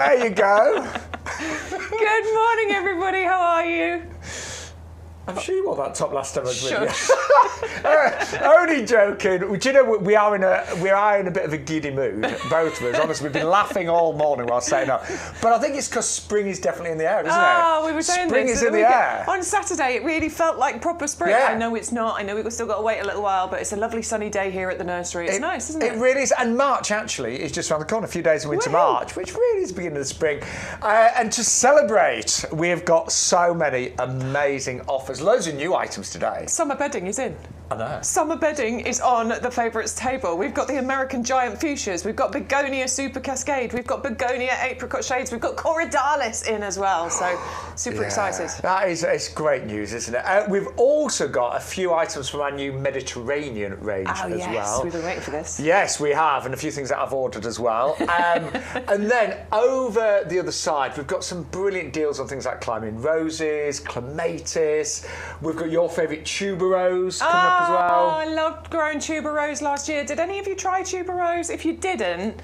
There you go. Good morning, everybody. How are you? I'm sure you wore that top last time I was with you. Only joking. Do you know we are in a bit of a giddy mood, both of us. Honestly, we've been laughing all morning while setting up. But I think it's because spring is definitely in the air, isn't it? Oh, we were saying spring this is in the air. On Saturday, it really felt like proper spring. Yeah. I know it's not. I know we've still got to wait a little while, but it's a lovely sunny day here at the nursery. It's nice, isn't it? It really is. And March actually is just around the corner. A few days into March, which really is the beginning of the spring. And to celebrate, we have got so many amazing offers. Loads of new items today. Summer bedding is in. I know. Summer bedding is on the favourites table. We've got the American giant fuchsias. We've got Begonia super Cascade. We've got Begonia apricot shades. We've got Corydalis in as well. So super excited. It's great news, isn't it? We've also got a few items from our new Mediterranean range as well. We've been waiting for this. Yes, we have, and a few things that I've ordered as well. And then over the other side, we've got some brilliant deals on things like climbing roses, clematis. We've got your favourite tuberose coming up as well. Oh, I loved growing tuberose last year. Did any of you try tuberose? If you didn't,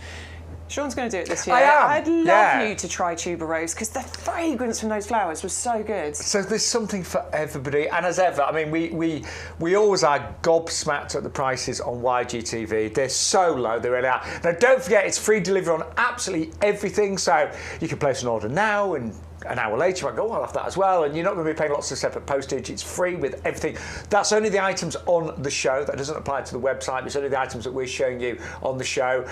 Shaun's going to do it this year. I am. I'd love you to try tuberose because the fragrance from those flowers was so good. So there's something for everybody, and as ever, I mean, we always are gobsmacked at the prices on YGTV. They're so low, they really are. Now, don't forget, it's free delivery on absolutely everything, so you can place an order now and an hour later, you might go, I'll have that as well, and you're not going to be paying lots of separate postage. It's free with everything. That's only the items on the show. That doesn't apply to the website. It's only the items that we're showing you on the show.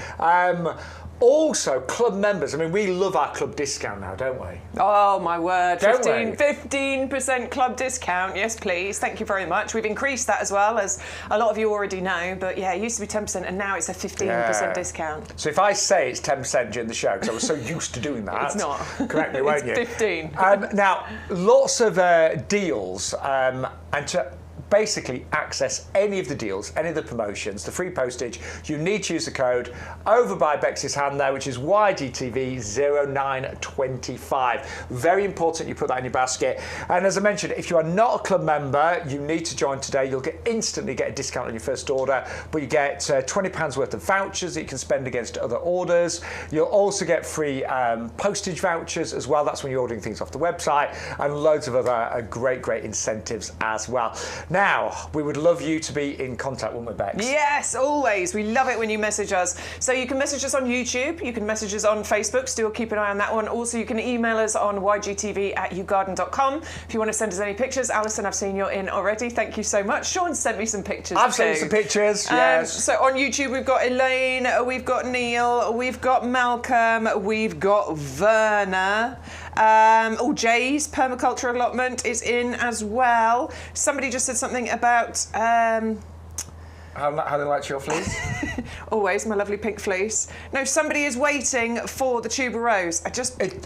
Also, club members. I mean, we love our club discount now, don't we? Oh, my word. Don't 15% club discount. Yes, please. Thank you very much. We've increased that as well, as a lot of you already know. But yeah, it used to be 10% and now it's a 15% discount. So if I say it's 10% during the show, because I was so used to doing that. It's not. Correct me, won't you? It's 15. Now, lots of deals, and to basically access any of the deals, any of the promotions, the free postage, you need to use the code over by Bex's hand there, which is YGTV0925. Very important you put that in your basket. And as I mentioned, if you are not a club member, you need to join today. You'll instantly get a discount on your first order, but you get £20 worth of vouchers that you can spend against other orders. You'll also get free postage vouchers as well. That's when you're ordering things off the website, and loads of other great incentives as well. Now, we would love you to be in contact, wouldn't we, Bex? Yes, always. We love it when you message us. So you can message us on YouTube, you can message us on Facebook, still keep an eye on that one. Also, you can email us on ygtv@yougarden.com. If you want to send us any pictures, Alison, I've seen you're in already. Thank you so much. Shaun sent me some pictures I've seen some pictures, yes. So on YouTube, we've got Elaine, we've got Neil, we've got Malcolm, we've got Verna. Jay's permaculture allotment is in as well. Somebody just said something about how they like your fleece? Always, my lovely pink fleece. No, somebody is waiting for the tuberose.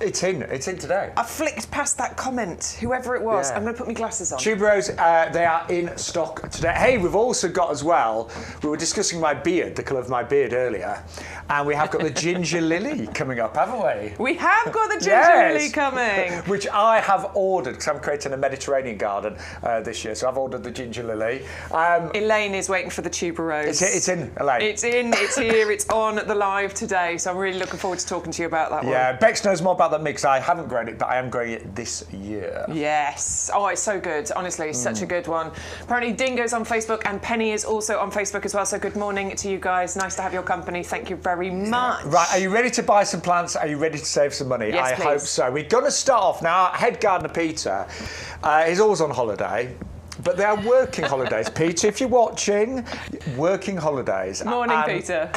It's in today. I flicked past that comment, whoever it was. Yeah. I'm going to put my glasses on. Tuberose, they are in stock today. Hey, we've also got as well, we were discussing my beard, the colour of my beard earlier, and we have got the ginger lily coming up, haven't we? We have got the ginger lily coming. Which I have ordered, because I'm creating a Mediterranean garden this year, so I've ordered the ginger lily. Elaine is waiting for the tuberose. It's in, Elaine. It's in, it's here, it's on the live today, so I'm really looking forward to talking to you about that one. Yeah, Bex knows more about that mix. I haven't grown it, but I am growing it this year. Yes. Oh, it's so good. Honestly, it's such a good one. Apparently, Dingo's on Facebook and Penny is also on Facebook as well, so good morning to you guys. Nice to have your company. Thank you very much. Right, are you ready to buy some plants? Are you ready to save some money? Yes, I hope so. We're going to start off now. Our head gardener, Peter, is always on holiday. But they are working holidays. Peter, if you're watching, working holidays. Morning, Peter.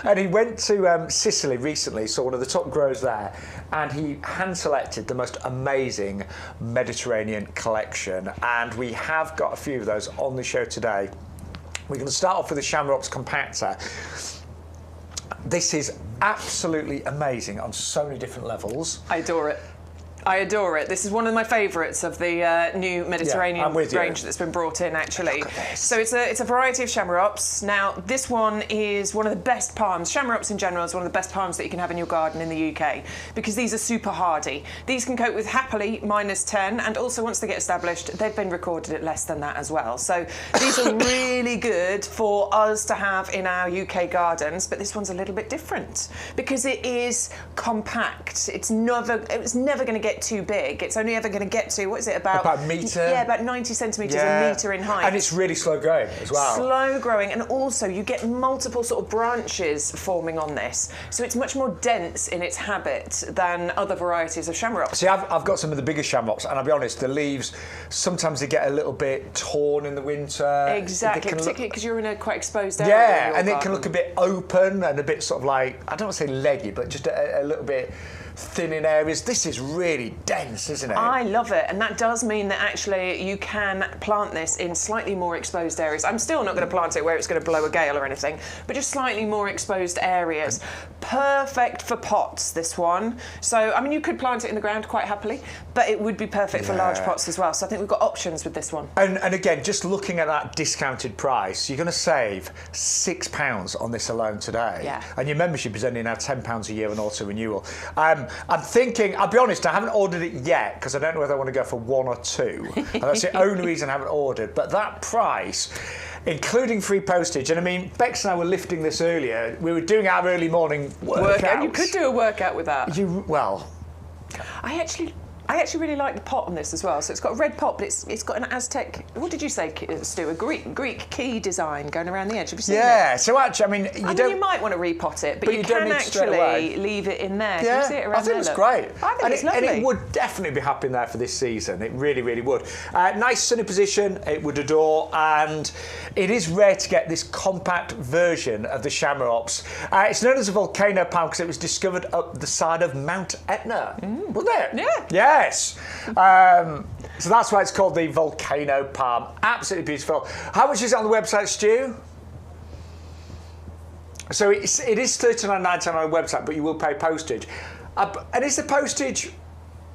And he went to Sicily recently, saw one of the top growers there, and he hand-selected the most amazing Mediterranean collection. And we have got a few of those on the show today. We're going to start off with the Shamrocks Compacta. This is absolutely amazing on so many different levels. I adore it. I adore it. This is one of my favourites of the new Mediterranean range that's been brought in, actually. Look at this. So it's a variety of chamaerops. Now, this one is one of the best palms. Chamaerops in general is one of the best palms that you can have in your garden in the UK because these are super hardy. These can cope with happily -10, and also once they get established, they've been recorded at less than that as well. So these are really good for us to have in our UK gardens, but this one's a little bit different because it is compact. It's never going to get too big. It's only ever going to get to, what is it, about a metre? Yeah, about 90 centimetres, a metre in height. And it's really slow growing as well. Slow growing, and also you get multiple sort of branches forming on this. So it's much more dense in its habit than other varieties of chamaerops. See, I've got some of the bigger chamaerops, and I'll be honest, the leaves, sometimes they get a little bit torn in the winter. Exactly, particularly because you're in a quite exposed area. Yeah, and it can look a bit open and a bit sort of like, I don't want to say leggy, but just a little bit thin in areas. This is really dense, isn't it? I love it, and that does mean that actually you can plant this in slightly more exposed areas. I'm still not going to plant it where it's going to blow a gale or anything, but just slightly more exposed areas. Perfect for pots, this one. So, I mean, you could plant it in the ground quite happily, but it would be perfect for large pots as well. So I think we've got options with this one. And again, just looking at that discounted price, you're going to save £6 on this alone today. Yeah. And your membership is only now £10 a year on auto renewal. I'm thinking, I'll be honest, I haven't ordered it yet because I don't know whether I want to go for one or two. And that's the only reason I haven't ordered. But that price, including free postage, and I mean, Bex and I were lifting this earlier. We were doing our early morning workout. You could do a workout with that. Well, I actually really like the pot on this as well. So it's got a red pot, but it's got an Aztec. What did you say, Stu? A Greek key design going around the edge. Have you seen it? So actually, I mean, you might want to repot it, but you don't can need straight away. actually leave it in there. Yeah, Can you see it around I think there, it's look? great. I think it's lovely. And it would definitely be happening there for this season. It really, really would. Nice sunny position, it would adore, and it is rare to get this compact version of the chamaerops. It's known as a volcano palm because it was discovered up the side of Mount Etna, wasn't it? Yeah. Yes. So that's why it's called the volcano palm. Absolutely beautiful. How much is it on the website, Stu? So it is $39.99 on the website, but you will pay postage. And is the postage,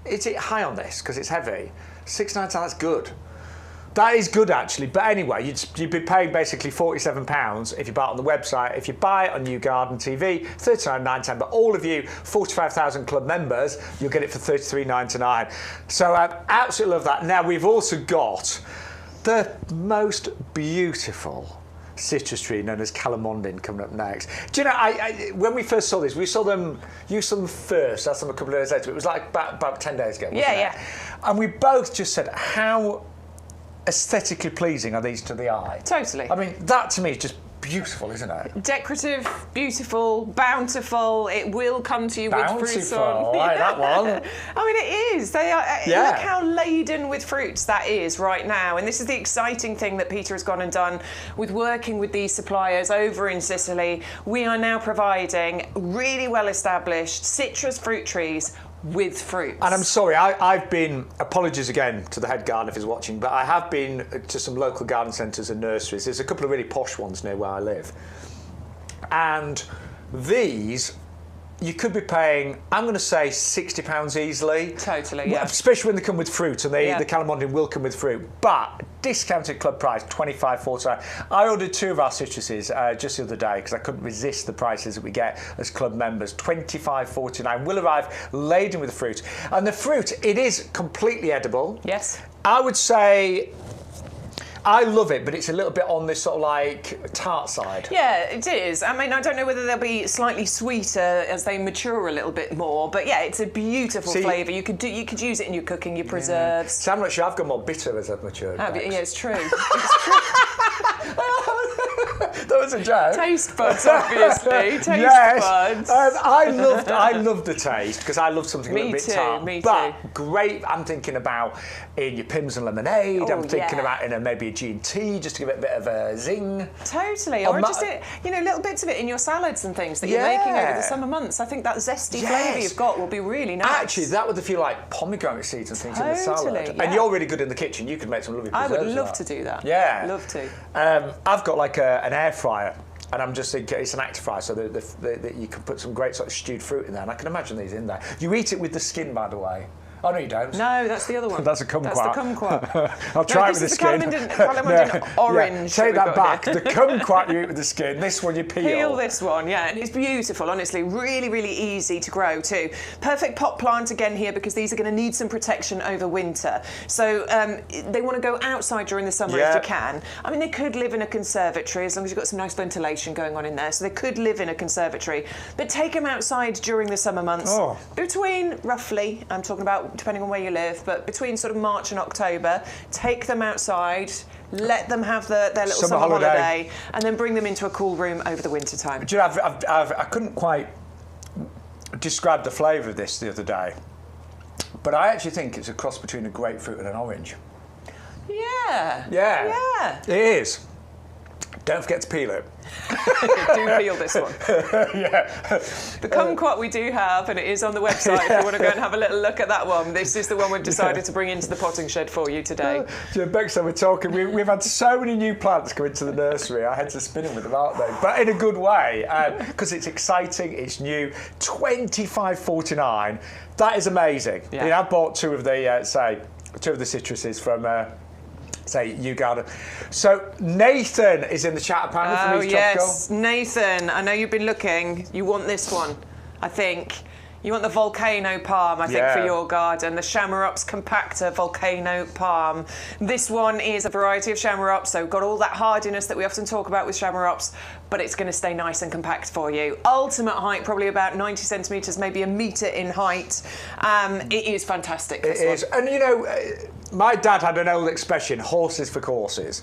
is it high on this? Because it's heavy. $6.99, that's good. That is good, actually. But anyway, you'd be paying basically £47 if you buy it on the website. If you buy it on YouGarden TV, $39.99. But all of you 45,000 club members, you'll get it for $33.99. So I absolutely love that. Now, we've also got the most beautiful citrus tree known as Calamondin coming up next. Do you know, when we first saw this, you saw them first, I saw them a couple of days later. It was like about 10 days ago, wasn't it? And we both just said, how aesthetically pleasing are these to the eye? Totally. I mean, that to me is just beautiful, isn't it? Decorative, beautiful, bountiful. It will come to you with fruits on. I like that one. I mean, it is. They are. Look how laden with fruits that is right now. And this is the exciting thing that Peter has gone and done with working with these suppliers over in Sicily. We are now providing really well-established citrus fruit trees with fruits. And I'm sorry, I've been, apologies again to the head gardener if he's watching, but I have been to some local garden centres and nurseries. There's a couple of really posh ones near where I live. And these, you could be paying, I'm going to say £60 easily. Totally, yeah. Especially when they come with fruit, and the Calamondin will come with fruit. But discounted club price, $25.49. I ordered 2 of our citruses just the other day because I couldn't resist the prices that we get as club members. $25.49 will arrive laden with fruit. And the fruit, it is completely edible. Yes. I would say, I love it, but it's a little bit on this sort of like tart side. Yeah, it is. I mean, I don't know whether they'll be slightly sweeter as they mature a little bit more, but yeah, it's a beautiful flavour. You could use it in your cooking, your preserves. So I'm not sure. I've got more bitter as I've matured. Yeah, it's true. It's true. That was a joke. Taste buds, obviously. Taste buds. I loved the taste because I love something a little bit tart. Me too. But great. I'm thinking about in your Pims and lemonade. Oh, I'm thinking about in maybe a G&T just to give it a bit of a zing. Totally. Or just little bits of it in your salads and things that you're making over the summer months. I think that zesty flavour you've got will be really nice. Actually, that would feel like pomegranate seeds and things in the salad. Yeah. And you're really good in the kitchen. You could make some lovely preserves. I would love to do that. Yeah. Love to. I've got like an air fryer. And I'm just thinking, it's an active fryer, so that you can put some great sort of stewed fruit in there. And I can imagine these in there. You eat it with the skin, by the way. Oh, no, you don't. No, that's the other one. That's a kumquat. That's the kumquat. I'll try it with the skin. Calamondin orange. Take that back. The kumquat you eat with the skin. This one you peel. Peel this one, yeah. And it's beautiful, honestly. Really, really easy to grow too. Perfect pot plant again here because these are going to need some protection over winter. So they want to go outside during the summer if you can. I mean, they could live in a conservatory as long as you've got some nice ventilation going on in there. So they could live in a conservatory. But take them outside during the summer months. Between, roughly, I'm talking about depending on where you live, but between sort of March and October, take them outside, let them have their little summer holiday, and then bring them into a cool room over the winter time. Do you know, I couldn't quite describe the flavour of this the other day, but I actually think it's a cross between a grapefruit and an orange. Yeah. It is. Don't forget to peel it. Do peel this one. The kumquat we do have, and it is on the website if you want to go and have a little look at that one. This is the one we've decided to bring into the potting shed for you today. Bex and we're talking, we've had so many new plants come into the nursery, our heads are spinning with them, aren't they? But in a good way, because it's exciting, it's new, $25.49. That is amazing. Yeah. I've bought two of the citruses from... say YouGarden. So Nathan is in the chat apparently. Oh yes, Nathan. I know you've been looking. You want this one, I think. You want the Volcano palm, I think, for your garden. The Chamaerops compacta Volcano palm. This one is a variety of Chamaerops, so got all that hardiness that we often talk about with Chamaerops, but it's going to stay nice and compact for you. Ultimate height, probably about 90 centimetres, maybe a metre in height. It is fantastic. It is. And you know, my dad had an old expression, horses for courses.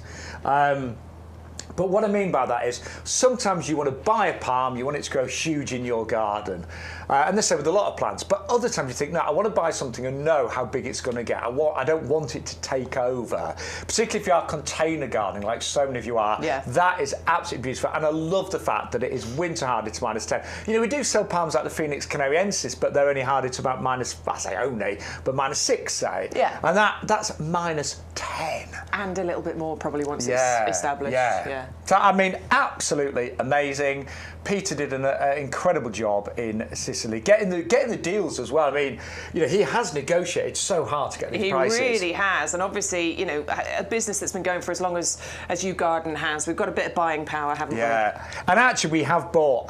But what I mean by that is sometimes you want to buy a palm, you want it to grow huge in your garden. And this is with a lot of plants. But other times you think, no, I want to buy something and know how big it's going to get. I don't want it to take over. Particularly if you are container gardening, like so many of you are. Yeah. That is absolutely beautiful. And I love the fact that it is winter hardy to -10. You know, we do sell palms like the Phoenix canariensis, but they're only hardy to about -6, say. Yeah. And that's -10. And a little bit more probably once it's established. Yeah. So, I mean, absolutely amazing. Peter did an incredible job in Sicily, getting the deals as well. I mean, you know, he has negotiated so hard to get these prices. He really has, and obviously, you know, a business that's been going for as long as YouGarden has, we've got a bit of buying power, haven't we? Yeah, and actually, we have bought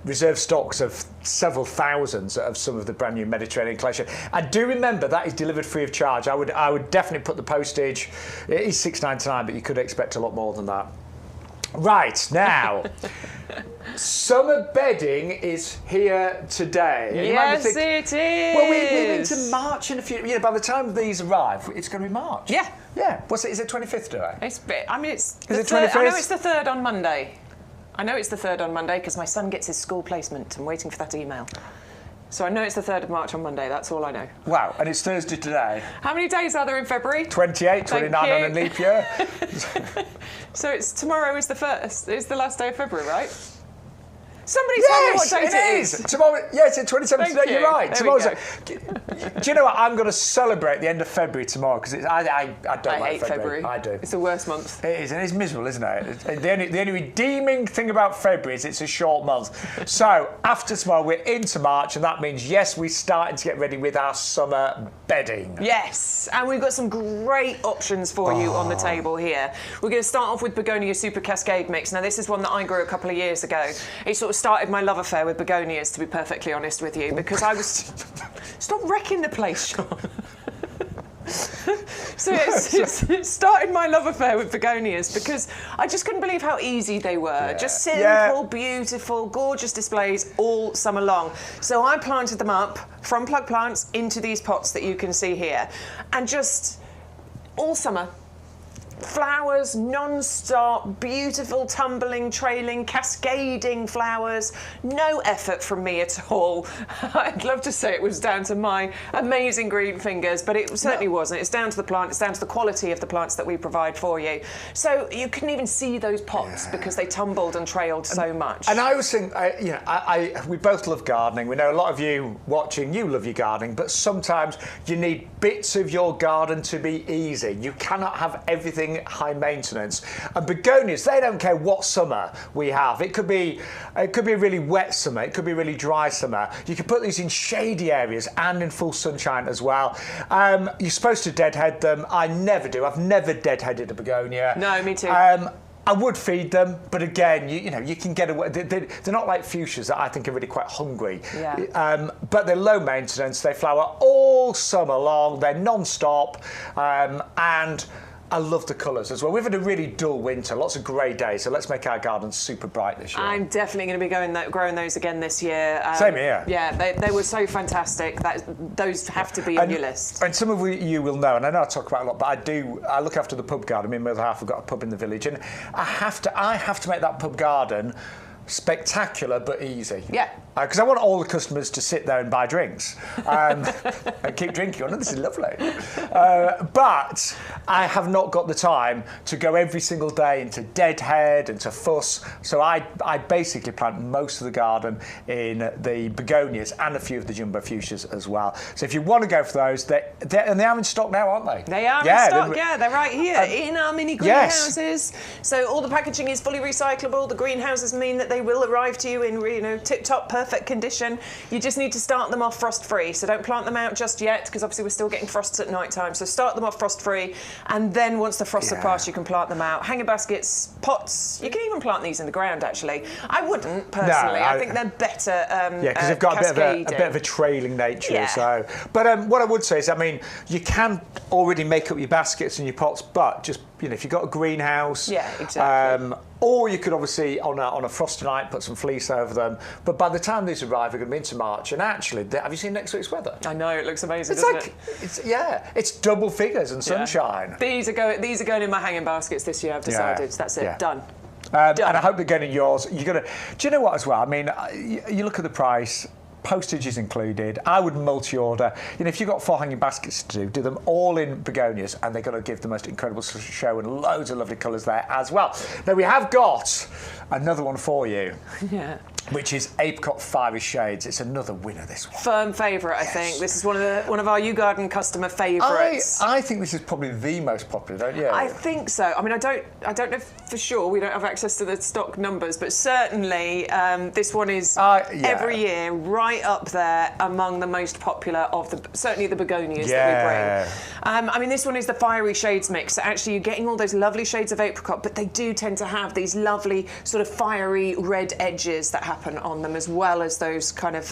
reserve stocks of several thousands of some of the brand new Mediterranean collection. I do remember that is delivered free of charge. I would definitely put the postage. It is $6.99, but you could expect a lot more than that. Right, now, summer bedding is here today. Yes, it is. Well, we're into March in a few... You know, by the time these arrive, it's going to be March. Yeah. Yeah. What's it? Is it 25th today? It's... I mean, it's... Is it 25th? I know it's the 3rd on Monday. Because my son gets his school placement. I'm waiting for that email. So I know it's the 3rd of March on Monday, that's all I know. Wow, and it's Thursday today. How many days are there in February? 28, 29 on a leap year. So tomorrow is the last day of February, right? Somebody tell me what date it is. Tomorrow, yes, it's 27th today. You're right. There Tomorrow's. Do you know what? I'm going to celebrate the end of February tomorrow because I don't like hate February. I do. It's the worst month. It is, and it's miserable, isn't it? The only redeeming thing about February is it's a short month. So after tomorrow, we're into March, and that means yes, we're starting to get ready with our summer bedding. Yes, and we've got some great options for you on the table here. We're going to start off with Begonia Super Cascade Mix. Now, this is one that I grew a couple of years ago. It sort of started my love affair with begonias, to be perfectly honest with you, because I was... Stop wrecking the place, Shaun. So it started my love affair with begonias because I just couldn't believe how easy they were. Yeah. Just simple, beautiful, gorgeous displays all summer long. So I planted them up from plug plants into these pots that you can see here. And just all summer, flowers non-stop, beautiful, tumbling, trailing, cascading flowers. No effort from me at all. I'd love to say it was down to my amazing green fingers, but it certainly wasn't. It's down to the plant, it's down to the quality of the plants that we provide for you. So you couldn't even see those pots because they tumbled and trailed so much. And I always think, we both love gardening. We know a lot of you watching, you love your gardening, but sometimes you need bits of your garden to be easy. You cannot have everything amazing, high maintenance. And begonias, they don't care what summer we have. It could be a really wet summer. It could be a really dry summer. You can put these in shady areas and in full sunshine as well. You're supposed to deadhead them. I never do. I've never deadheaded a begonia. No, me too. I would feed them, but again, you can get away. They're not like fuchsias that I think are really quite hungry. Yeah. But they're low maintenance. They flower all summer long. They're non-stop, and I love the colours as well. We've had a really dull winter, lots of grey days, so let's make our gardens super bright this year. I'm definitely going to be growing those again this year. Same here. Yeah, they were so fantastic. Those have to be on your list. And some of you will know, and I know I talk about it a lot, but I look after the pub garden. Me and my other half have got a pub in the village, and I have to make that pub garden spectacular but easy. Yeah. Because I want all the customers to sit there and buy drinks and keep drinking. Oh, no, this is lovely. But I have not got the time to go every single day into deadhead and to fuss. So I basically plant most of the garden in the begonias and a few of the jumbo fuchsias as well. So if you want to go for those, they are in stock now, aren't they? They are in stock, they're right here in our mini greenhouses. Yes. So all the packaging is fully recyclable. The greenhouses mean that they will arrive to you in tip-top, perfect condition. You just need to start them off frost-free. So don't plant them out just yet, because obviously we're still getting frosts at night time. So start them off frost-free, and then once the frosts are past, you can plant them out. Hanger baskets, pots. You can even plant these in the ground, actually. I wouldn't, personally. I think they're better. Because they've got a bit of a trailing nature. Yeah. So, but what I would say is, you can already make up your baskets and your pots, but just if you've got a greenhouse, yeah, exactly. Or you could obviously on a frosty night put some fleece over them. But by the time these arrive, we're going to be into March. And actually, have you seen next week's weather? I know, it looks amazing. It's double figures and sunshine. These are going in my hanging baskets this year. I've decided. That's it. Done. And I hope they're getting yours. You're gonna. Do you know what as well? You look at the price. Postage is included. I would multi-order. If you've got 4 hanging baskets to do them all in begonias, and they're going to give the most incredible show and loads of lovely colours there as well. Now we have got another one for you. Yeah. Which is Apricot Fiery Shades. It's another winner, this one. Firm favourite, I think. This is one of our YouGarden customer favourites. I think this is probably the most popular, don't you? I think so. I don't know for sure. We don't have access to the stock numbers, but certainly this one is every year right up there among the most popular of certainly the begonias that we bring. This one is the Fiery Shades mix. So actually, you're getting all those lovely shades of apricot, but they do tend to have these lovely sort of fiery red edges that happen on them, as well as those kind of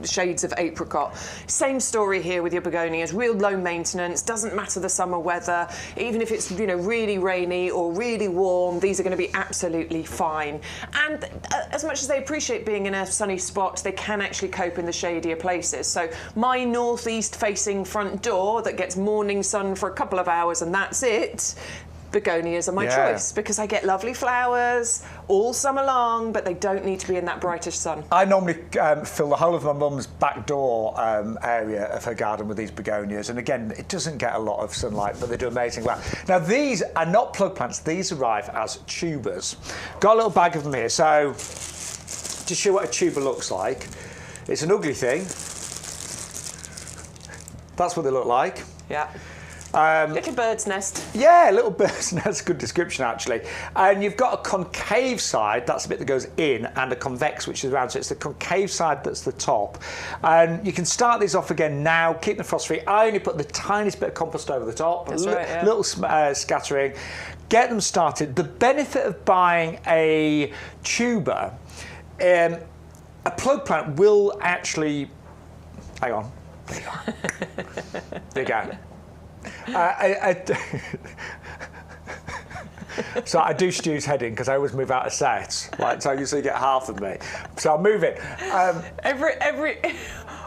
shades of apricot. Same story here with your begonias. Real low maintenance. Doesn't matter the summer weather. Even if it's really rainy or really warm, these are going to be absolutely fine. And as much as they appreciate being in a sunny spot, they can actually cope in the shadier places. So my northeast facing front door that gets morning sun for a couple of hours and that's it. Begonias are my choice, because I get lovely flowers all summer long, but they don't need to be in that brightish sun. I normally fill the whole of my mum's back door area of her garden with these begonias, and again, it doesn't get a lot of sunlight, but they do amazing well. Now, these are not plug plants, these arrive as tubers. Got a little bag of them here, so to show what a tuber looks like, it's an ugly thing. That's what they look like. Yeah. Little bird's nest. Yeah, little bird's nest, good description actually. And you've got a concave side, that's the bit that goes in, and a convex which is around, so it's the concave side that's the top. And you can start these off again now, keep them frost free. I only put the tiniest bit of compost over the top, little scattering, get them started. The benefit of buying a tuber, a plug plant will actually, hang on, there you are. There you go. So I do Stu's head in because I always move out of sets, so I usually get half of me. So I'll move it.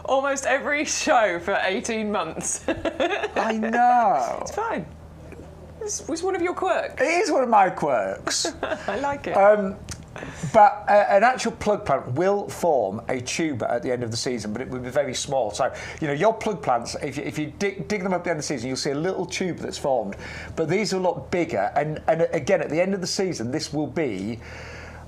Almost every show for 18 months. I know. It's fine. It's one of your quirks. It is one of my quirks. I like it. But an actual plug plant will form a tuber at the end of the season, but it will be very small. So, your plug plants, if you dig them up at the end of the season, you'll see a little tuber that's formed. But these are a lot bigger. And again, at the end of the season, this will be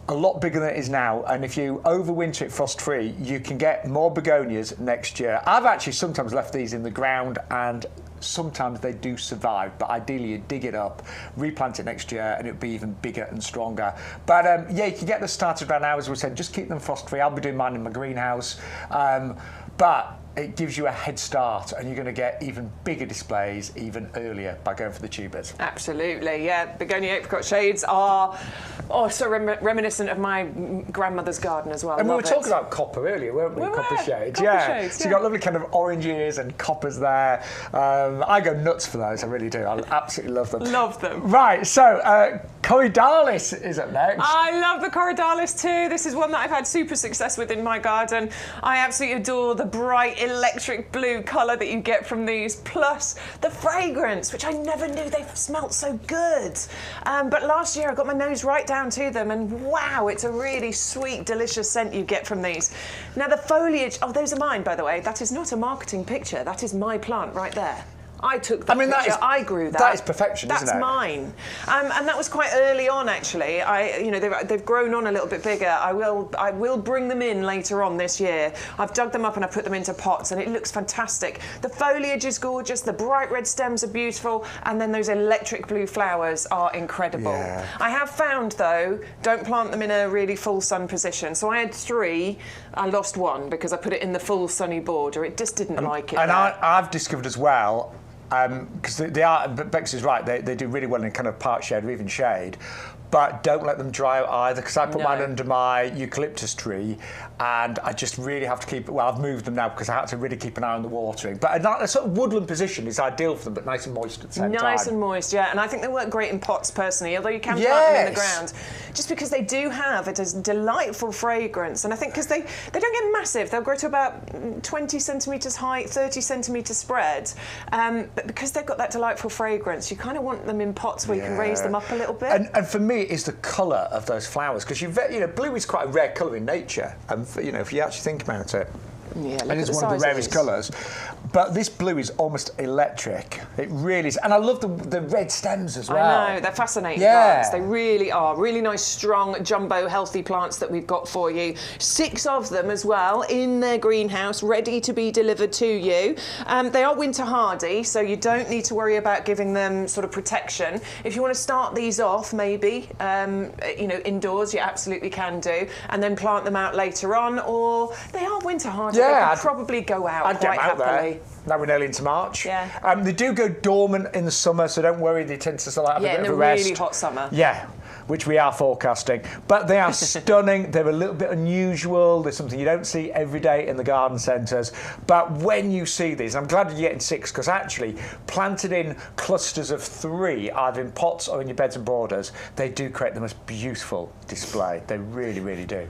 a lot bigger than it is now. And if you overwinter it frost-free, you can get more begonias next year. I've actually sometimes left these in the ground and sometimes they do survive, but ideally you dig it up, replant it next year, and it'll be even bigger and stronger. But yeah, you can get them started around now, as we said, just keep them frost-free. I'll be doing mine in my greenhouse. But it gives you a head start, and you're going to get even bigger displays even earlier by going for the tubers. Absolutely, yeah. Begonia apricot shades are so reminiscent of my grandmother's garden as well. And we were talking about copper earlier, weren't we? Copper shades. Shades, So you've got lovely kind of oranges and coppers there. I go nuts for those, I really do. I absolutely love them. Love them. Right, so Corydalis is up next. I love the Corydalis too. This is one that I've had super success with in my garden. I absolutely adore the bright electric blue colour that you get from these, plus the fragrance, which I never knew they smelt so good. But last year I got my nose right down to them, and wow, it's a really sweet, delicious scent you get from these. Now the foliage, those are mine, by the way. That is not a marketing picture. That is my plant right there. I took that picture. I grew that. That is perfection, isn't it? That's mine, and that was quite early on actually. They've grown on a little bit bigger. I will bring them in later on this year. I've dug them up and I put them into pots, and it looks fantastic. The foliage is gorgeous. The bright red stems are beautiful, and then those electric blue flowers are incredible. Yeah. I have found though, don't plant them in a really full sun position. So I had 3. I lost 1 because I put it in the full sunny border. It just didn't like it. And I've discovered as well, because Bex is right, they do really well in kind of part shade or even shade, but don't let them dry out either, because I put mine under my eucalyptus tree, and I just really have to keep, I've moved them now because I had to really keep an eye on the watering. But a sort of woodland position is ideal for them, but nice and moist at the same time. Nice and moist, yeah. And I think they work great in pots personally, although you can plant them in the ground. Just because they do have a delightful fragrance. And I think because they don't get massive, they'll grow to about 20 centimetres height, 30 centimetres spread. But because they've got that delightful fragrance, you kind of want them in pots where you can raise them up a little bit. And for me, is the colour of those flowers, because blue is quite a rare colour in nature, and if you actually think about it. Yeah, and it's one of the rarest colours. But this blue is almost electric. It really is. And I love the red stems as well. I know, they're fascinating plants. They really are. Really nice, strong, jumbo, healthy plants that we've got for you. 6 of them as well in their greenhouse, ready to be delivered to you. They are winter hardy, so you don't need to worry about giving them sort of protection. If you want to start these off, maybe, indoors, you absolutely can do, and then plant them out later on, or they are winter hardy. Yeah, they could probably go out quite happily. Now we're nearly into March. Yeah. They do go dormant in the summer, so don't worry. They tend to have a bit of a rest. In a really hot summer. Yeah, which we are forecasting. But they are stunning. They're a little bit unusual. There's something you don't see every day in the garden centres. But when you see these, I'm glad you're getting 6, because actually planted in clusters of 3, either in pots or in your beds and borders, they do create the most beautiful display. They really, really do.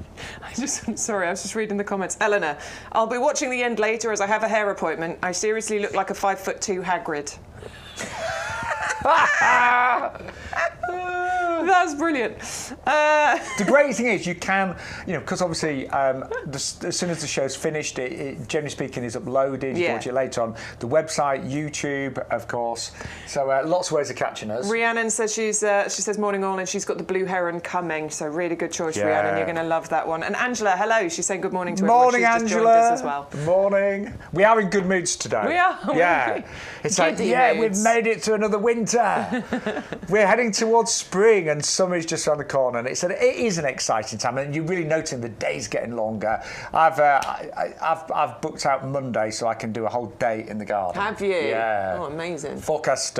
Sorry, I was just reading the comments. Eleanor, I'll be watching the end later as I have a hair appointment. I seriously look like a 5'2" Hagrid. That's brilliant. The great thing is you can, because obviously as soon as the show's finished, it generally speaking is uploaded. You can watch it later on the website, YouTube, of course. So lots of ways of catching us. Rhiannon says she says morning all, and she's got the blue heron coming. So really good choice, Rhiannon. You're going to love that one. And Angela, hello. She's saying good morning to everyone. Morning, She's Angela. Just joined us as well. Good morning. We are in good moods today. We are. Yeah. It's like, we've made it to another winter. We're heading towards spring, and summer is just around the corner, and it is an exciting time, and you're really noticing the days getting longer. I've booked out Monday so I can do a whole day in the garden. Have you? Yeah. Oh, amazing. Forecast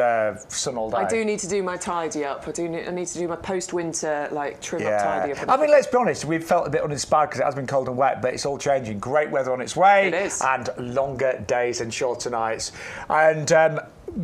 sun all day. I do need to do my tidy up. I need to do my post-winter trim up, tidy up. I mean, let's be honest, we've felt a bit uninspired because it has been cold and wet, but it's all changing. Great weather on its way. It is. And longer days and shorter nights. And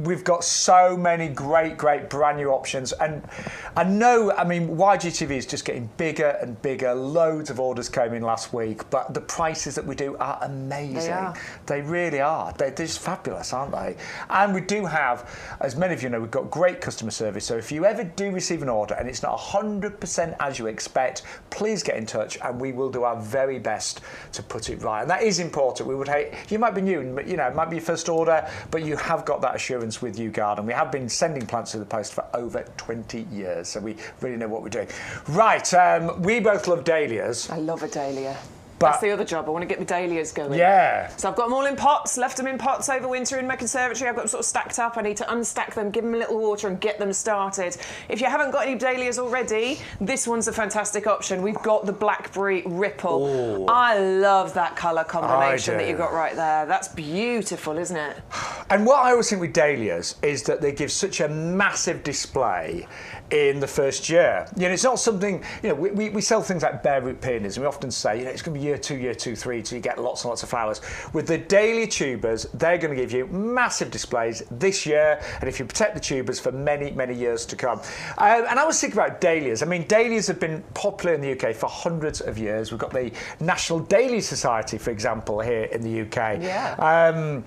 we've got so many great brand new options, and I mean YGTV is just getting bigger and bigger. Loads of orders came in last week, but the prices that we do are amazing. They really are. They're just fabulous, aren't they? And we do have, as many of you know, we've got great customer service, so if you ever do receive an order and it's not 100% as you expect, please get in touch and we will do our very best to put it right. And that is important. We would hate, you might be new, it might be your first order, but you have got that assurance with YouGarden. We have been sending plants to the post for over 20 years, so we really know what we're doing. Right, we both love dahlias. I love a dahlia. That's the other job. I want to get the dahlias going. Yeah. So I've got them all in pots, left them in pots over winter in my conservatory. I've got them sort of stacked up. I need to unstack them, give them a little water and get them started. If you haven't got any dahlias already, this one's a fantastic option. We've got the Blackberry Ripple. Ooh. I love that colour combination that you've got right there. That's beautiful, isn't it? And what I always think with dahlias is that they give such a massive display in the first year. It's not something, we sell things like bare root peonies and we often say, it's going to be year 2, 3 till you get lots and lots of flowers. With the dahlia tubers, they're going to give you massive displays this year, and if you protect the tubers for many, many years to come. And I was thinking about dahlias. I mean, dahlias have been popular in the UK for hundreds of years. We've got the National Dahlia Society, for example, here in the UK. Yeah.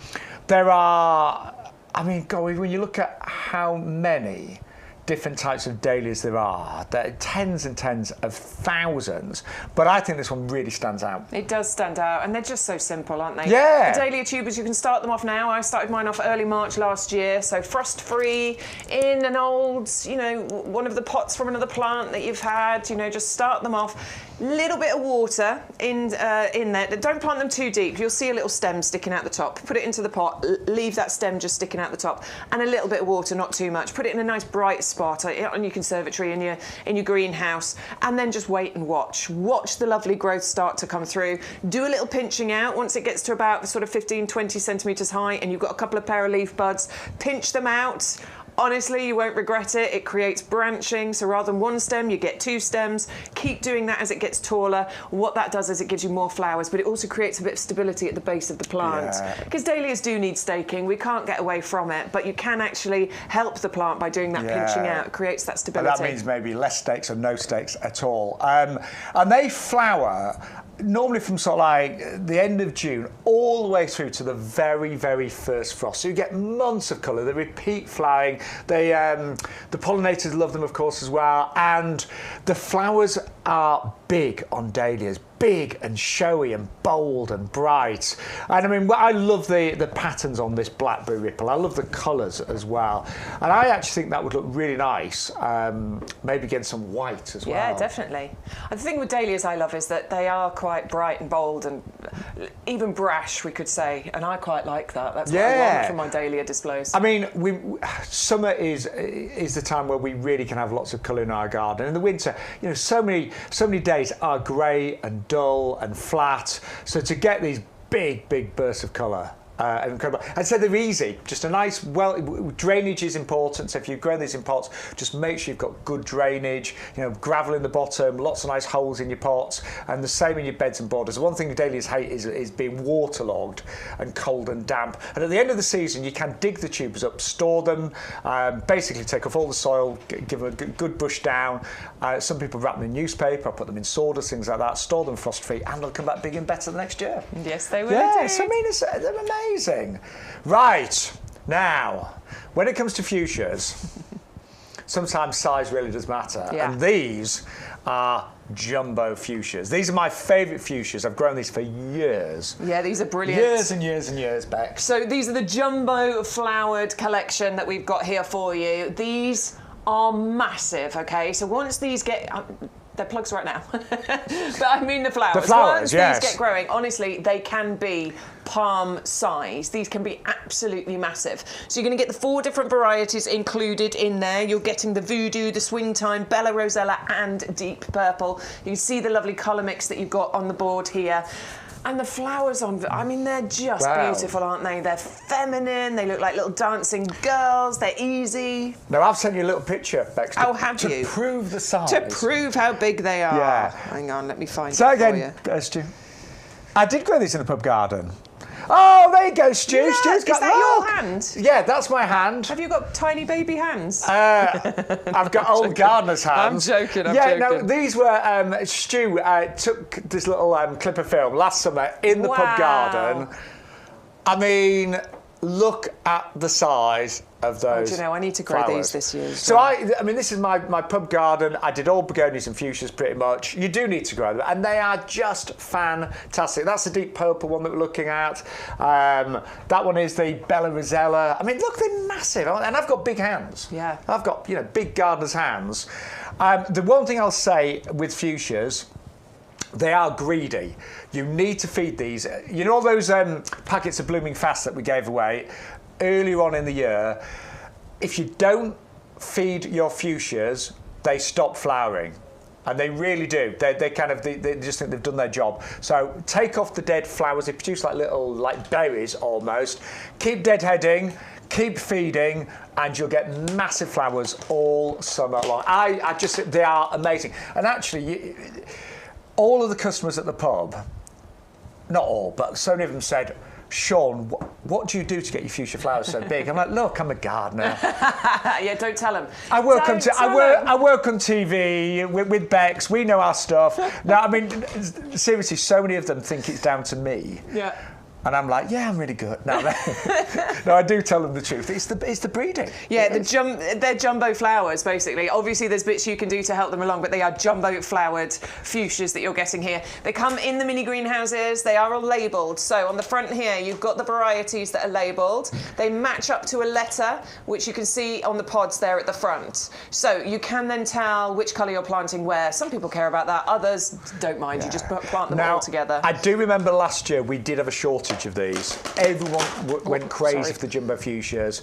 There are, God, when you look at how many different types of dahlias there are tens and tens of thousands, but I think this one really stands out. It does stand out, and they're just so simple, aren't they? Yeah. The dahlia tubers, you can start them off now. I started mine off early March last year, so frost-free, in an old, one of the pots from another plant that you've had, just start them off. Little bit of water in there. Don't plant them too deep. You'll see a little stem sticking out the top. Put it into the pot, leave that stem just sticking out the top, and a little bit of water, not too much. Put it in a nice bright spot on your conservatory, in your greenhouse, and then just wait and watch. Watch the lovely growth start to come through. Do a little pinching out once it gets to about sort of 15-20 centimetres high, and you've got a couple of pair of leaf buds. Pinch them out. Honestly, you won't regret it. It creates branching, so rather than one stem, you get 2 stems. Keep doing that as it gets taller. What that does is it gives you more flowers, but it also creates a bit of stability at the base of the plant. Because dahlias do need staking. We can't get away from it, but you can actually help the plant by doing that pinching out. It creates that stability. And that means maybe less stakes or no stakes at all. And they flower normally from sort of like the end of June all the way through to the very, very first frost. So you get months of colour. They repeat flowering. The pollinators love them, of course, as well. And the flowers are big on dahlias. Big and showy and bold and bright. And I love the patterns on this Blackberry Ripple. I love the colours as well. And I actually think that would look really nice, maybe against some white as well. Yeah, definitely. And the thing with dahlias I love is that they are quite bright and bold and even brash, we could say. And I quite like that. That's what I want from my dahlia displays. Summer is the time where we really can have lots of colour in our garden. In the winter, so many days are grey and dull and flat, so to get these big bursts of colour incredible. I'd say they're easy. Just a nice, drainage is important. So if you've grown these in pots, just make sure you've got good drainage. Gravel in the bottom, lots of nice holes in your pots, and the same in your beds and borders. One thing dahlias hate is being waterlogged and cold and damp. And at the end of the season, you can dig the tubers up, store them, basically take off all the soil, give them a good brush down. Some people wrap them in newspaper, put them in sawdust, things like that, store them frost-free, and they'll come back big and better the next year. Yes, they will. Yeah, so they're amazing. Right, now, when it comes to fuchsias, sometimes size really does matter. Yeah. And these are jumbo fuchsias. These are my favourite fuchsias. I've grown these for years. Yeah, these are brilliant. Years and years and years, Bex. So these are the jumbo flowered collection that we've got here for you. These are massive, okay? So once these get... they're plugs right now. But I mean the flowers. The flowers, once yes. these get growing, honestly, they can be palm size. These can be absolutely massive. So you're going to get the 4 different varieties included in there. You're getting the Voodoo, the Swingtime, Bella Rosella and Deep Purple. You can see the lovely colour mix that you've got on the board here. And the flowers on, they're just beautiful, aren't they? They're feminine, they look like little dancing girls, they're easy. Now, I've sent you a little picture, Bex, to prove the size. To prove how big they are. Yeah. Hang on, let me find it again, Stu. I did grow these in the pub garden. Oh, there you go, Stu. Yeah, Stu's got, is that your hand? Yeah, that's my hand. Have you got tiny baby hands? I've got old gardener's hands. I'm joking. No, these were, Stu took this little clip of film last summer in the pub garden. Look at the size of those. Do you know, I need to grow these this year. So this is my pub garden. I did all begonias and fuchsias pretty much. You do need to grow them, and they are just fantastic. That's the deep purple one that we're looking at. That one is the Bella Rosella. Look, they're massive, and I've got big hands. Yeah. I've got big gardener's hands. The one thing I'll say with fuchsias They are greedy. You need to feed these. You know all those packets of Blooming Fast that we gave away earlier on in the year? If you don't feed your fuchsias, they stop flowering. And they really do. They just think they've done their job. So take off the dead flowers. They produce like little berries almost. Keep deadheading, keep feeding, and you'll get massive flowers all summer long. I just think they are amazing. And actually, all of the customers at the pub, not all, but so many of them said, Shaun, what do you do to get your fuchsia flowers so big? I'm like, look, I'm a gardener. Yeah, don't tell them. I work on TV with Bex. We know our stuff. No, I mean, seriously, so many of them think it's down to me. Yeah. And I'm like, yeah, I'm really good. No, no, I do tell them the truth. It's the breeding. Yeah, they're jumbo flowers, basically. Obviously, there's bits you can do to help them along, but they are jumbo flowered fuchsias that you're getting here. They come in the mini greenhouses. They are all labelled. So on the front here, you've got the varieties that are labelled. They match up to a letter, which you can see on the pods there at the front. So you can then tell which colour you're planting where. Some people care about that. Others don't mind. Yeah. You just plant them all together. I do remember last year we did have a shortage of these. Everyone went crazy for the jumbo fuchsias.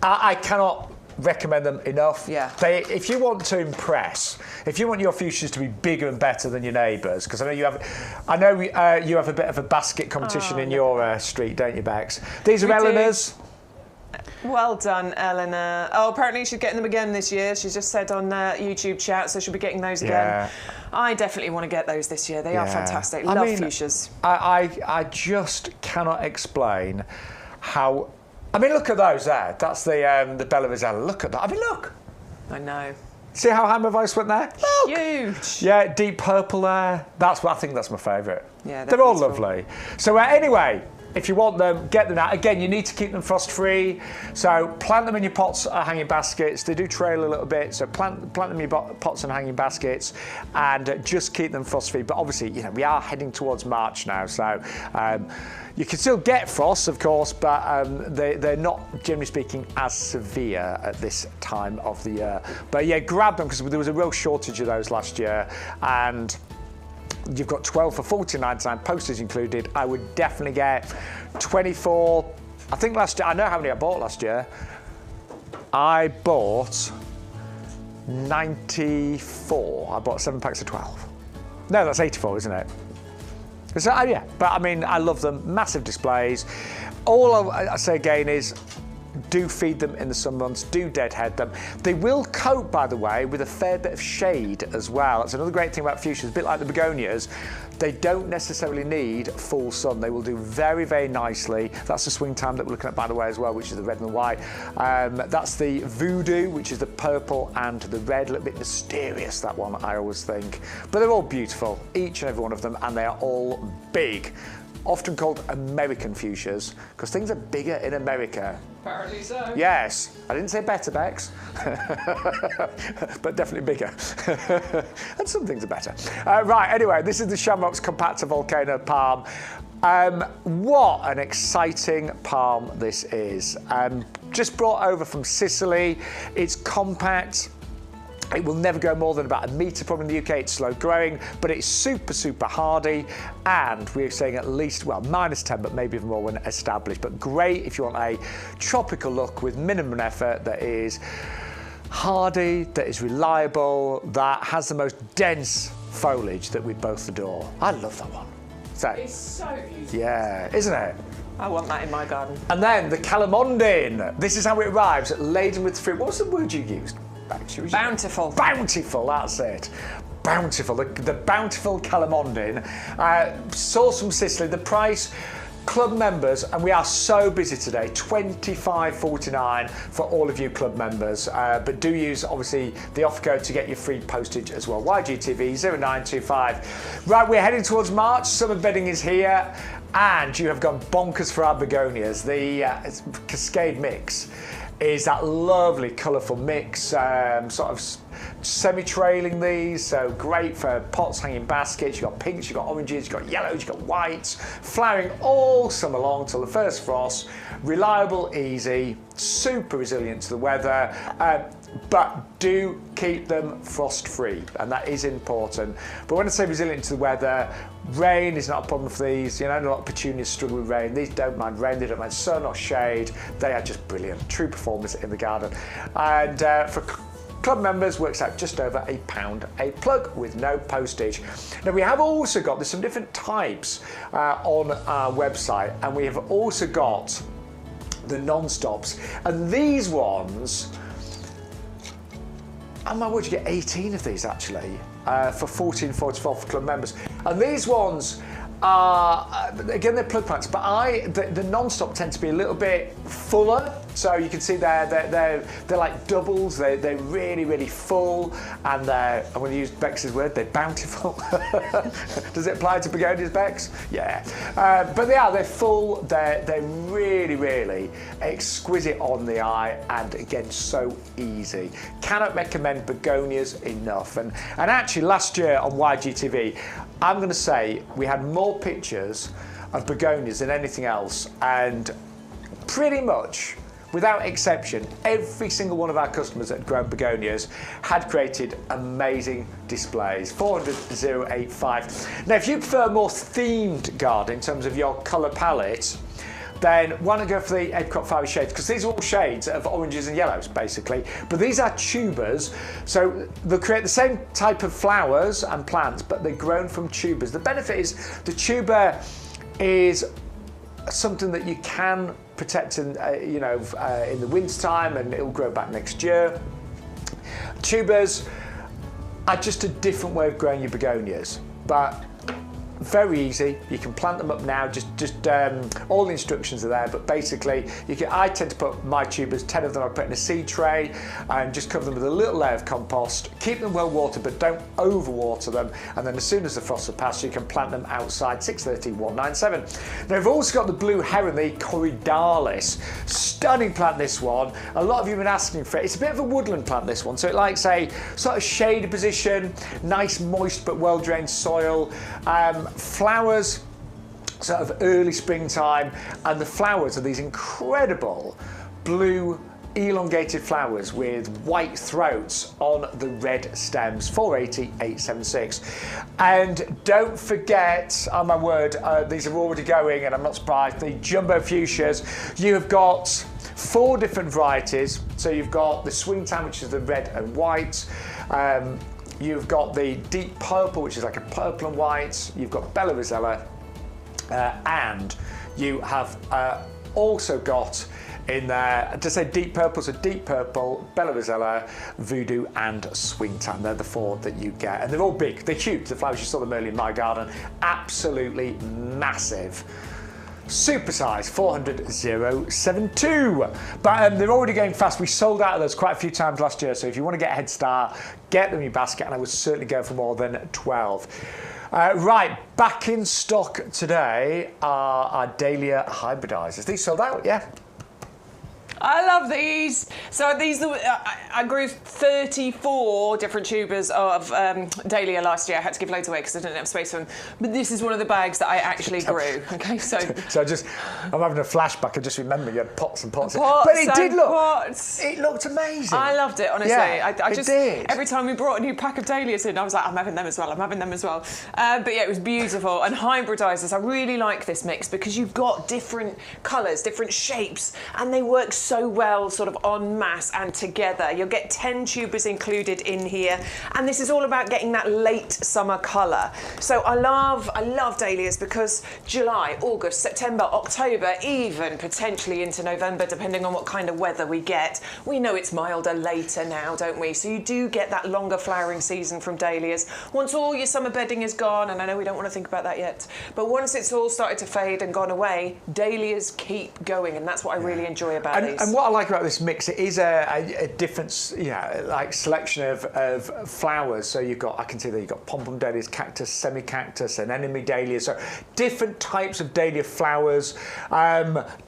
I cannot recommend them enough. Yeah. If you want to impress, if you want your fuchsias to be bigger and better than your neighbours, because I know you have a bit of a basket competition in your street, don't you, Bex? These are Eleanor's. Well done, Eleanor. Oh, apparently she's getting them again this year. She's just said on YouTube chat, so she'll be getting those again. Yeah. I definitely want to get those this year. They are fantastic. Love fuchsias. I just cannot explain how. I mean, look at those there. That's the Bella Rosella. Look at that. I mean, look. I know. See how high my voice went there? Look. Huge. Yeah, deep purple there. I think that's my favourite. Yeah, they're all lovely. So anyway. If you want them, get them out. Again, you need to keep them frost-free. So plant them in your pots or hanging baskets. They do trail a little bit, so plant them in your pots and hanging baskets, and just keep them frost-free. But obviously, we are heading towards March now, so you can still get frost, of course, but they're not, generally speaking, as severe at this time of the year. But yeah, grab them because there was a real shortage of those last year, and you've got 12 for $14.99, postage included. I would definitely get 24. I think last year, I know how many I bought last year. I bought 94. I bought 7 packs of 12. No, that's 84, isn't it? So, yeah, but I mean, I love them. Massive displays. All I say again is, do feed them in the summer months, do deadhead them. They will coat, by the way, with a fair bit of shade as well. That's another great thing about fuchsias, a bit like the begonias. They don't necessarily need full sun. They will do very, very nicely. That's the swing time that we're looking at, by the way, as well, which is the red and the white. That's the voodoo, which is the purple and the red. A little bit mysterious, that one, I always think. But they're all beautiful, each and every one of them, and they are all big. Often called American fuchsias, because things are bigger in America. Apparently so. Yes. I didn't say better, Bex, but definitely bigger. And some things are better. Right, anyway, this is the Shamrock's Compacta Volcano palm. What an exciting palm this is. Just brought over from Sicily. It's compact. It will never go more than about 1 metre, probably in the UK. It's slow growing, but it's super, super hardy. And we're saying at least, well, -10, but maybe even more when established. But great if you want a tropical look with minimum effort that is hardy, that is reliable, that has the most dense foliage that we both adore. I love that one. So, it's so beautiful. Yeah, isn't it? I want that in my garden. And then the Calamondin. This is how it arrives, laden with fruit. What was the word you used? Bountiful. Bountiful, that's it. Bountiful, the bountiful Calamondin. Sourced from Sicily. The price, club members, and we are so busy today, $25.49 for all of you club members. But do use, obviously, the offer code to get your free postage as well. YGTV 0925. Right, we're heading towards March. Summer bedding is here. And you have gone bonkers for our begonias. The Cascade mix is that lovely colourful mix, sort of semi-trailing these, so great for pots, hanging baskets. You've got pinks, you've got oranges, you've got yellows, you've got whites, flowering all summer long till the first frost. Reliable, easy, super resilient to the weather, but do keep them frost-free, and that is important. But when I say resilient to the weather, rain is not a problem for these. You know, a lot of petunias struggle with rain. These don't mind rain, they don't mind sun or shade. They are just brilliant, true performers in the garden. And for club members, works out just over £1 a plug with no postage. Now we have also got, there's some different types on our website, and we have also got the non-stops, and these ones, oh my word, you get 18 of these actually for £14.44 for club members. And these ones are, again, they're plug plants, but the non-stop tend to be a little bit fuller. So you can see they're like doubles. They're really, really full, and I'm going to use Bex's word, they're bountiful. Does it apply to begonias, Bex? Yeah. But they're full. They're really, really exquisite on the eye, and again, so easy. Cannot recommend begonias enough. And actually, last year on YGTV, I'm going to say we had more pictures of begonias than anything else, and pretty much, without exception, every single one of our customers that had grown begonias had created amazing displays. 400,085. Now, if you prefer a more themed garden in terms of your colour palette, then why not go for the Ed Crop Flower shades? Because these are all shades of oranges and yellows, basically. But these are tubers, so they'll create the same type of flowers and plants, but they're grown from tubers. The benefit is the tuber is something that you can protect in the winter time, and it'll grow back next year. Tubers are just a different way of growing your begonias, but very easy. You can plant them up now. Just all the instructions are there. But basically, I tend to put my tubers, 10 of them, I put in a seed tray and just cover them with a little layer of compost. Keep them well watered, but don't overwater them. And then as soon as the frost has passed, you can plant them outside. 630 197. Now we've also got the blue heron, the Corydalis. Stunning plant, this one. A lot of you have been asking for it. It's a bit of a woodland plant, this one. So it likes a sort of shaded position, nice moist but well drained soil. Flowers sort of early springtime, and the flowers are these incredible blue elongated flowers with white throats on the red stems. 480 876. And don't forget, oh my word, these are already going, and I'm not surprised, the jumbo fuchsias. You have got 4 different varieties. So you've got the swingtime, which is the red and white. You've got the deep purple, which is like a purple and white. You've got Bella Rosella, and you have also got in there, to say deep purple, so deep purple, Bella Rosella, Voodoo, and Swingtime. They're the 4 that you get, and they're all big. They're huge. The flowers, you saw them earlier in my garden, absolutely massive. Super size, 400,072. But they're already going fast. We sold out of those quite a few times last year, so if you want to get a head start, get them in your basket, and I would certainly go for more than 12. Right, back in stock today are our Dahlia hybridizers. These sold out, yeah? I love these. So these, I grew 34 different tubers of Dahlia last year. I had to give loads away because I didn't have space for them. But this is one of the bags that I actually grew. Okay, so I'm having a flashback. I just remember you had pots and pots. But it did look. It looked amazing. I loved it, honestly. Yeah, I just, it did. Every time we brought a new pack of Dahlias in, I was like, I'm having them as well. I'm having them as well. But yeah, it was beautiful. And hybridizers, I really like this mix because you've got different colours, different shapes, and they work so well sort of en masse and together. You'll get 10 tubers included in here, and this is all about getting that late summer colour. So I love dahlias because July, August, September, October, even potentially into November, depending on what kind of weather we get. We know it's milder later now, don't we? So you do get that longer flowering season from dahlias. Once all your summer bedding is gone, and I know we don't want to think about that yet, but once it's all started to fade and gone away, dahlias keep going, and that's what I really enjoy about these. And what I like about this mix, it is a different, like selection of flowers. So you've got, I can see that you've got pom-pom dahlias, cactus, semi-cactus, anemone dahlias. So different types of dahlia flowers,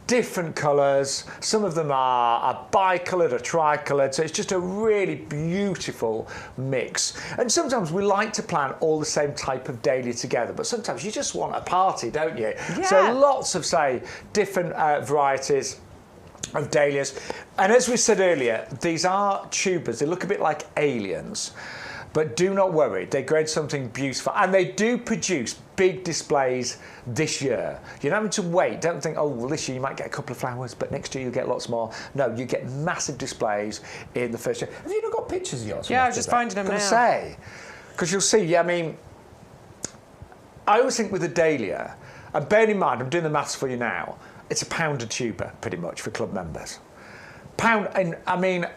different colours. Some of them are bicoloured or tricoloured. So it's just a really beautiful mix. And sometimes we like to plant all the same type of dahlia together, but sometimes you just want a party, don't you? Yeah. So lots of, say, different varieties of dahlias. And as we said earlier, these are tubers. They look a bit like aliens, but do not worry, they grow something beautiful, and they do produce big displays this year. You're not having to wait. Don't think, oh, well, this year you might get a couple of flowers, but next year you'll get lots more. No, you get massive displays in the first year. Have you not got pictures of yours? Yeah, I was just finding them now. Say, because you'll see, I mean, I always think with a dahlia, and bear in mind, I'm doing the maths for you now, it's £1 a tuber, pretty much, for club members. And I mean,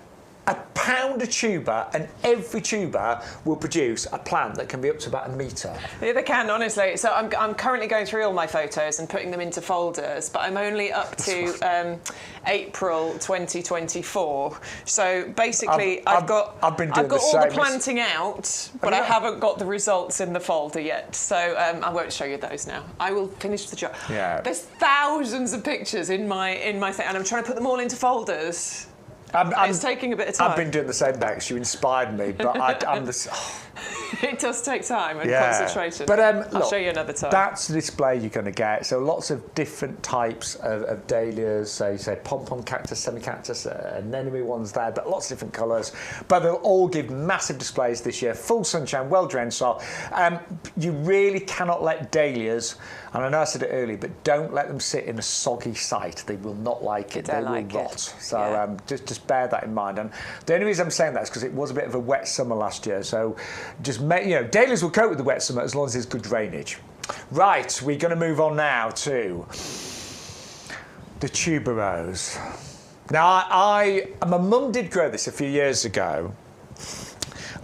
£1 a tuber, and every tuber will produce a plant that can be up to about 1 metre. Yeah, they can, honestly. So I'm currently going through all my photos and putting them into folders, but I'm only up to April 2024. So basically, I've got all the planting out, but I haven't got the results in the folder yet. So I won't show you those now. I will finish the job. Yeah. There's thousands of pictures in my thing, and I'm trying to put them all into folders. It's taking a bit of time. I've been doing the same, Bex. You inspired me, but I'm the... It does take time and concentration. But I'll show you another time. That's the display you're going to get. So lots of different types of dahlias. So you say pom-pom cactus, semi-cactus, anemone ones there, but lots of different colours. But they'll all give massive displays this year. Full sunshine, well-drained soil. You really cannot let dahlias, and I know I said it earlier, but don't let them sit in a soggy site. They will not like it. They will rot. So just bear that in mind. And the only reason I'm saying that is because it was a bit of a wet summer last year. So just dahlias will cope with the wet summer as long as there's good drainage. Right, we're going to move on now to the tuberose. Now, my mum did grow this a few years ago,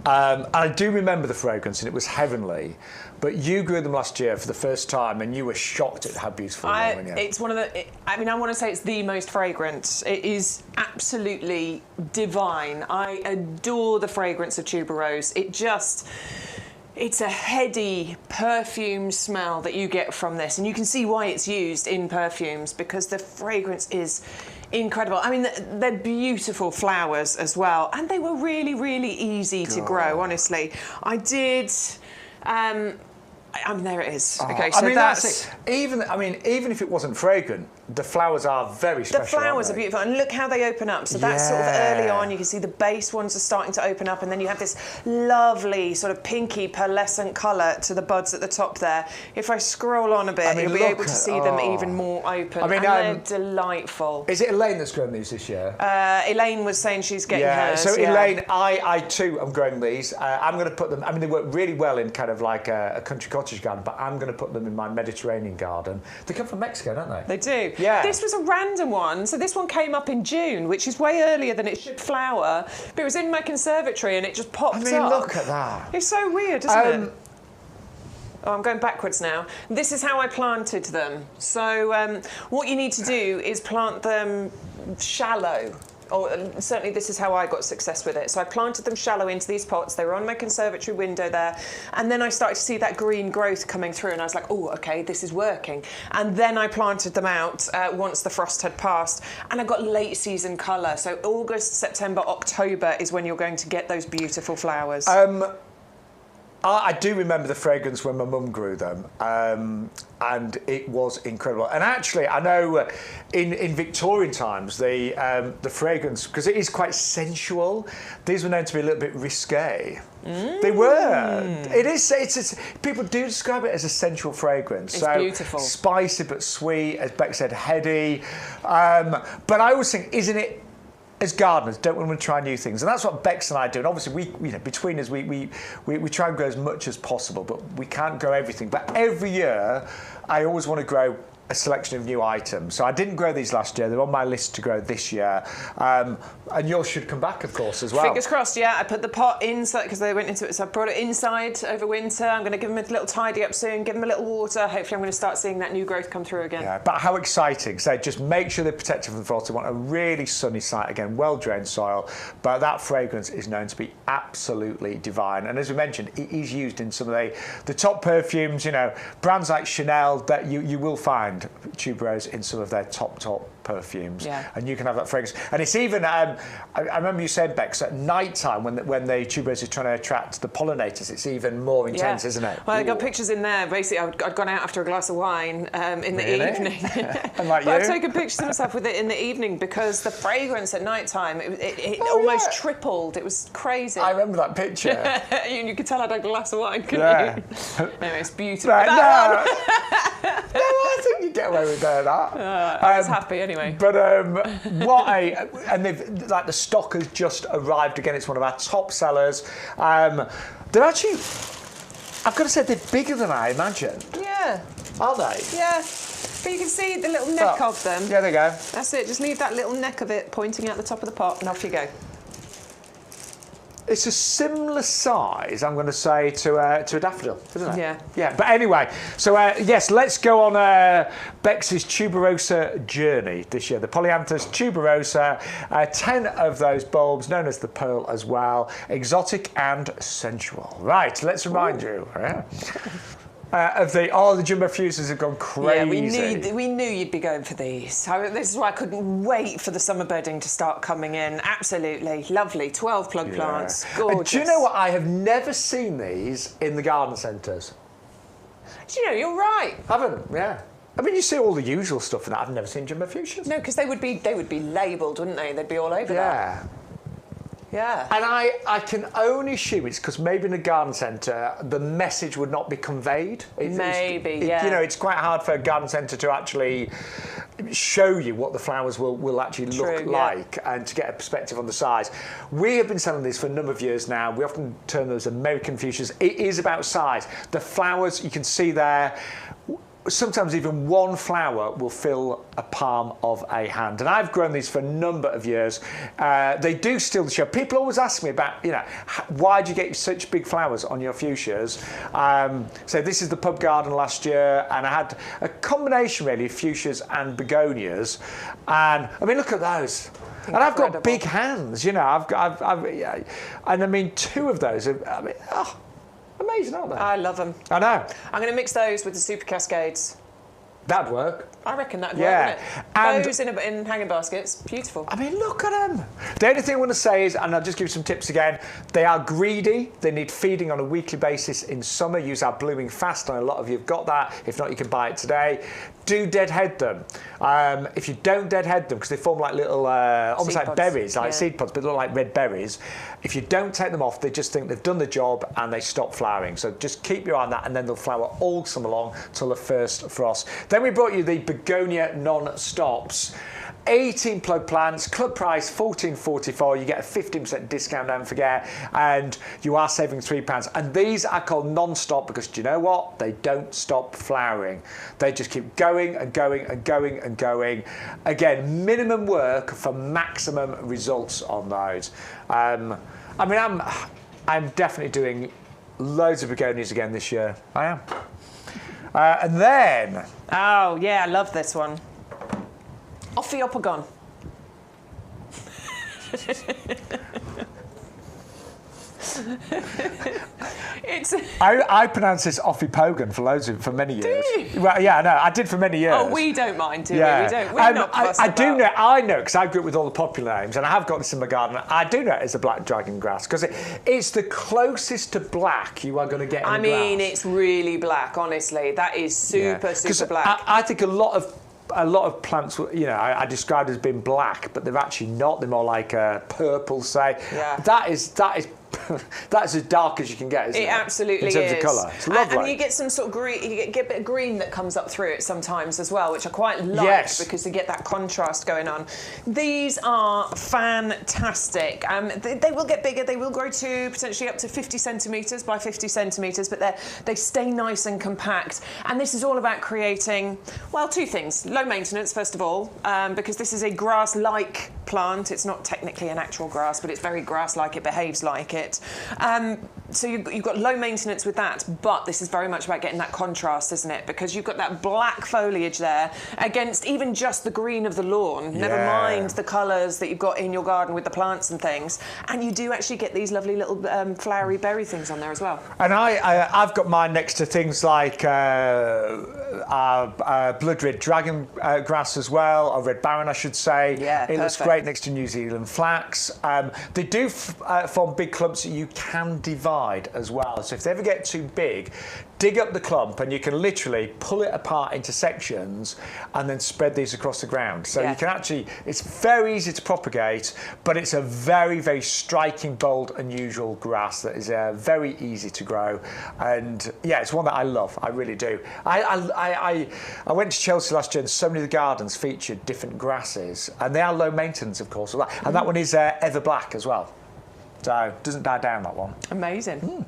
and I do remember the fragrance, and it was heavenly. But you grew them last year for the first time, and you were shocked at how beautiful they were, weren't you? It's one of the... I mean, I want to say it's the most fragrant. It is absolutely divine. I adore the fragrance of tuberose. It's a heady perfume smell that you get from this, and you can see why it's used in perfumes, because the fragrance is incredible. I mean, they're beautiful flowers as well, and they were really, really easy to grow, honestly. I did... I mean, there it is. Okay, so I mean, that's it. Even if it wasn't fragrant, the flowers are very special. The flowers are beautiful, and look how they open up. So that's sort of early on. You can see the base ones are starting to open up, and then you have this lovely sort of pinky pearlescent colour to the buds at the top there. If I scroll on a bit, you'll be able to see them even more open. I mean, and they're delightful. Is it Elaine that's grown these this year? Elaine was saying she's getting hers. So Elaine, I too am growing these. I'm going to put them. I mean, they work really well in kind of like a country cottage garden, but I'm going to put them in my Mediterranean garden. They come from Mexico, don't they? They do. Yeah. This was a random one. So this one came up in June, which is way earlier than it should flower. But it was in my conservatory and it just popped up. I mean, look at that. It's so weird, isn't it? Oh, I'm going backwards now. This is how I planted them. So what you need to do is plant them shallow. Or certainly this is how I got success with it. So I planted them shallow into these pots. They were on my conservatory window there. And then I started to see that green growth coming through, and I was like, oh, okay, this is working. And then I planted them out once the frost had passed, and I got late season colour. So August, September, October is when you're going to get those beautiful flowers. I do remember the fragrance when my mum grew them, and it was incredible. And actually, I know in Victorian times, the fragrance, because it is quite sensual, these were known to be a little bit risque. They were. It is. It's people do describe it as a sensual fragrance. It's beautiful. Spicy but sweet, as Beck said, heady. But I always think, isn't it? As gardeners, don't we want to try new things? And that's what Bex and I do. And obviously, between us, we try and grow as much as possible, but we can't grow everything. But every year, I always want to grow a selection of new items. So I didn't grow these last year. They're on my list to grow this year. And yours should come back, of course, as well. Fingers crossed, yeah. I put the pot inside because they went into it, so I brought it inside over winter. I'm going to give them a little tidy up soon, give them a little water. Hopefully I'm going to start seeing that new growth come through again. Yeah, but how exciting. So just make sure they're protected from the frost. You want a really sunny site, again, well-drained soil. But that fragrance is known to be absolutely divine. And as we mentioned, it is used in some of the top perfumes, you know, brands like Chanel, that you will find tuberose in some of their top perfumes, and you can have that fragrance. And it's even I remember you said, Bex, at night time when the tuberose is trying to attract the pollinators, it's even more intense, isn't it? Well, I got pictures in there. Basically, I'd gone out after a glass of wine in the evening. And like I've taken pictures of myself with it in the evening because the fragrance at night time it almost tripled. It was crazy. I remember that picture. You could tell I'd had a glass of wine, couldn't you? Anyway, it's beautiful. No, I think you get away with that. I was happy anyway. But and they've, like, the stock has just arrived again. It's one of our top sellers. They're actually, I've got to say, they're bigger than I imagined. Yeah. Are they? Yeah. But you can see the little neck of them. Yeah, there you go. That's it. Just leave that little neck of it pointing out the top of the pot, and off you go. It's a similar size, I'm going to say, to a daffodil, isn't it? Yeah. Yeah, but anyway, so yes, let's go on Bex's tuberosa journey this year. The Polyanthus tuberosa, 10 of those bulbs, known as the pearl as well, exotic and sensual. Right, let's remind you of the jumbo fuses have gone crazy. Yeah, we knew you'd be going for these. So this is why I couldn't wait for the summer bedding to start coming in. Absolutely lovely. 12 plug plants. Gorgeous. Do you know what? I have never seen these in the garden centres. Do you know, you're right. Haven't? Yeah. I mean, you see all the usual stuff in that. I've never seen jumbo fuchsias. No, because they would be labelled, wouldn't they? They'd be all over that. Yeah. And I can only assume it's because maybe in a garden centre the message would not be conveyed. Maybe. You know, it's quite hard for a garden centre to actually show you what the flowers will actually look like and to get a perspective on the size. We have been selling these for a number of years now. We often term those American fuchsias. It is about size. The flowers, you can see there, sometimes even one flower will fill a palm of a hand. And I've grown these for a number of years. They do steal the show. People always ask me about, you know, why do you get such big flowers on your fuchsias? So this is the pub garden last year, and I had a combination really of fuchsias and begonias. And I mean, look at those. Incredible. And I've got big hands, you know. And I mean, two of those are, amazing, aren't they? I love them. I know. I'm going to mix those with the super cascades. That'd work. I reckon that'd work, wouldn't it? Those in hanging baskets, beautiful. I mean, look at them. The only thing I want to say is, and I'll just give you some tips again, they are greedy. They need feeding on a weekly basis in summer. Use our Blooming Fast, and a lot of you have got that. If not, you can buy it today. Do deadhead them. If you don't deadhead them, because they form like little, almost like berries, like seed pods, but they look like red berries. If you don't take them off, they just think they've done the job and they stop flowering. So just keep your eye on that, and then they'll flower all summer long till the first frost. Then we brought you the Begonia non-stops. 18 plug plants, club price $14.44. You get a 15% discount, don't forget, and you are saving £3. And these are called non-stop because, do you know what? They don't stop flowering. They just keep going and going and going and going. Again, minimum work for maximum results on those. I mean, I'm definitely doing loads of begonias again this year. I am. And then... Oh, yeah, I love this one. Ophiopogon. I pronounce this Ophiopogon for many years. Do you? Well, yeah, no, I did for many years. Oh, we don't mind, do we? We don't. We're not fussed I do know. I know because I grew up with all the popular names, and I have got this in my garden. I do know it's a black dragon grass because it's the closest to black you are going to get. I mean, it's really black. Honestly, that is super black. I think a lot of plants, you know, I described as being black, but they're actually not. They're more like purple, say. Yeah. That is that's as dark as you can get, isn't it? It absolutely is. In terms of colour. It's lovely. And you get some sort of green, you get a bit of green that comes up through it sometimes as well, which I quite like because you get that contrast going on. These are fantastic. They will get bigger. They will grow to potentially up to 50 centimetres by 50 centimetres, but they stay nice and compact. And this is all about creating, well, two things. Low maintenance, first of all, because this is a grass-like plant. It's not technically an actual grass, but it's very grass-like. It behaves like it. So you've got low maintenance with that, but this is very much about getting that contrast, isn't it? Because you've got that black foliage there against even just the green of the lawn, never mind the colours that you've got in your garden with the plants and things. And you do actually get these lovely little flowery berry things on there as well. And I've got mine next to things like blood red dragon grass as well, or red baron, I should say. Yeah, it looks great next to New Zealand flax. They do form big clumps that you can divide as well. So if they ever get too big, dig up the clump and you can literally pull it apart into sections and then spread these across the ground. So you can actually, it's very easy to propagate, but it's a very, very striking, bold, unusual grass that is very easy to grow. And yeah, it's one that I love. I really do. I went to Chelsea last year and so many of the gardens featured different grasses, and they are low maintenance, of course. And that one is ever black as well. So it doesn't die down, that one. Amazing.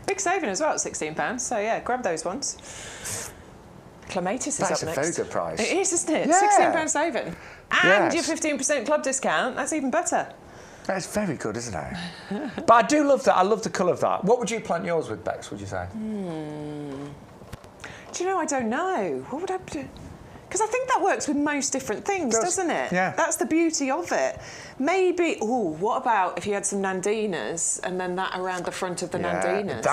Big saving as well at £16. So yeah, grab those ones. Clematis is up next. That's a very good price. It is, isn't it? Yeah. £16 saving. And your 15% club discount, that's even better. That's very good, isn't it? But I do love that. I love the colour of that. What would you plant yours with, Bex, would you say? Do you know, I don't know. What would I do? Because I think that works with most different things, doesn't it? Yeah. That's the beauty of it. Maybe, what about if you had some nandinas and then that around the front of the nandinas?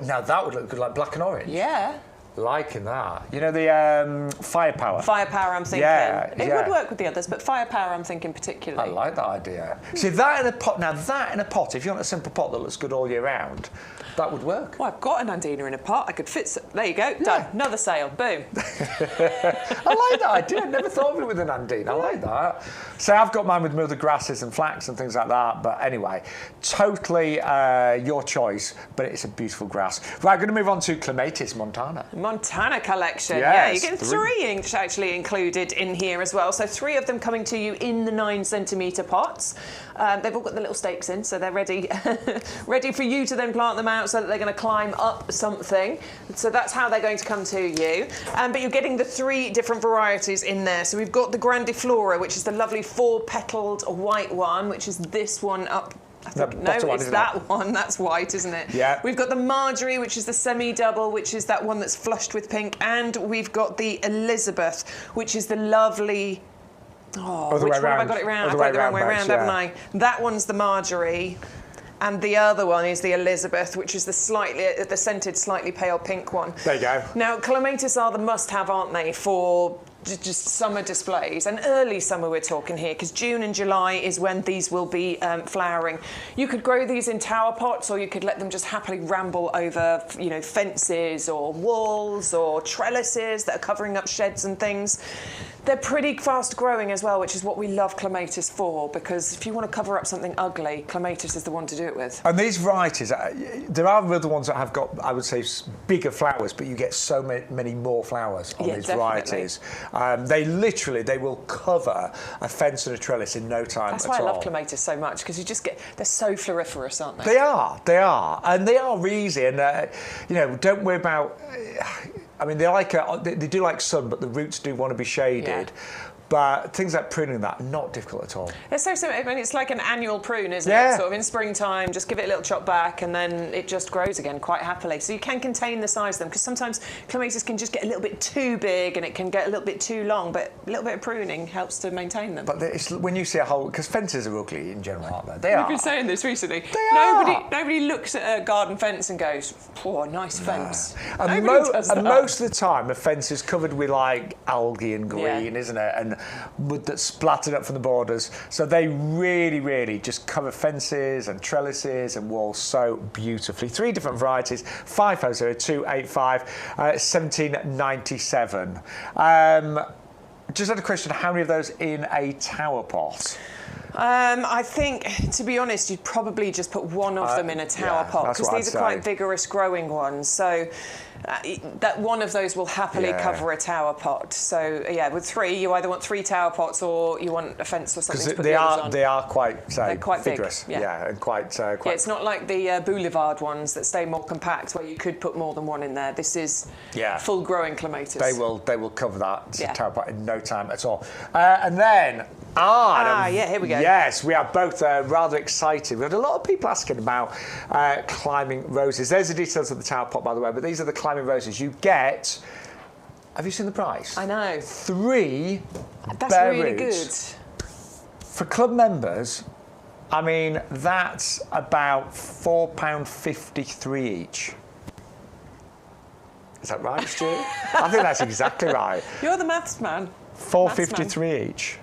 Now that would look good, like black and orange. Yeah. Liking that. You know, the firepower. Firepower, I'm thinking. Yeah, it would work with the others, but firepower, I'm thinking particularly. I like that idea. See, that in a pot, now that in a pot, if you want a simple pot that looks good all year round, that would work. Well, I've got a nandina in a pot. I could fit some. There you go. Done. Another sale. Boom. I like that idea. I never thought of it with a nandina. I like that. So I've got mine with other grasses and flax and things like that. But anyway, totally your choice, but it's a beautiful grass. Right, I'm going to move on to Clematis Montana. Montana collection. Yes, Yeah, you get three actually included in here as well. So 3 of them coming to you in the 9 centimetre pots. They've all got the little stakes in, so they're ready, ready for you to then plant them out so that they're going to climb up something. So that's how they're going to come to you. But you're getting the 3 different varieties in there. So we've got the Grandiflora, which is the lovely 4-petaled white one, which is this one up. I think, no, it's that one. That's white, isn't it? Yeah. We've got the Marjorie, which is the semi-double, which is that one that's flushed with pink. And we've got the Elizabeth, which is the lovely... Oh, which one have I got it round? I've got it the wrong way round, haven't I? That one's the Marjorie. And the other one is the Elizabeth, which is the scented, slightly pale pink one. There you go. Now, clematis are the must-have, aren't they, for just summer displays, and early summer we're talking here, because June and July is when these will be flowering. You could grow these in tower pots, or you could let them just happily ramble over, you know, fences or walls or trellises that are covering up sheds and things. They're pretty fast growing as well, which is what we love clematis for, because if you want to cover up something ugly, clematis is the one to do it with. And these varieties, there are other ones that have got, I would say, bigger flowers, but you get so many more flowers on these varieties. They will cover a fence and a trellis in no time. That's why I love clematis so much, because you just get, they're so floriferous, aren't they? They are, and they are easy. And you know, don't worry about. I mean, they do like sun, but the roots do want to be shaded. Yeah. But things like pruning that, not difficult at all. It's so simple. I mean, it's like an annual prune, isn't it? Sort of in springtime, just give it a little chop back and then it just grows again quite happily. So you can contain the size of them, because sometimes clematis can just get a little bit too big and it can get a little bit too long, but a little bit of pruning helps to maintain them. But when you see a whole... Because fences are ugly in general, aren't they? They are. We've been saying this recently. Nobody looks at a garden fence and goes, oh, nice fence. And most of the time, a fence is covered with, like, algae and green, isn't it? And mud that's splattered up from the borders. So they really, really just cover fences and trellises and walls so beautifully. 3 different varieties, 500285, 1797. Just had a question, how many of those in a tower pot? I think, to be honest, you'd probably just put one of them in a tower pot, because these are quite vigorous growing ones. So that one of those will happily cover a tower pot. So yeah, with 3, you either want 3 tower pots or you want a fence or something to put the others on. They are quite, they're quite vigorous. Big, and quite. Yeah, it's not like the boulevard ones that stay more compact, where you could put more than one in there. This is full growing clematis. They will cover that tower pot in no time at all. And then. Here we go. Yes, we are both rather excited. We had a lot of people asking about climbing roses. There's the details of the tower pot, by the way, but these are the climbing roses. You get, have you seen the price? I know. 3 That's bare really roots. Good. For club members, I mean, that's about £4.53 each. Is that right, Stu? I think that's exactly right. You're the maths man. £4.53 each.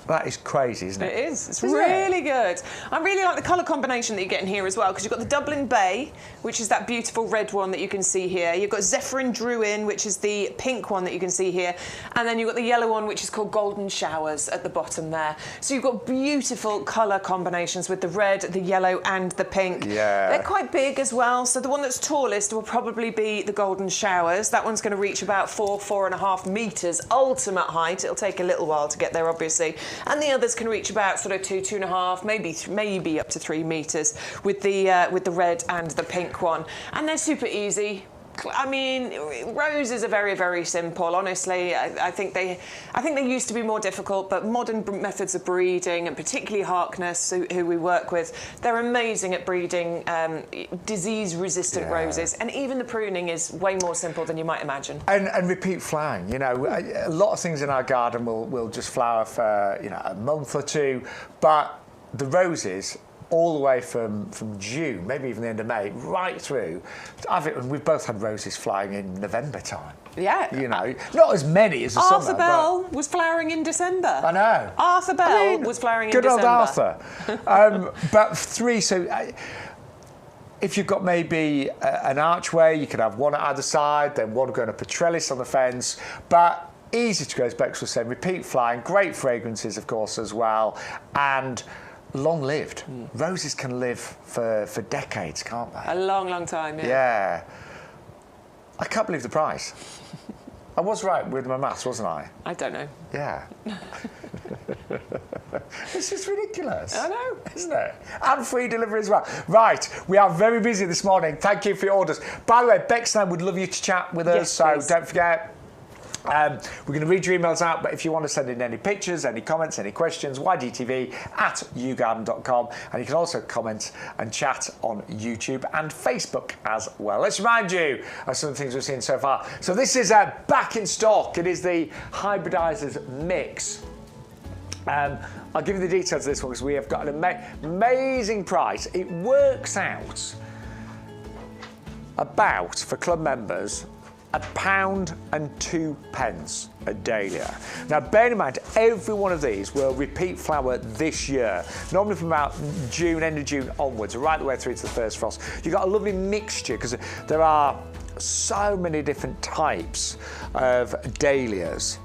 That is crazy, isn't it? It is. It's really good. I really like the colour combination that you get in here as well, because you've got the Dublin Bay, which is that beautiful red one that you can see here. You've got Zephyrin Druin, which is the pink one that you can see here. And then you've got the yellow one, which is called Golden Showers at the bottom there. So you've got beautiful colour combinations with the red, the yellow and the pink. Yeah. They're quite big as well. So the one that's tallest will probably be the Golden Showers. That one's going to reach about 4.5 metres ultimate height. It'll take a little while to get there, obviously. And the others can reach about sort of 2.5, maybe up to 3 metres with the red and the pink one. And they're super easy. I mean, roses are very, very simple. Honestly, I think they used to be more difficult, but modern methods of breeding, and particularly Harkness, who we work with, they're amazing at breeding disease-resistant roses. And even the pruning is way more simple than you might imagine. And repeat flowering. You know, a lot of things in our garden will just flower for a month or 2, but the roses, all the way from June, maybe even the end of May, right through. We've both had roses flying in November time. Yeah. You know, not as many as the summer. Arthur Bell was flowering in December. I know. Arthur Bell was flowering in December. Good old Arthur. But 3, so if you've got maybe an archway, you could have one at either side, then one going up a trellis on the fence. But easy to grow, as Bex was saying, repeat flying, great fragrances, of course, as well. And long-lived. Roses can live for decades, can't they? A long, long time, Yeah. I can't believe the price. I was right with my maths, wasn't I? I don't know. Yeah. It's just ridiculous. I know. Isn't it? And free delivery as well. Right, we are very busy this morning. Thank you for your orders. By the way, Bex and I would love you to chat with us, so please. Don't forget. We're going to read your emails out, but if you want to send in any pictures, any comments, any questions, ydtv@yougarden.com, and you can also comment and chat on YouTube and Facebook as well. Let's remind you of some of the things we've seen so far. So this is back in stock. It is the hybridizers mix. I'll give you the details of this one because we have got an amazing price. It works out about, for club members, £1.02 a dahlia. Now, bear in mind, every one of these will repeat flower this year, normally from about June, end of June onwards, right the way through to the first frost. You've got a lovely mixture because there are so many different types of dahlias.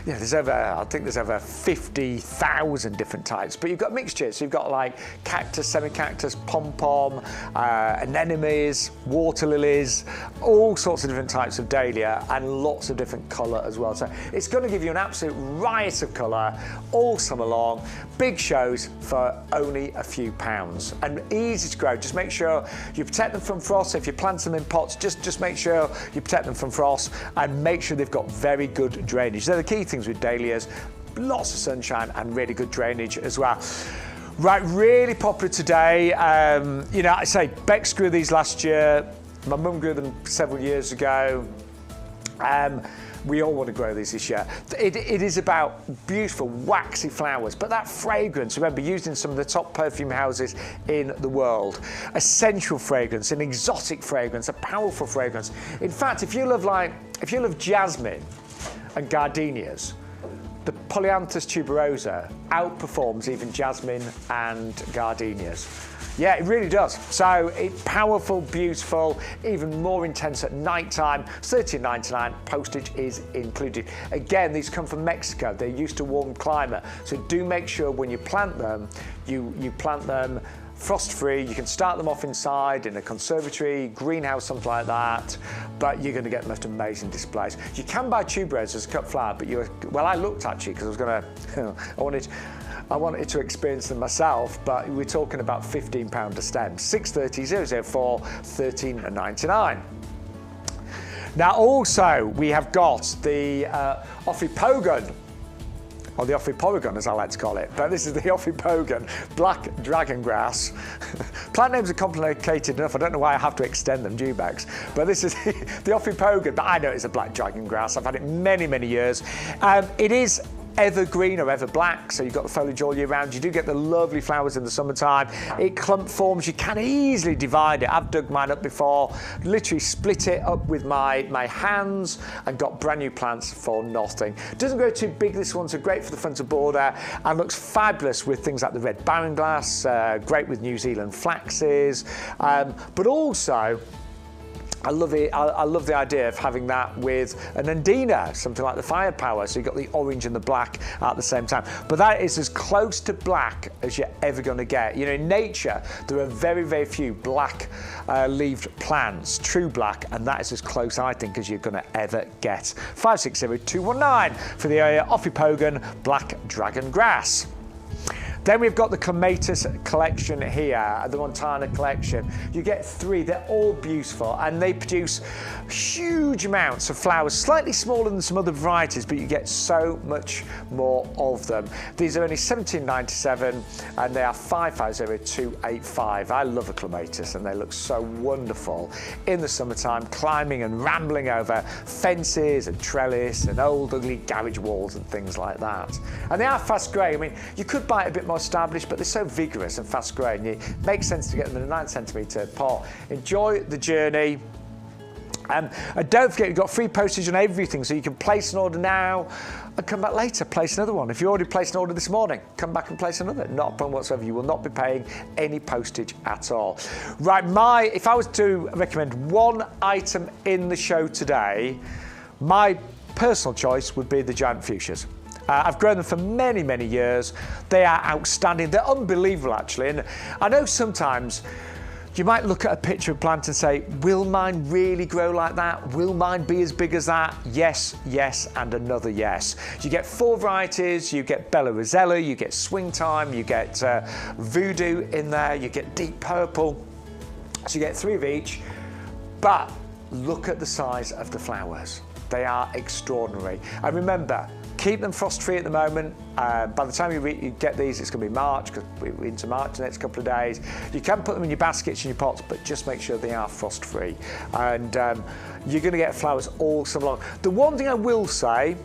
There's I think there's over 50,000 different types, but you've got mixtures. So you've got like cactus, semi-cactus, pom-pom, anemones, water lilies, all sorts of different types of dahlia and lots of different colour as well. So it's going to give you an absolute riot of colour all summer long. Big shows for only a few pounds and easy to grow. Just make sure you protect them from frost. So if you plant them in pots, just make sure you protect them from frost and make sure they've got very good drainage. They're the key things with dahlias, lots of sunshine and really good drainage as well. Right, really popular today. I say Bex grew these last year. My mum grew them several years ago. We all want to grow these this year. It is about beautiful waxy flowers, but that fragrance, remember, used in some of the top perfume houses in the world. A sensual fragrance, an exotic fragrance, a powerful fragrance. In fact, if you love jasmine and gardenias, the Polyanthus tuberosa outperforms even jasmine and gardenias. Yeah, it really does. So it's powerful, beautiful, even more intense at night time. $13.99, postage is included. Again, these come from Mexico. They're used to warm climate. So do make sure when you plant them, you plant them frost-free. You can start them off inside in a conservatory, greenhouse, something like that, but you're going to get the most amazing displays. You can buy tuberose as a cut flower, but well, I looked actually because I was going to, I wanted to experience them myself, but we're talking about £15 a stem. 630 004 13.99. Now also we have got the Ophiopogon, or the Ophiopogon as I like to call it, but this is the Ophiopogon black dragon grass. Plant names are complicated enough, I don't know why I have to extend them, do you, Bex? But this is the Ophiopogon, but I know it's a black dragon grass. I've had it many, many years. It is evergreen or ever black, so you've got the foliage all year round. You do get the lovely flowers in the summertime. It clump forms, you can easily divide it. I've dug mine up before, literally split it up with my hands and got brand new plants for nothing. Doesn't grow too big, this one's great for the frontal border and looks fabulous with things like the red barren glass, great with New Zealand flaxes, but also I love it. I love the idea of having that with an Andina, something like the firepower. So you've got the orange and the black at the same time. But that is as close to black as you're ever going to get. You know, in nature, there are very, very few black leaved plants, true black, and that is as close, I think, as you're going to ever get. 560219 for the Ophiopogon black dragon grass. Then we've got the Clematis collection here, the Montana collection. You get 3, they're all beautiful, and they produce huge amounts of flowers, slightly smaller than some other varieties, but you get so much more of them. These are only $17.97, and they are 550285. I love a Clematis, and they look so wonderful in the summertime, climbing and rambling over fences and trellis and old ugly garage walls and things like that. And they are fast growing. I mean, you could buy it a bit more established, but they're so vigorous and fast growing. It makes sense to get them in a 9cm pot. Enjoy the journey. And don't forget, you've got free postage on everything, so you can place an order now and come back later, place another one. If you already placed an order this morning, come back and place another. Not a problem whatsoever. You will not be paying any postage at all. Right, if I was to recommend one item in the show today, my personal choice would be the giant fuchsias. I've grown them for many, many years. They are outstanding. They're unbelievable, actually. And I know sometimes you might look at a picture of a plant and say, will mine really grow like that? Will mine be as big as that? Yes, yes, and another yes. You get 4 varieties. You get Bella Rosella, you get Swing Time, you get Voodoo in there, you get Deep Purple. So you get 3 of each. But look at the size of the flowers. They are extraordinary. And remember, keep them frost-free at the moment. By the time you get these, it's going to be March, because we're into March the next couple of days. You can put them in your baskets and your pots, but just make sure they are frost-free. And you're going to get flowers all summer long. The one thing I will say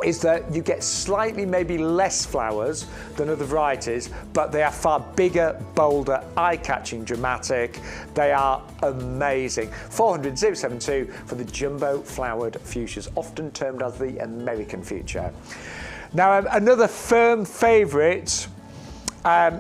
is that you get slightly maybe less flowers than other varieties, but they are far bigger, bolder, eye-catching, dramatic. They are amazing. 400-072 for the jumbo flowered fuchsias, often termed as the American fuchsia. Now, another firm favourite.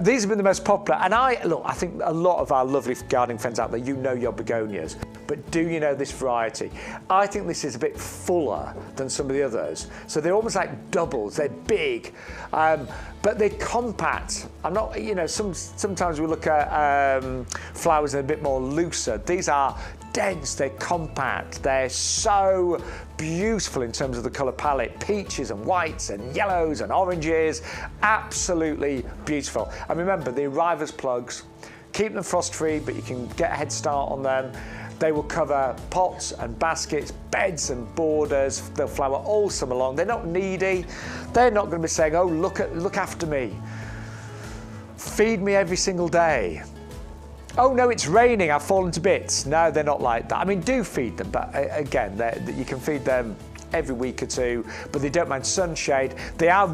These have been the most popular, and I think a lot of our lovely gardening friends out there, you know your begonias, but do you know this variety? I think this is a bit fuller than some of the others. So they're almost like doubles, they're big, but they're compact. I'm not, you know, sometimes we look at flowers that are a bit more looser. These are dense, they're compact, they're so beautiful in terms of the colour palette. Peaches and whites and yellows and oranges, absolutely beautiful. And remember, the arrivals plugs, keep them frost-free, but you can get a head start on them. They will cover pots and baskets, beds and borders. They'll flower all summer long. They're not needy. They're not going to be saying, oh, look after me. Feed me every single day. Oh no, it's raining, I've fallen to bits. No, they're not like that. I mean, do feed them, but again, you can feed them every week or two, but they don't mind sunshade. They are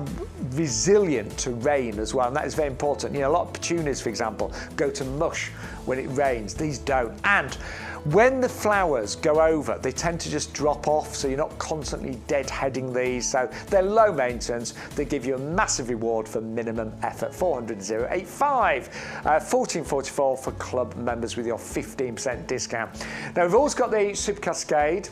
resilient to rain as well, and that is very important. You know, a lot of petunias, for example, go to mush when it rains. These don't. And when the flowers go over, they tend to just drop off, so you're not constantly deadheading these. So they're low maintenance. They give you a massive reward for minimum effort. 400,085, 1444 for club members with your 15% discount. Now we've also got the Super Cascade.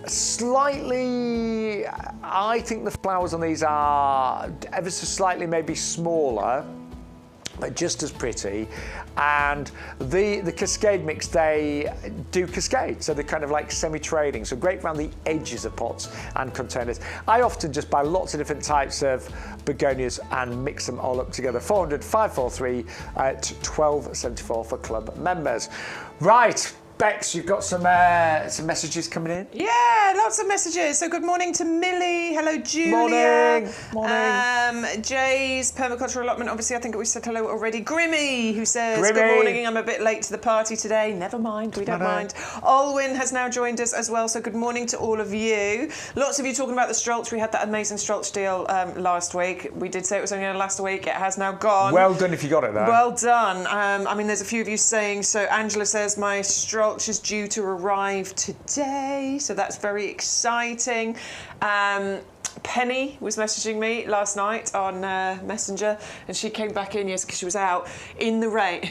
Slightly, I think the flowers on these are ever so slightly maybe smaller, but just as pretty. And the Cascade mix, they do cascade, so they're kind of like semi-trading, so great around the edges of pots and containers. I often just buy lots of different types of begonias and mix them all up together. 400, 543 at 1274 for club members. Right. Bex, you've got some messages coming in? Yeah, lots of messages. So good morning to Millie. Hello, Julia. Morning. Jay's permaculture allotment. Obviously, I think we said hello already. Grimmy, who says, Grimmy. Good morning, I'm a bit late to the party today. Never mind, we don't mind. Olwyn has now joined us as well, so good morning to all of you. Lots of you talking about the Strulch. We had that amazing Strulch deal last week. We did say it was only last week. It has now gone. Well done if you got it, though. Well done. I mean, there's a few of you saying, so Angela says, my Strulch is due to arrive today, so that's very exciting. Penny was messaging me last night on Messenger, and she came back in, yes, because she was out in the rain,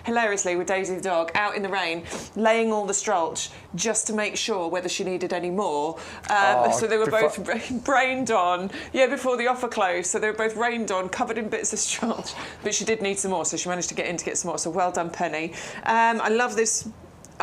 hilariously with Daisy the dog, out in the rain, laying all the Strulch just to make sure whether she needed any more. So they were both rained on, before the offer closed, so they were both rained on, covered in bits of Strulch, but she did need some more, so she managed to get in to get some more, so well done, Penny. I love this.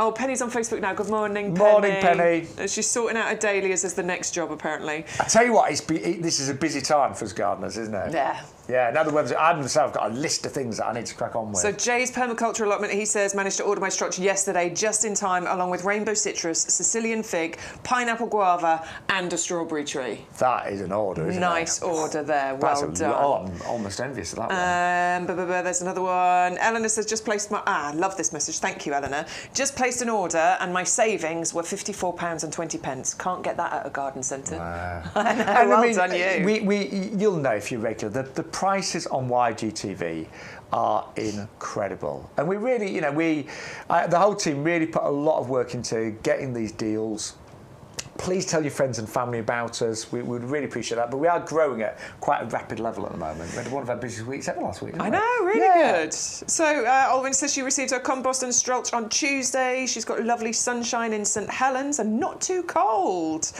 Oh, Penny's on Facebook now. Good morning, Penny. Morning, Penny. She's sorting out her dahlias as the next job, apparently. I tell you what, this is a busy time for us gardeners, isn't it? Yeah. Yeah, now the weather's... I myself got a list of things that I need to crack on with. So Jay's permaculture allotment, he says, managed to order my structure yesterday just in time, along with rainbow citrus, Sicilian fig, pineapple guava, and a strawberry tree. That is an order, isn't it? Nice order there. Well done. I'm almost envious of that one. There's another one. Eleanor says, just placed my... I love this message. Thank you, Eleanor. Just placed an order, and my savings were £54.20. Can't get that at a garden centre. Wow. I know, well done you. You'll know if you're regular. The prices on YGTV are incredible, and we really, the whole team really put a lot of work into getting these deals. Please tell your friends and family about us. We would really appreciate that. But we are growing at quite a rapid level at the moment. We had one of our busiest weeks ever last week. I know, really good. So Olwyn says she received her compost and Strulch on Tuesday. She's got lovely sunshine in St Helens and not too cold.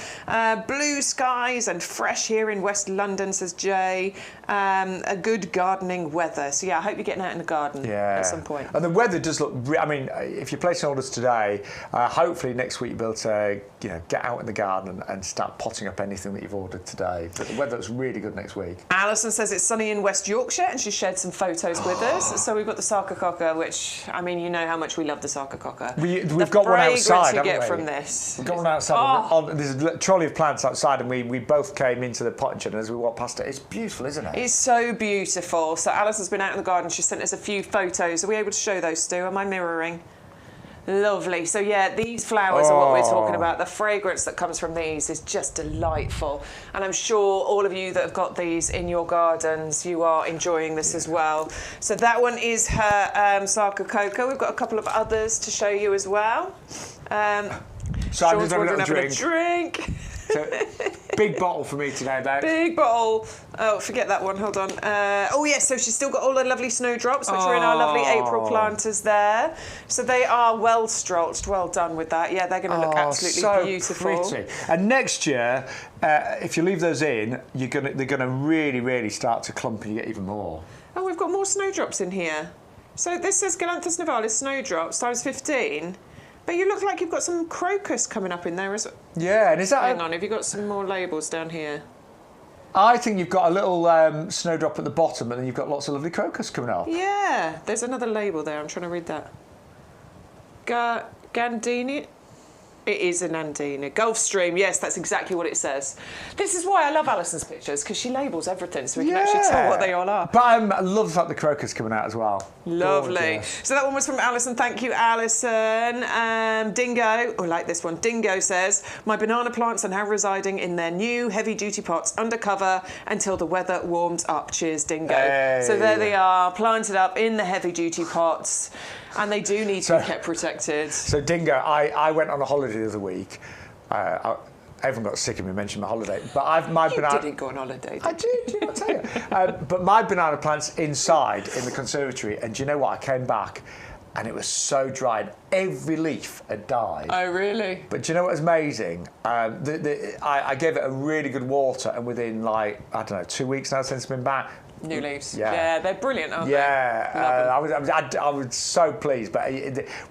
Blue skies and fresh here in West London, says Jay. A good gardening weather. So yeah, I hope you're getting out in the garden at some point. And the weather does look. I mean, if you're placing orders today, hopefully next week you'll be able to get out in the garden and start potting up anything that you've ordered today. But the weather looks really good next week. Alison says it's sunny in West Yorkshire, and she shared some photos with us. So we've got the sarcococca, which, I mean, you know how much we love the sarcococca. We've got one outside, haven't we? Get from this. We've got one outside. There's a trolley of plants outside, and we both came into the potting shed, and as we walked past it, it's beautiful, isn't it? It's so beautiful. So Alison's been out in the garden. She sent us a few photos. Are we able to show those, Stu? Am I mirroring? Lovely. So yeah, these flowers are what we're talking about. The fragrance that comes from these is just delightful. And I'm sure all of you that have got these in your gardens, you are enjoying this as well. So that one is her sarcococca. We've got a couple of others to show you as well. Simon's having a drink. So, big bottle for me today, Bex. Big bottle. Oh, forget that one. Hold on. Oh, yes. So she's still got all the lovely snowdrops, which are in our lovely April planters there. So they are well strolched. Well done with that. Yeah, they're going to look absolutely so beautiful. Pretty. And next year, if you leave those in, they're going to really, really start to clump and you get even more. Oh, we've got more snowdrops in here. So this says Galanthus nivalis snowdrops times 15. But you look like you've got some crocus coming up in there as well. Yeah, and is that... Hang on, have you got some more labels down here? I think you've got a little snowdrop at the bottom, and then you've got lots of lovely crocus coming up. Yeah, there's another label there. I'm trying to read that. Gandini? It is an Andina. Gulfstream, yes, that's exactly what it says. This is why I love Alison's pictures, because she labels everything so we can actually tell what they all are. But I love the fact the crocus coming out as well. Lovely. Gorgeous. So that one was from Alison. Thank you, Alison. Dingo, I like this one. Dingo says, my banana plants are now residing in their new heavy-duty pots undercover until the weather warms up. Cheers, Dingo. Hey. So there they are, planted up in the heavy-duty pots. And they do need to be kept protected. So Dingo, I went on a holiday the other week. Everyone got sick of me mentioning my holiday, but You didn't go on holiday, I did, I tell you. But my banana plant's inside in the conservatory, and do you know what? I came back, and it was so dry, and every leaf had died. Oh, really? But do you know what was amazing? I gave it a really good water, and within, like, I don't know, 2 weeks now since I've been back, new leaves. Yeah, they're brilliant, aren't they? I was so pleased. But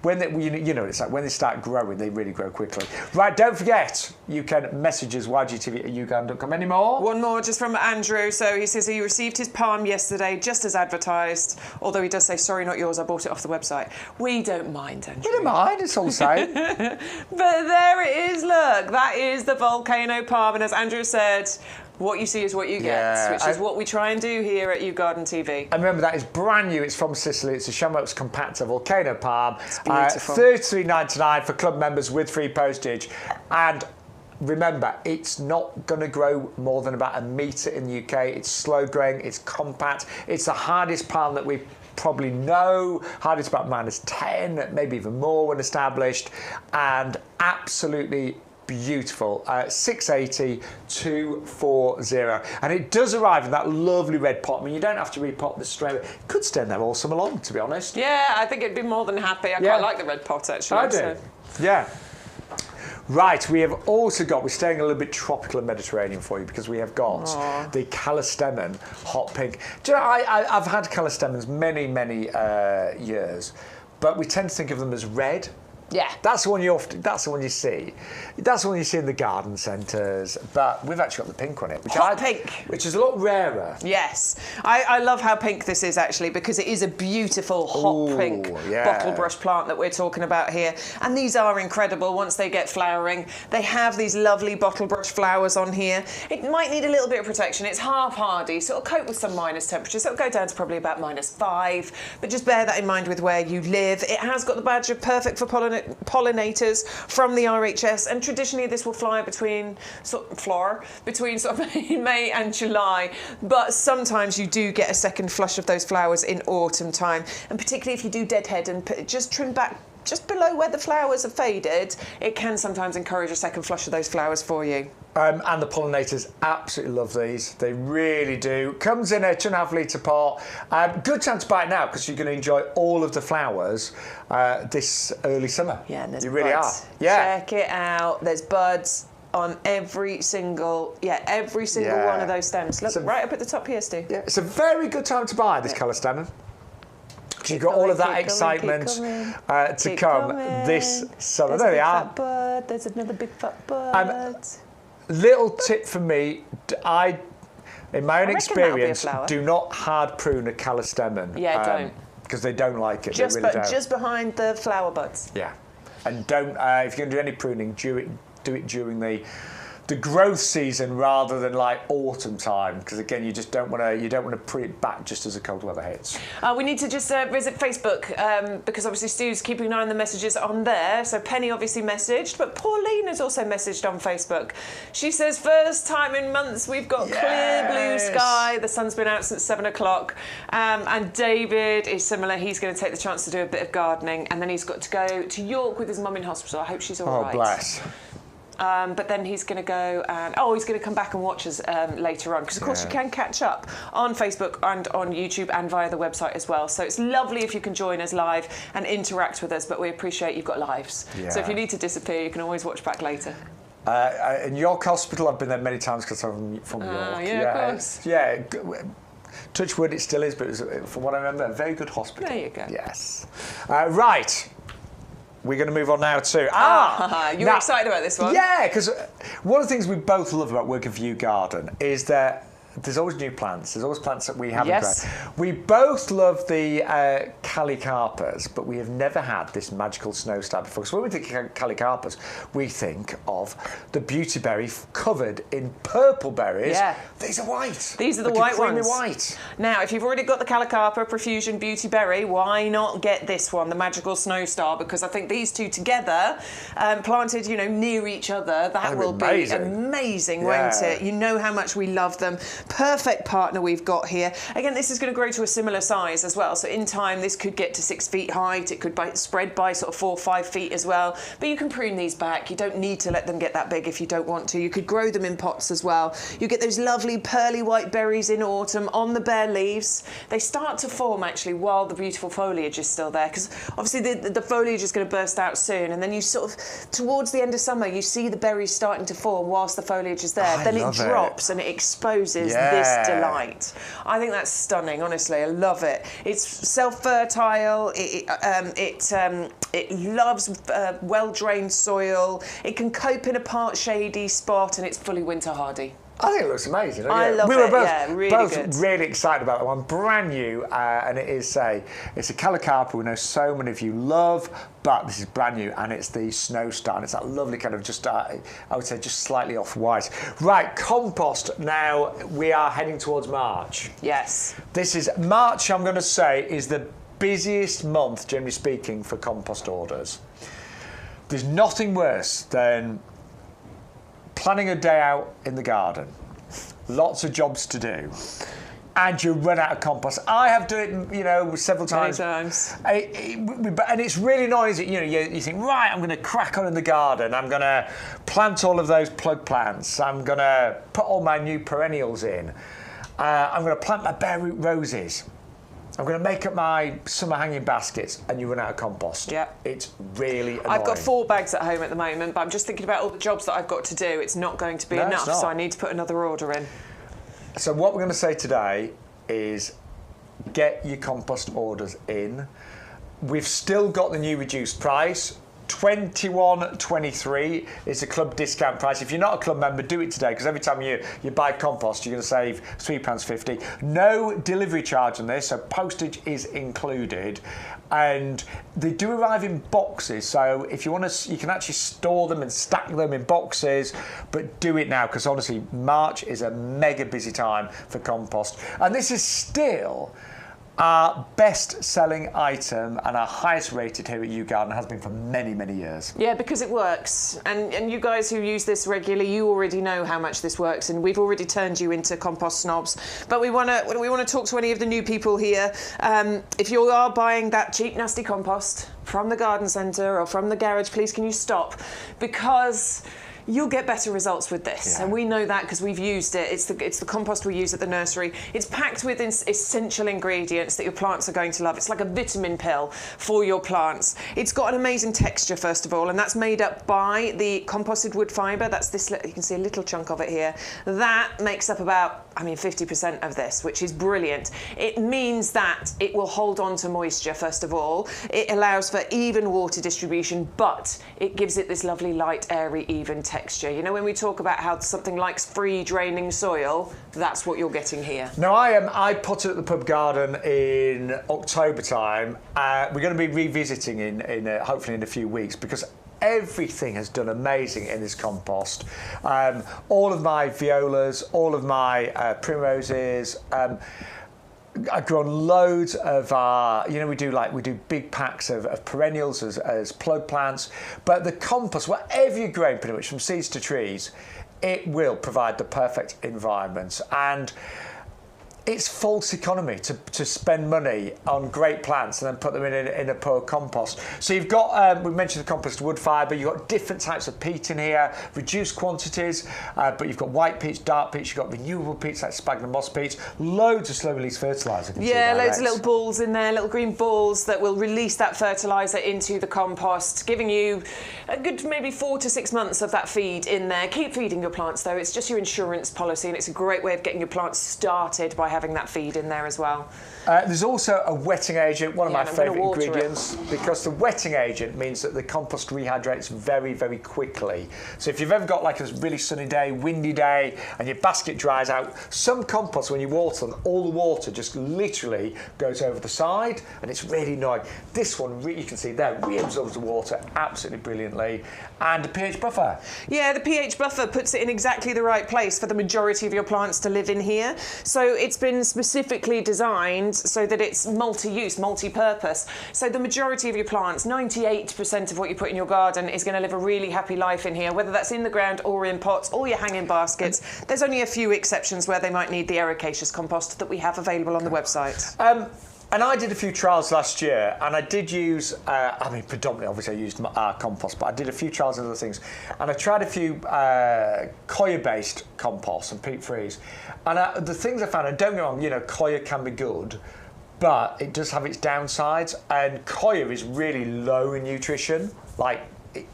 when they, you know, it's like when they start growing, they really grow quickly. Right, don't forget, you can message us ygtv@yougarden.com. Any more? One more just from Andrew. So he says he received his palm yesterday, just as advertised. Although he does say, sorry, not yours, I bought it off the website. We don't mind, Andrew. We don't mind, it's all the same. But there it is, look. That is the Volcano palm. And as Andrew said, what you see is what you get, which is what we try and do here at YouGarden TV. And remember, that is brand new. It's from Sicily. It's a Chamox compacta Volcano palm. It's beautiful. $33.99 for club members with free postage. And remember, it's not going to grow more than about 1 metre in the UK. It's slow growing. It's compact. It's the hardest palm that we probably know. Hardest about -10, maybe even more when established. And absolutely beautiful. 680 240, and it does arrive in that lovely red pot. I mean, you don't have to repot this straight away. It could stand there all summer long, to be honest. Yeah, I think it'd be more than happy. I quite like the red pot, actually. I do. Yeah. Right, we have also got, we're staying a little bit tropical and Mediterranean for you, because we have got the Callistemon hot pink. Do you know, I've had Callistemons many years, but we tend to think of them as red. Yeah, that's the one you often. That's the one you see. That's the one you see in the garden centres. But we've actually got the pink on it, which is a lot rarer. Yes, I love how pink this is actually, because it is a beautiful hot pink bottle brush plant that we're talking about here. And these are incredible once they get flowering. They have these lovely bottle brush flowers on here. It might need a little bit of protection. It's half hardy, so it'll cope with some minus temperatures. So it'll go down to probably about -5. But just bear that in mind with where you live. It has got the badge of perfect for pollinators from the RHS, and traditionally this will fly between May and July, but sometimes you do get a second flush of those flowers in autumn time, and particularly if you do deadhead and just trim back just below where the flowers have faded, it can sometimes encourage a second flush of those flowers for you. And the pollinators absolutely love these. They really do. Comes in a 2.5 litre pot. Good time to buy it now, because you're going to enjoy all of the flowers this early summer. Yeah, and there's you buds. really are. Yeah. Check it out. There's buds on every single one of those stems. Look, right up at the top here, Stu. Yeah, it's a very good time to buy this Callistemon. You've got all of that excitement to come this summer. There they are. Fat bud. There's another big fat bud. Little tip for me, in my own experience, do not hard prune a Callistemon. Yeah, don't. Because they don't like it. Just, they really don't. Just behind the flower buds. Yeah, and don't. If you're going to do any pruning, do it during the growth season rather than like autumn time, because again you don't want to prune it back just as the cold weather hits. We need to just visit Facebook, because obviously Stu's keeping an eye on the messages on there. So Penny obviously messaged, but Pauline has also messaged on Facebook. She says, first time in months we've got clear blue sky, the sun's been out since 7 o'clock, and David is similar. He's going to take the chance to do a bit of gardening, and then he's got to go to York with his mum in hospital. I hope she's all right. Oh, bless. But then he's going to go and he's going to come back and watch us later on, because of course you can catch up on Facebook and on YouTube and via the website as well. So it's lovely if you can join us live and interact with us, but we appreciate you've got lives. Yeah. So if you need to disappear, you can always watch back later. In York Hospital, I've been there many times because I'm from York. Yeah, of course. Yeah. Touch wood, it still is, but it was, from what I remember, a very good hospital. There you go. Yes. Right. We're going to move on now to... You're excited about this one? Yeah, because one of the things we both love about working for YouGarden is that there's always new plants. There's always plants that we haven't Yes. grown. We both love the Callicarpas, but we have never had this magical snow star before. So when we think of Callicarpas, we think of the beauty berry covered in purple berries. Yeah. These are white. These are the Like white a creamy ones. white. Now, if you've already got the Callicarpa Profusion Beauty Berry, why not get this one, the Magical Snow Star? Because I think these two together, planted, you know, near each other, that will be amazing, won't it? You know how much we love them. Perfect partner we've got here. Again, this is going to grow to a similar size as well. So in time, this could get to 6 feet height. It could spread by sort of 4 or 5 feet as well. But you can prune these back. You don't need to let them get that big if you don't want to. You could grow them in pots as well. You get those lovely pearly white berries in autumn on the bare leaves. They start to form actually while the beautiful foliage is still there, because obviously the foliage is going to burst out soon, and then you sort of towards the end of summer you see the berries starting to form whilst the foliage is there. Then it drops and it exposes this delight. I think that's stunning, honestly. I love it. It's self-fertile. It loves well-drained soil. It can cope in a part shady spot, and it's fully winter hardy. I think it looks amazing. I love it. We were both, yeah, really both good. really excited about that one. Brand new, and it's a Callicarpa we know so many of you love, but this is brand new, and it's the Snow Star, and it's that lovely kind of just, I would say, just slightly off-white. Right, compost. Now, we are heading towards March. Yes. This is, March, I'm going to say, is the busiest month, generally speaking, for compost orders. There's nothing worse than planning a day out in the garden, lots of jobs to do, and you run out of compost. I have done it, you know, several times. Many times. And it's really annoying, isn't it? You know, you think, right, I'm going to crack on in the garden. I'm going to plant all of those plug plants. I'm going to put all my new perennials in. I'm going to plant my bare root roses. I'm going to make up my summer hanging baskets, and you run out of compost. Yeah. It's really annoying. I've got 4 bags at home at the moment, but I'm just thinking about all the jobs that I've got to do. It's not going to be enough, so I need to put another order in. So what we're going to say today is get your compost orders in. We've still got the new reduced price. $21.23 is the club discount price. If you're not a club member, do it today, because every time you buy compost, you're going to save £3.50. No delivery charge on this, so postage is included. And they do arrive in boxes, so if you want to, you can actually store them and stack them in boxes, but do it now, because honestly, March is a mega busy time for compost. And this is still our best-selling item and our highest rated here at YouGarden, has been for many, many years. Yeah, because it works. And you guys who use this regularly, you already know how much this works, and we've already turned you into compost snobs. But we want to talk to any of the new people here. If you are buying that cheap, nasty compost from the garden centre or from the garage, please can you stop? Because you'll get better results with this, and we know that because we've used it. It's the compost we use at the nursery. It's packed with essential ingredients that your plants are going to love. It's like a vitamin pill for your plants. It's got an amazing texture, first of all, and that's made up by the composted wood fibre. That's this. You can see a little chunk of it here. That makes up about, 50% of this, which is brilliant. It means that it will hold on to moisture, first of all. It allows for even water distribution, but it gives it this lovely light, airy, even texture. You know, when we talk about how something likes free draining soil, that's what you're getting here. Now, I potted at the pub garden in October time. We're going to be revisiting in hopefully in a few weeks, because everything has done amazing in this compost. All of my violas, all of my primroses. I've grown loads of our, we do big packs of perennials as plug plants. But the compost, whatever you're growing, pretty much from seeds to trees, it will provide the perfect environment. And it's false economy to spend money on great plants and then put them in a poor compost. So you've got, we mentioned the compost wood fibre, you've got different types of peat in here, reduced quantities, but you've got white peats, dark peats, you've got renewable peats like sphagnum moss peats, loads of slow release fertiliser. Yeah, loads of little balls in there, little green balls that will release that fertiliser into the compost, giving you a good maybe 4 to 6 months of that feed in there. Keep feeding your plants though, it's just your insurance policy, and it's a great way of getting your plants started by having having that feed in there as well. There's also a wetting agent, one of my favourite water ingredients, because the wetting agent means that the compost rehydrates very, very quickly. So if you've ever got like a really sunny day, windy day, and your basket dries out, some compost, when you water them, all the water just literally goes over the side, and it's really annoying. This one, you can see there, reabsorbs the water absolutely brilliantly, and a pH buffer. Yeah, the pH buffer puts it in exactly the right place for the majority of your plants to live in here. So it's been specifically designed so that it's multi-use, multi-purpose. So the majority of your plants, 98% of what you put in your garden is going to live a really happy life in here, whether that's in the ground or in pots or your hanging baskets. There's only a few exceptions where they might need the ericaceous compost that we have available on the website. And I did a few trials last year, and I did use, predominantly, obviously, I used compost, but I did a few trials of other things. And I tried a few coir-based composts and peat-frees. And the things I found, and don't get me wrong, you know, coir can be good, but it does have its downsides. And coir is really low in nutrition. Like,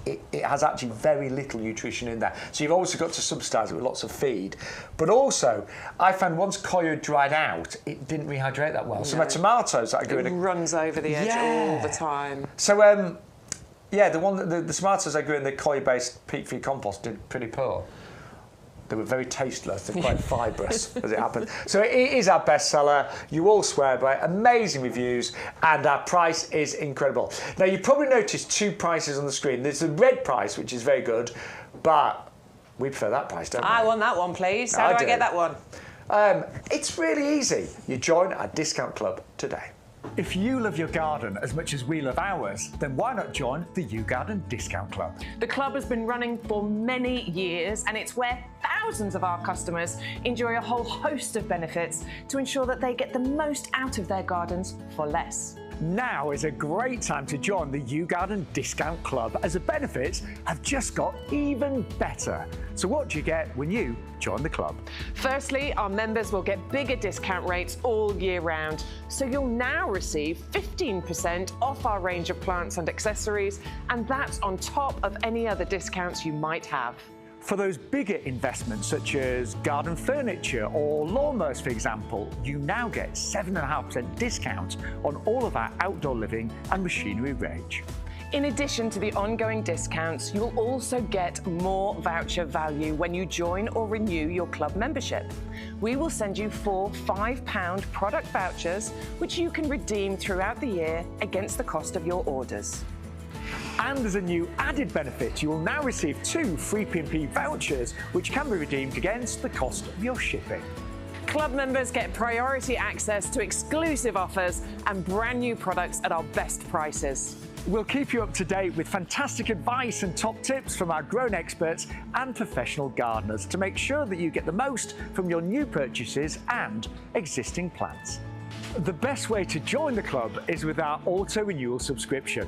it has actually very little nutrition in there. So you've also got to subsidise it with lots of feed. But also, I found once coir dried out, it didn't rehydrate that well. No. So my tomatoes that I grew in... It runs over the edge all the time. So, the tomatoes I grew in the coir-based peat-free compost did pretty poor. They were very tasteless, they're quite fibrous, as it happened. So it is our bestseller. You all swear by it. Amazing reviews, and our price is incredible. Now, you probably noticed two prices on the screen. There's the red price, which is very good, but we prefer that price, don't we? I want that one, please. How do I get that one? It's really easy. You join our discount club today. If you love your garden as much as we love ours, then why not join the YouGarden Discount Club? The club has been running for many years, and it's where thousands of our customers enjoy a whole host of benefits to ensure that they get the most out of their gardens for less. Now is a great time to join the YouGarden Discount Club, as the benefits have just got even better. So what do you get when you join the club? Firstly, our members will get bigger discount rates all year round. So you'll now receive 15% off our range of plants and accessories, and that's on top of any other discounts you might have. For those bigger investments, such as garden furniture or lawnmowers, for example, you now get 7.5% discount on all of our outdoor living and machinery range. In addition to the ongoing discounts, you'll also get more voucher value when you join or renew your club membership. We will send you 4 £5 product vouchers, which you can redeem throughout the year against the cost of your orders. And there's a new added benefit. You will now receive 2 free P&P vouchers, which can be redeemed against the cost of your shipping. Club members get priority access to exclusive offers and brand new products at our best prices. We'll keep you up to date with fantastic advice and top tips from our grown experts and professional gardeners to make sure that you get the most from your new purchases and existing plants. The best way to join the club is with our auto-renewal subscription.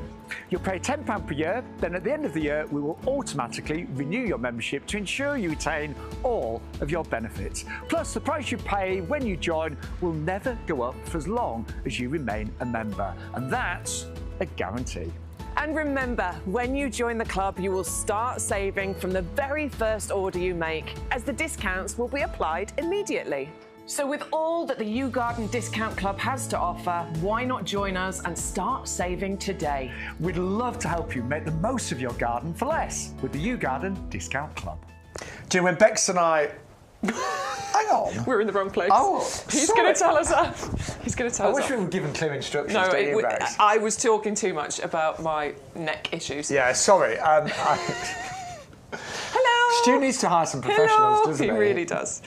You'll pay £10 per year, then at the end of the year, we will automatically renew your membership to ensure you retain all of your benefits. Plus, the price you pay when you join will never go up for as long as you remain a member. And that's a guarantee. And remember, when you join the club, you will start saving from the very first order you make, as the discounts will be applied immediately. So with all that the YouGarden Discount Club has to offer, why not join us and start saving today? We'd love to help you make the most of your garden for less with the YouGarden Discount Club. Do you know when Bex and I... Hang on. We're in the wrong place. Oh, He's going to tell us that. He's going to tell us I wish we were given clear instructions. No, don't you, Bex? I was talking too much about my neck issues. Yeah, sorry. Hello. Stu needs to hire some professionals, doesn't he? He really does.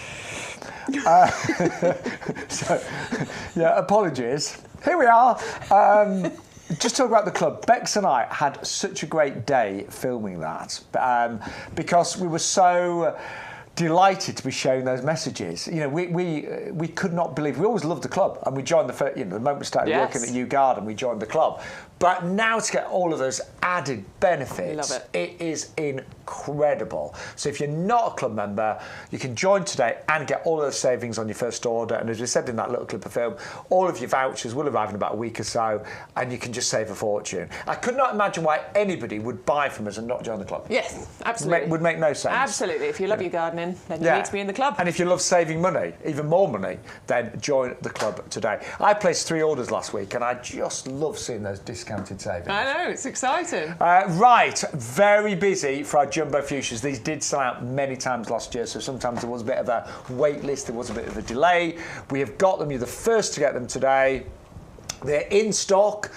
Apologies. Here we are. Just talk about the club. Bex and I had such a great day filming that because we were so delighted to be sharing those messages. You know, we could not believe. We always loved the club, and we joined the moment we started working at YouGarden, we joined the club. But now to get all of those added benefits, love it is incredible. So if you're not a club member, you can join today and get all of the savings on your first order. And as we said in that little clip of film, all of your vouchers will arrive in about a week or so, and you can just save a fortune. I could not imagine why anybody would buy from us and not join the club. Yes, absolutely. Would make no sense. Absolutely. If you love your gardening, then you need to be in the club. And if you love saving money, even more money, then join the club today. I placed 3 orders last week, and I just love seeing those discounted savings. I know, it's exciting. Right, very busy for our jumbo fuchsias. These did sell out many times last year, so sometimes there was a bit of a wait list, there was a bit of a delay. We have got them. You're the first to get them today. They're in stock.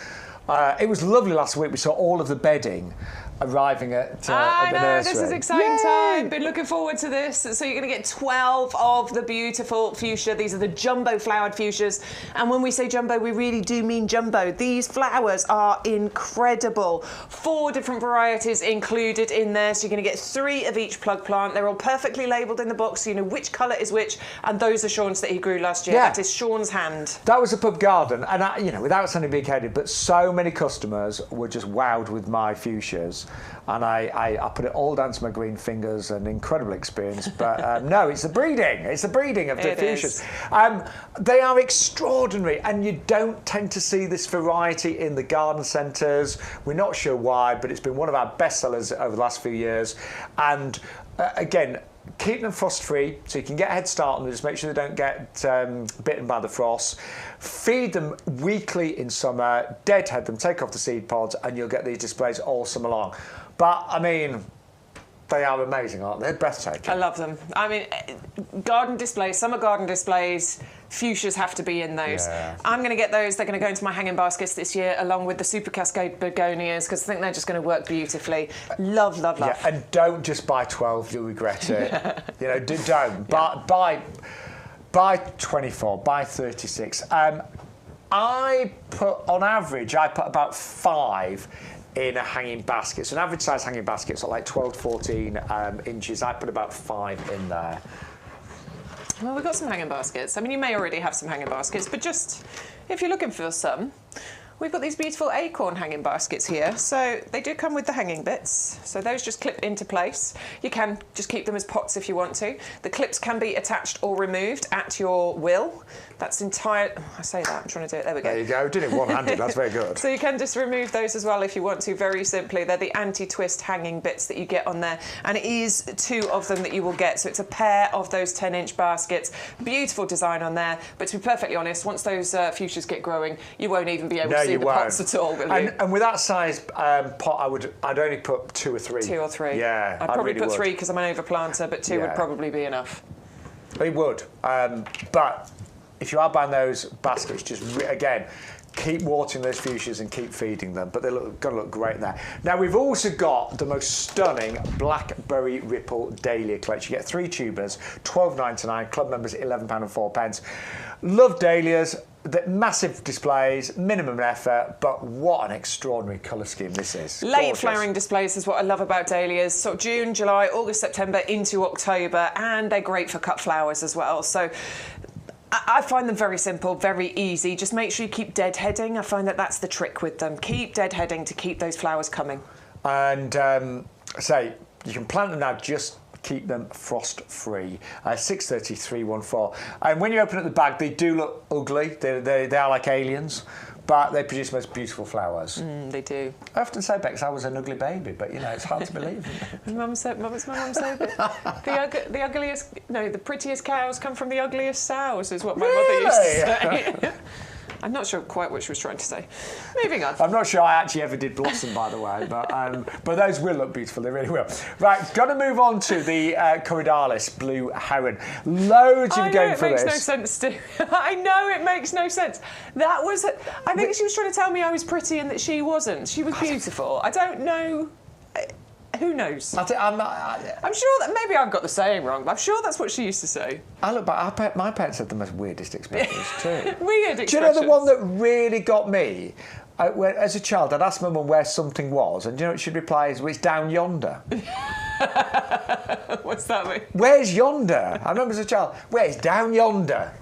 It was lovely last week. We saw all of the bedding arriving at the nursery. This is exciting time. Been looking forward to this. So you're going to get 12 of the beautiful fuchsia. These are the jumbo flowered fuchsias. And when we say jumbo, we really do mean jumbo. These flowers are incredible. 4 different varieties included in there. So you're going to get 3 of each plug plant. They're all perfectly labelled in the box, so you know which colour is which. And those are Shaun's that he grew last year. That is Shaun's hand. That was a pub garden. And, without sounding big-headed, but so many customers were just wowed with my fuchsias. And I put it all down to my green fingers, an incredible experience. But no, it's the breeding. It's the breeding of the fuchsias. They are extraordinary, and you don't tend to see this variety in the garden centres. We're not sure why, but it's been one of our best sellers over the last few years. And again, keep them frost-free, so you can get a head start on them. Just make sure they don't get bitten by the frost. Feed them weekly in summer, deadhead them, take off the seed pods, and you'll get these displays all summer long. But, I mean, they are amazing, aren't they? They're breathtaking. I love them. I mean, garden displays, summer garden displays, fuchsias have to be in those. Yeah. I'm going to get those. They're going to go into my hanging baskets this year, along with the Super Cascade begonias, because I think they're just going to work beautifully. Love, love, love. Yeah, and don't just buy 12, you'll regret it. Don't. Yeah. Buy 24, buy 36. I put about 5 in a hanging basket. So an average size hanging basket is like 12 to 14 inches. I put about 5 in there. Well, we've got some hanging baskets. I mean, you may already have some hanging baskets, but just if you're looking for some, we've got these beautiful acorn hanging baskets here. So they do come with the hanging bits. So those just clip into place. You can just keep them as pots if you want to. The clips can be attached or removed at your will. That's I say that, I'm trying to do it. There we go. There you go. Did it one-handed. That's very good. So you can just remove those as well if you want to, very simply. They're the anti-twist hanging bits that you get on there. And it is 2 of them that you will get. So it's a pair of those 10-inch baskets. Beautiful design on there. But to be perfectly honest, once those fuchsias get growing, you won't even be able to see the pots at all, will you? And with that size pot, I'd only put 2 or 3. 2 or 3. Yeah, I'd probably really put 3 because I'm an overplanter, but 2 would probably be enough. It would. But if you are buying those baskets, just again, keep watering those fuchsias and keep feeding them. But they're going to look great in there. Now, we've also got the most stunning Blackberry Ripple Dahlia collection. You get 3 tubers, $12.99. Club members, £11.04. Love dahlias. The massive displays, minimum effort, but what an extraordinary colour scheme this is. Late flowering displays is what I love about dahlias. So June, July, August, September into October, and they're great for cut flowers as well. So I find them very simple, very easy. Just make sure you keep deadheading. I find that that's the trick with them. Keep deadheading to keep those flowers coming. And you can plant them now, just keep them frost-free. 63314. And when you open up the bag, they do look ugly. They are like aliens, but they produce the most beautiful flowers. They do. I often say, Bex, I was an ugly baby, but it's hard to believe. My mum said the prettiest cows come from the ugliest sows, is what my mother used to say. I'm not sure quite what she was trying to say. Moving on. I'm not sure I actually ever did blossom, by the way, but those will look beautiful. They really will. Right, got to move on to the Corydalis blue heron. Loads of going for this. I know it makes no sense to. I know it makes no sense. That was. I think she was trying to tell me I was pretty and that she wasn't. She was beautiful. I don't know. Who knows? I'm sure that maybe I've got the saying wrong, but I'm sure that's what she used to say. I look back, my parents had the most weirdest expressions too. Weird expressions. Do you know the one that really got me? As a child, I'd ask my mum where something was, and do you know what she'd reply is, well, it's down yonder. What's that mean? Where's yonder? I remember as a child, where's down yonder?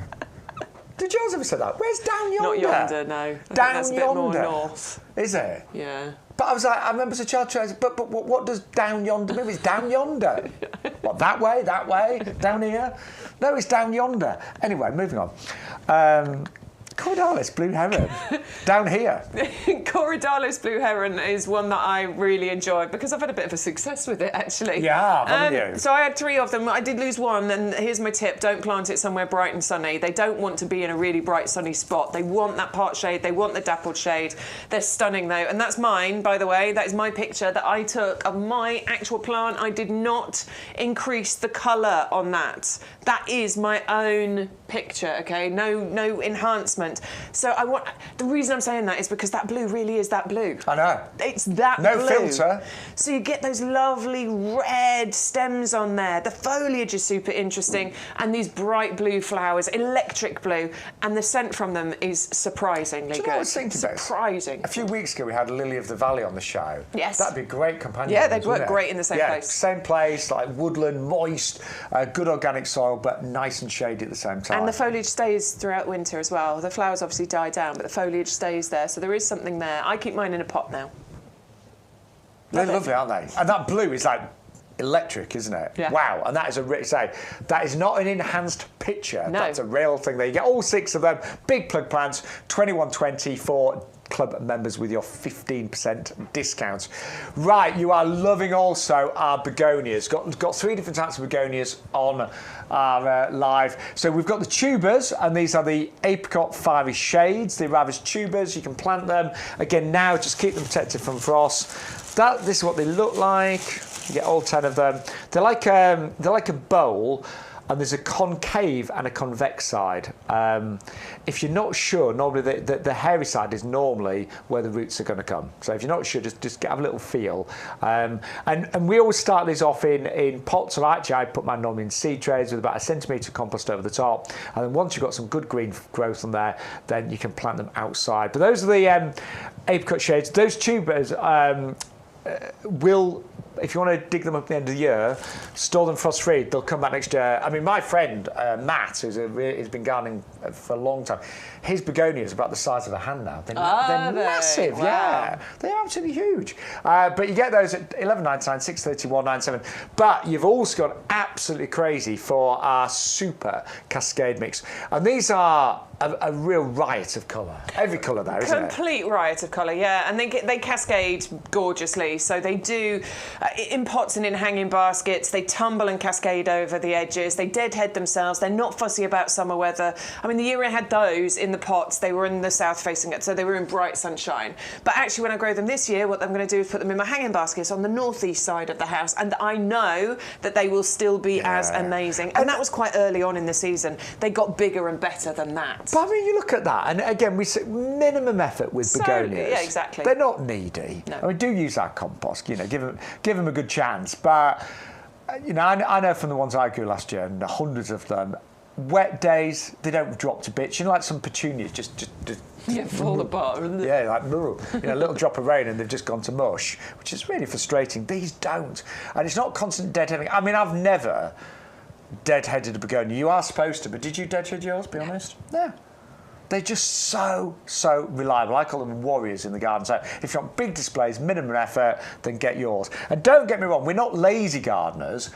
Did yours ever say that? Where's down yonder? Not yonder, no. Down yonder. A bit more north. Is it? Yeah. But I was like, I remember as a child trying to say, but what does down yonder mean? It's down yonder. What, that way, down here? No, it's down yonder. Anyway, moving on. Corydalis blue heron. Down here. Corydalis blue heron is one that I really enjoyed because I've had a bit of a success with it, actually. Yeah, haven't you? So I had 3 of them. I did lose one, and here's my tip. Don't plant it somewhere bright and sunny. They don't want to be in a really bright, sunny spot. They want that part shade. They want the dappled shade. They're stunning, though. And that's mine, by the way. That is my picture that I took of my actual plant. I did not increase the colour on that. That is my own picture, okay? No enhancement. So the reason I'm saying that is because that blue really is that blue. I know. It's that blue. No filter. So you get those lovely red stems on there. The foliage is super interesting, and these bright blue flowers, electric blue, and the scent from them is surprisingly good. Do you know what I was thinking about? Surprising. A few weeks ago we had a Lily of the Valley on the show. Yes. That'd be great companion. Yeah, they'd work great in the same place. Same place, like woodland, moist, good organic soil, but nice and shady at the same time. And the foliage stays throughout winter as well. The flowers obviously die down, but the foliage stays there, so there is something there. I keep mine in a pot now. They're lovely, aren't they? And that blue is like electric, isn't it? Yeah. Wow. And that is that is not an enhanced picture. No. That's a real thing there. You get all 6 of them, big plug plants, $21.20 for club members with your 15% discount. Right, you are loving also our begonias. Got 3 different types of begonias on our live. So we've got the tubers, and these are the apricot fiery shades. They arrive as tubers. You can plant them. Again, now just keep them protected from frost. This is what they look like. You get all 10 of them. They're like a bowl, and there's a concave and a convex side. If you're not sure, normally the hairy side is normally where the roots are going to come. So if you're not sure, just have a little feel. And we always start these off in pots. So actually, I put mine normally in seed trays with about 1 centimetre of compost over the top. And then once you've got some good green growth on there, then you can plant them outside. But those are the apricot shades. Those tubers will, if you want to dig them up at the end of the year, store them frost-free. They'll come back next year. I mean, my friend Matt, who's been gardening for a long time, his begonias are about the size of a hand now. They're massive, wow. Yeah. They're absolutely huge. But you get those at $11.99, $6.31.97. But you've also gone absolutely crazy for our super Cascade mix. And these are a real riot of colour. Every colour there, isn't it? Complete riot of colour, yeah. And they cascade gorgeously. So they do in pots and in hanging baskets. They tumble and cascade over the edges. They deadhead themselves. They're not fussy about summer weather. I mean, the year I had those in the pots, they were in the south facing it, so they were in bright sunshine. But actually, when I grow them this year, what I'm going to do is put them in my hanging baskets on the northeast side of the house, and I know that they will still be as amazing. And that was quite early on in the season. They got bigger and better than that. But I mean, you look at that, and again, we say minimum effort with begonias. Yeah, exactly. They're not needy. No. I mean, do use our compost. You know, give them a good chance. But you know, I know from the ones I grew last year, and hundreds of them, wet days they don't drop to bits. You know, like some petunias just fall apart. Yeah, like you know, a little drop of rain and they've just gone to mush, which is really frustrating. These don't, and it's not constant deadheading. I mean, I've never deadheaded a begonia. You are supposed to, but did you deadhead yours? Be honest. No. They're just so reliable. I call them warriors in the garden. So if you want big displays, minimum effort, then get yours. And don't get me wrong, we're not lazy gardeners,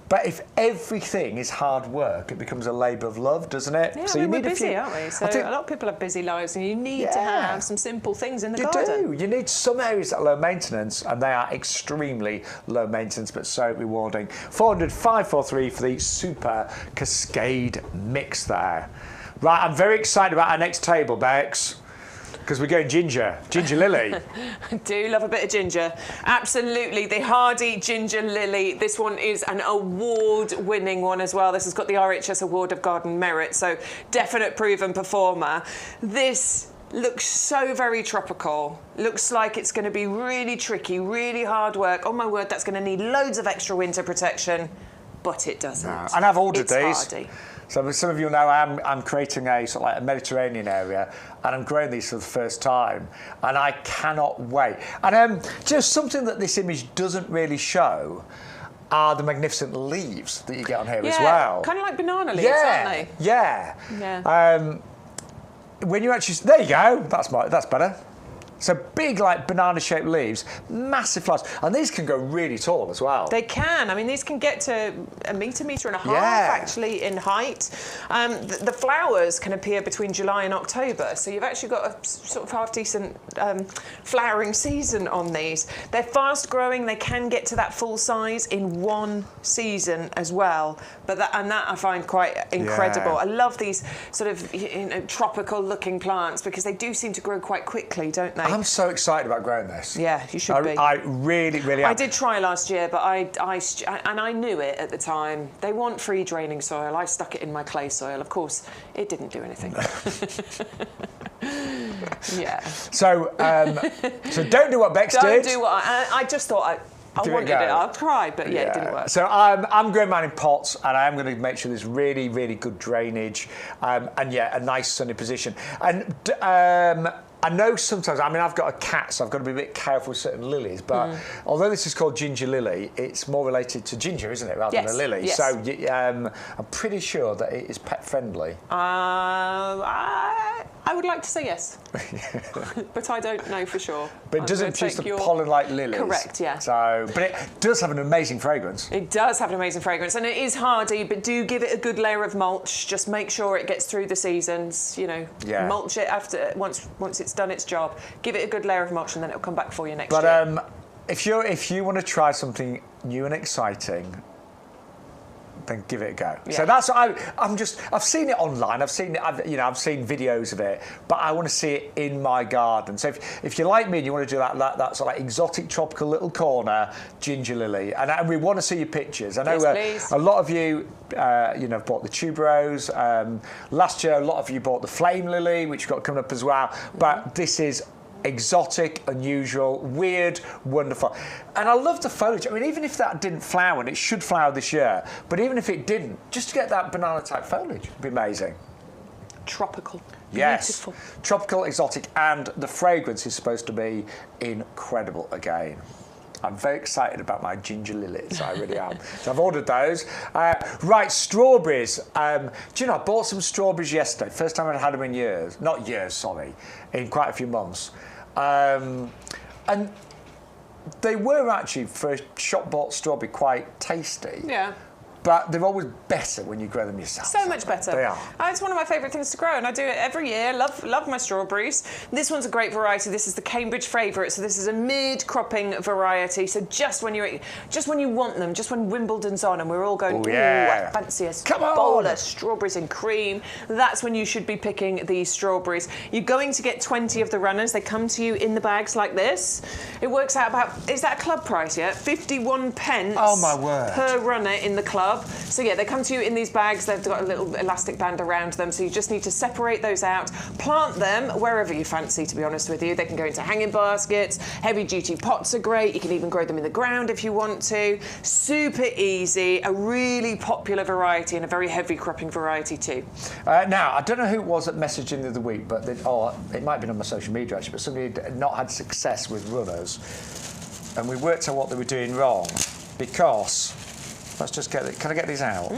but if everything is hard work, it becomes a labour of love, doesn't it? Yeah, so we're busy, aren't we? So a lot of people have busy lives, and you need to have some simple things in the garden. You do. You need some areas that are low maintenance, and they are extremely low maintenance, but so rewarding. 543 for the super Cascade mix there. Right, I'm very excited about our next table, Bex, because we're going ginger lily. I do love a bit of ginger. Absolutely, the hardy ginger lily. This one is an award-winning one as well. This has got the RHS Award of Garden Merit, so definite proven performer. This looks so very tropical. Looks like it's going to be really tricky, really hard work. Oh my word, that's going to need loads of extra winter protection, but it doesn't. No. And I've ordered these. Hardy. So some of you know I'm creating a sort of like a Mediterranean area, and I'm growing these for the first time, and I cannot wait. And just something that this image doesn't really show are the magnificent leaves that you get on here as well. Kind of like banana leaves, aren't they? Yeah. When you actually, there you go. That's better. So big, like banana-shaped leaves, massive flowers, and these can go really tall as well. They can. I mean, these can get to a metre and a half, actually, in height. The flowers can appear between July and October, so you've actually got a sort of half-decent flowering season on these. They're fast-growing. They can get to that full size in one season as well. But that I find quite incredible. Yeah. I love these sort of tropical-looking plants because they do seem to grow quite quickly, don't they? I'm so excited about growing this. Yeah, you should be. I really, really am. I did try last year, but I knew it at the time. They want free draining soil. I stuck it in my clay soil. Of course, it didn't do anything. Yeah. So don't do what Bex did. Don't do what I just thought I wanted it. I'll try, but yeah, it didn't work. So I'm growing mine in pots, and I am going to make sure there's really, really good drainage, and a nice sunny position. And I know sometimes, I mean, I've got a cat, so I've got to be a bit careful with certain lilies, but although this is called ginger lily, it's more related to ginger, isn't it, rather than a lily? Yes. So I'm pretty sure that it is pet friendly. I would like to say yes, but I don't know for sure. But it doesn't produce the pollen like lilies. Correct, yeah. So, but it does have an amazing fragrance. It does have an amazing fragrance, and it is hardy, but do give it a good layer of mulch. Just make sure it gets through the seasons, mulch it after once it's done its job. Give it a good layer of mulch, and then it'll come back for you next year. But if you want to try something new and exciting, then give it a go. Yeah. So that's I've seen it online. I've seen videos of it, but I want to see it in my garden. So if you're like me and you want to do that sort of like exotic tropical little corner ginger lily, and we want to see your pictures. I know a lot of you have bought the tuberose. Last year, a lot of you bought the flame lily, which we've got coming up as well. But this is exotic, unusual, weird, wonderful. And I love the foliage. I mean, even if that didn't flower, and it should flower this year, but even if it didn't, just to get that banana-type foliage would be amazing. Tropical. Yes. Beautiful. Tropical, exotic, and the fragrance is supposed to be incredible again. I'm very excited about my ginger lilies, I really am. So I've ordered those. Right, strawberries. Do you know, I bought some strawberries yesterday. First time I'd had them in years. Not years, sorry. In quite a few months. And they were actually, for a shop-bought strawberry, quite tasty. Yeah. But they're always better when you grow them yourself. So much better. They are. It's one of my favourite things to grow, and I do it every year. Love my strawberries. This one's a great variety. This is the Cambridge favourite. So this is a mid-cropping variety. So just when you want them, just when Wimbledon's on, and we're all going, I fancy a bowl of strawberries and cream. That's when you should be picking these strawberries. You're going to get 20 of the runners. They come to you in the bags like this. It works out about, is that a club price yet? 51 pence. Oh my word. Per runner in the club. So yeah, they come to you in these bags. They've got a little elastic band around them, so you just need to separate those out, plant them wherever you fancy, to be honest with you. They can go into hanging baskets, heavy-duty pots are great. You can even grow them in the ground if you want to. Super easy, a really popular variety and a very heavy cropping variety too. Now, I don't know who it was that messaged in the other week, but it might have been on my social media actually, but somebody had not had success with runners, and we worked out what they were doing wrong, because let's just get it. Can I get these out?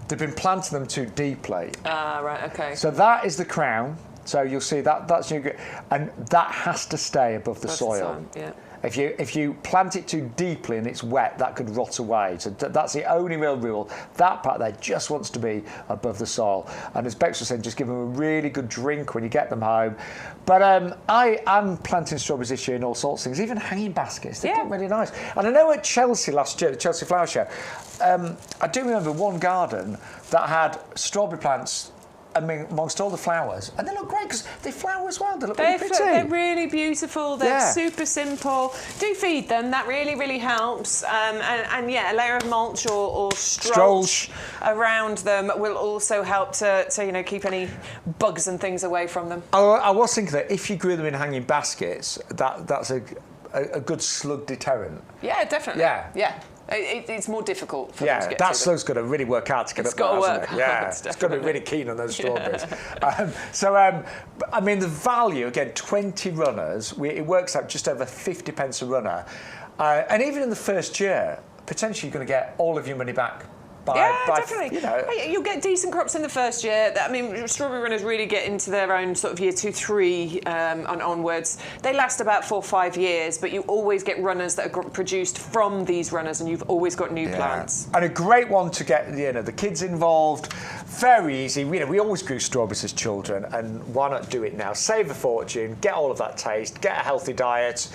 They've been planting them too deeply. Right, okay. So that is the crown. So you'll see that's new, and that has to stay above the soil. Yeah. If you plant it too deeply and it's wet, that could rot away. So that's the only real rule. That part there just wants to be above the soil. And as Bex was saying, just give them a really good drink when you get them home. But I'm planting strawberries this year in all sorts of things, even hanging baskets. They look really nice. And I know at Chelsea last year, the Chelsea Flower Show, I do remember one garden that had strawberry plants amongst all the flowers, and they look great because they flower as well. They look really pretty. They're really beautiful. They're super simple. Do feed them. That really, really helps. And yeah, a layer of mulch or strolch around them will also help to keep any bugs and things away from them. I was thinking that if you grew them in hanging baskets, that's a good slug deterrent. Yeah, definitely. Yeah. It's more difficult for them to get that slug's got to really work hard to get up there, hasn't it? Yeah, it's got to be really keen on those strawberries. I mean, the value, again, 20 runners, it works out just over 50 pence a runner. And even in the first year, potentially you're going to get all of your money back Definitely. You know. You'll get decent crops in the first year. I mean, strawberry runners really get into their own sort of year 2, 3 and onwards. They last about 4 or 5 years, but you always get runners that are produced from these runners, and you've always got new plants. And a great one to get the kids involved. Very easy. You know, we always grew strawberries as children, and why not do it now? Save a fortune, get all of that taste, get a healthy diet.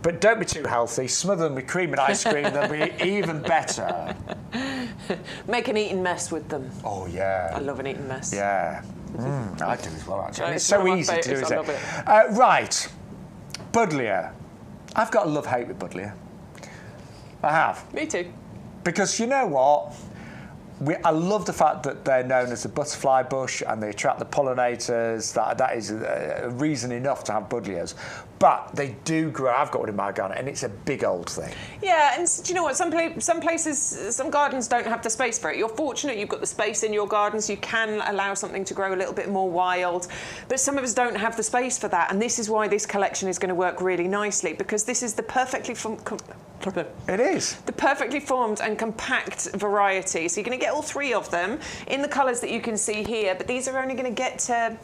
But don't be too healthy. Smother them with cream and ice cream. They'll be even better. Make an eating mess with them. Oh, yeah. I love an eating mess. Yeah. I do as well, actually. No, And it's so easy to do, isn't it? I love it. Right. Buddleja. I've got a love-hate with Buddleja. I have. Me too. Because you know what? I love the fact that they're known as the butterfly bush and they attract the pollinators. That is a reason enough to have buddlejas. But they do grow. I've got one in my garden, and it's a big old thing. Yeah, and do you know what? Some places, some gardens don't have the space for it. You're fortunate you've got the space in your garden, so you can allow something to grow a little bit more wild. But some of us don't have the space for that, and this is why this collection is going to work really nicely, because this is the perfectly It is. The perfectly formed and compact variety. So you're going to get all 3 of them in the colours that you can see here, but these are only going to get to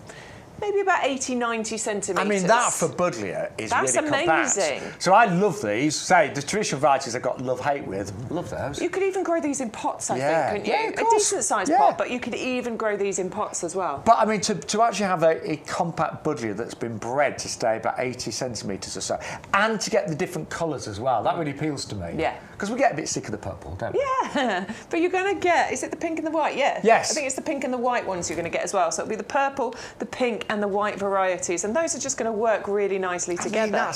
maybe about 80, 90 centimetres. I mean, that for Buddleja is That's really compact. amazing. So I love these. Say, the traditional varieties I've got love-hate with, love those. You could even grow these in pots, I think, couldn't you? Yeah, of a course. decent-sized pot, but you could even grow these in pots as well. But, I mean, to actually have a compact Buddleja that's been bred to stay about 80 centimetres or so, and to get the different colours as well, that really appeals to me. Yeah. Because we get a bit sick of the purple, don't we? Yeah, but you're going to get, is it the pink and the white? Yeah. Yes. I think it's the pink and the white ones you're going to get as well. So it'll be the purple, the pink and the white varieties. And those are just going to work really nicely together.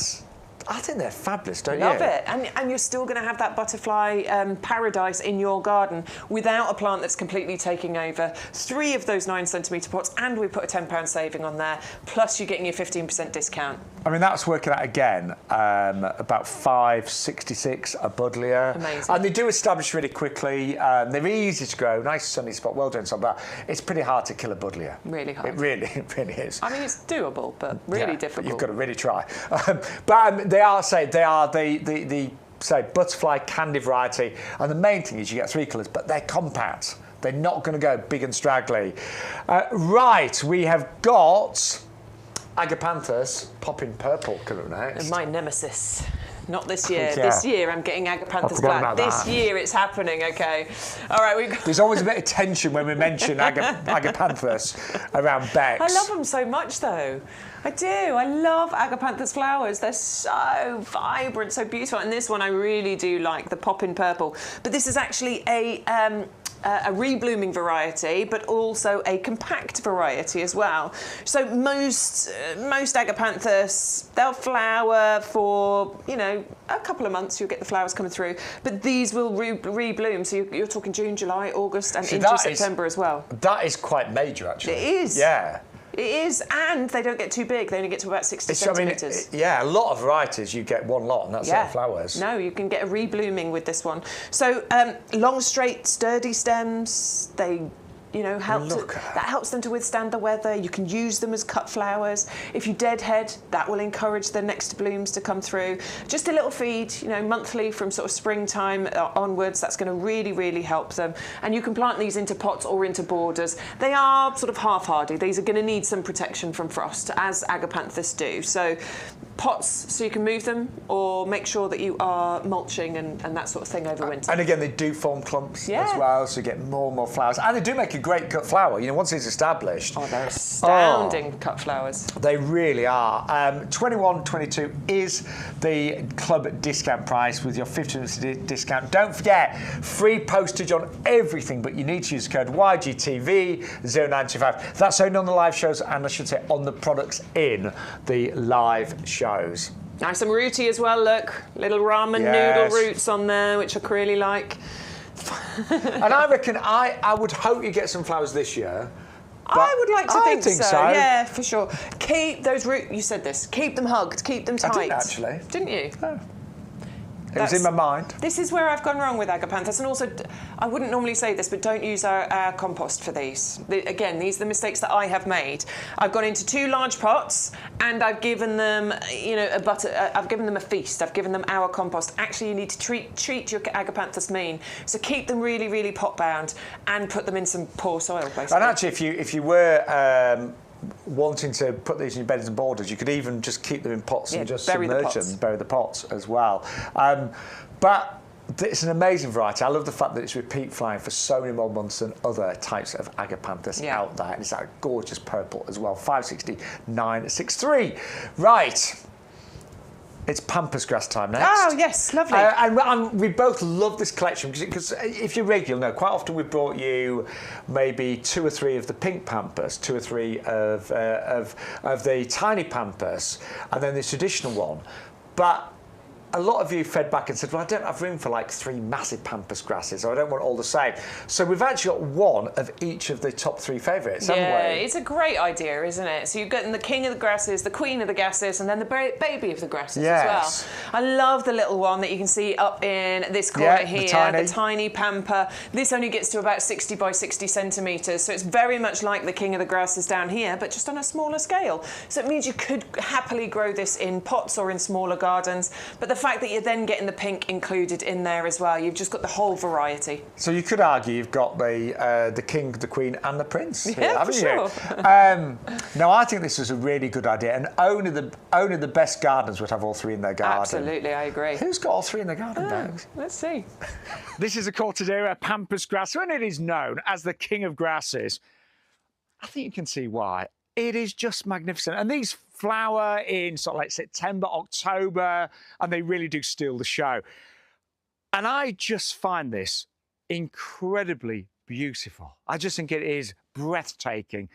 I think they're fabulous, don't you? Love it. And you're still going to have that butterfly paradise in your garden without a plant that's completely taking over. 3 of those 9 centimetre pots, and we put a £10 saving on there, plus you're getting your 15% discount. I mean, that's working out again, about $5.66 a Buddleja. Amazing. And they do establish really quickly. They're easy to grow, nice sunny spot, well done, but it's pretty hard to kill a Buddleja. Really hard. It really is. I mean, it's doable, but really difficult. But you've got to really try. But they are the say butterfly candy variety, and the main thing is you get 3 colours, but they're compact. They're not going to go big and straggly. Right, we have got Agapanthus popping purple coming next. My nemesis. Not this year. Yeah. This year I'm getting Agapanthus black. This year it's happening, okay. All right, There's always a bit of tension when we mention Agapanthus around Bex. I love them so much, though. I do. I love Agapanthus flowers. They're so vibrant, so beautiful. And this one I really do like, the poppin' purple. But this is actually a reblooming variety, but also a compact variety as well. So most Agapanthus, they'll flower for, a couple of months. You'll get the flowers coming through. But these will rebloom. So you're talking June, July, August, and into September as well. That is quite major, actually. It is. Yeah. It is, and they don't get too big. They only get to about 60 centimetres. A lot of varieties, you get one lot, and that's it, flowers. No, you can get a reblooming with this one. So long, straight, sturdy stems. They, that helps them to withstand the weather. You can use them as cut flowers. If you deadhead, that will encourage the next blooms to come through. Just a little feed, monthly from sort of springtime onwards. That's going to really, really help them. And you can plant these into pots or into borders. They are sort of half-hardy. These are going to need some protection from frost, as Agapanthus do. So pots, so you can move them, or make sure that you are mulching and that sort of thing over winter. And again, they do form clumps as well, so you get more and more flowers. And they do make a great cut flower, once it's established. Oh, they're astounding cut flowers. They really are. $21.22 is the club discount price with your 50% discount. Don't forget, free postage on everything, but you need to use the code YGTV0925. That's only on the live shows, and I should say on the products in the live shows. Nice and rooty as well, look. Little ramen noodle roots on there, which I really like. And I reckon I would hope you get some flowers this year. I would like to think so. Yeah, for sure. Keep those roots. You said this. Keep them hugged. Keep them tight. I didn't actually. Didn't you? No. It was in my mind. This is where I've gone wrong with Agapanthus, and also, I wouldn't normally say this, but don't use our compost for these. Again, these are the mistakes that I have made. I've gone into 2 large pots, and I've given them, you know, I've given them a feast. I've given them our compost. Actually, you need to treat your Agapanthus mean. So keep them really, really pot bound, and put them in some poor soil, basically. And actually, if you were wanting to put these in your beds and borders, you could even just keep them in pots and just submerge them, bury the pots as well. But it's an amazing variety. I love the fact that it's repeat flying for so many more months than other types of Agapanthus out there. And it's that gorgeous purple as well. 569.63. Right. It's Pampas grass time next. Oh, yes, lovely. And we both love this collection because if you're regular, no, quite often we've brought you maybe 2 or 3 of the pink Pampas, 2 or 3 of the tiny Pampas, and then the traditional one. But a lot of you fed back and said, well, I don't have room for like 3 massive Pampas grasses, or I don't want all the same. So we've actually got one of each of the top 3 favourites, haven't we? Yeah, it's a great idea, isn't it? So you've got the king of the grasses, the queen of the grasses, and then the baby of the grasses as well. I love the little one that you can see up in this corner here, the tiny Pampa. This only gets to about 60 by 60 centimetres, so it's very much like the king of the grasses down here, but just on a smaller scale. So it means you could happily grow this in pots or in smaller gardens, but the fact that you're then getting the pink included in there as well, you've just got the whole variety. So you could argue you've got the king, the queen, and the prince here, haven't you? No, I think this is a really good idea, and only the best gardeners would have all 3 in their garden. Absolutely, I agree. Who's got all 3 in their garden, Bex? Let's see. This is a Courtadera Pampas grass, and it is known as the king of grasses. I think you can see why. It is just magnificent. And these flower in sort of like September, October, and they really do steal the show. And I just find this incredibly beautiful. I just think it is breathtaking.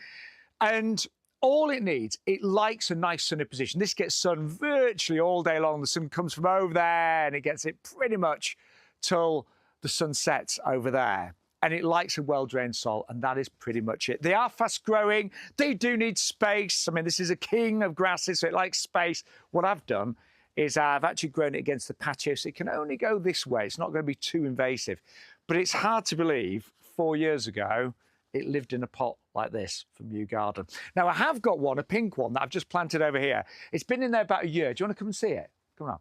And all it needs, it likes a nice sunny position. This gets sun virtually all day long. The sun comes from over there and it gets it pretty much till the sun sets over there. And it likes a well-drained soil, and that is pretty much it. They are fast-growing. They do need space. I mean, this is a king of grasses, so it likes space. What I've done is I've actually grown it against the patio, so it can only go this way. It's not going to be too invasive. But it's hard to believe 4 years ago it lived in a pot like this from YouGarden. Now, I have got one, a pink one, that I've just planted over here. It's been in there about a year. Do you want to come and see it? Come on.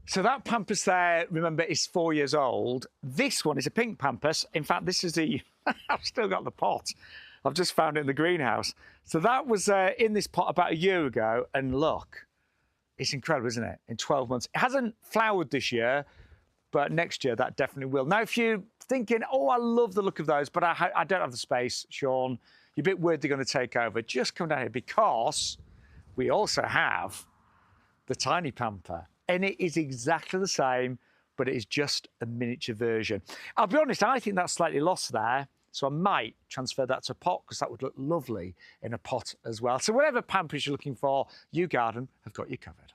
So that Pampas there, remember, is 4 years old. This one is a pink Pampas. In fact, this is the... I've still got the pot. I've just found it in the greenhouse. So that was in this pot about a year ago. And look, it's incredible, isn't it? In 12 months. It hasn't flowered this year, but next year that definitely will. Now, if you're thinking, oh, I love the look of those, but I don't have the space, Shaun, you're a bit worried they're going to take over, just come down here because we also have the tiny Pampa. And it is exactly the same, but it is just a miniature version. I'll be honest, I think that's slightly lost there, so I might transfer that to a pot because that would look lovely in a pot as well. So whatever Pampas you're looking for, YouGarden have got you covered.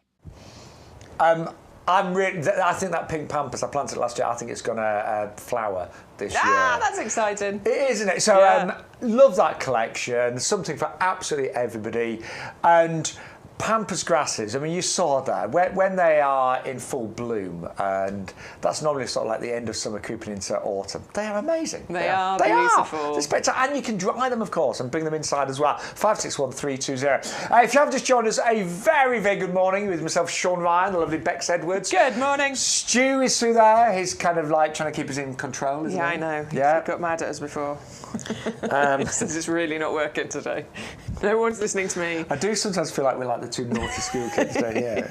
I think that pink Pampas, I planted last year, I think it's going to flower this year. That's exciting. It is, isn't it? So love that collection, something for absolutely everybody. And Pampas grasses, I mean, you saw that when they are in full bloom, and that's normally sort of like the end of summer creeping into autumn. They are amazing. They are beautiful. They're spectacular. And you can dry them, of course, and bring them inside as well. 561320. If you have just joined us, a very, very good morning with myself, Shaun Ryan, the lovely Bex Edwards. Good morning. Stu is through there. He's kind of like trying to keep us in control, isn't he? I know. Yeah. He got mad at us before. He says it's really not working today. No one's listening to me. I do sometimes feel like we're like the 2 naughty school kids, don't you?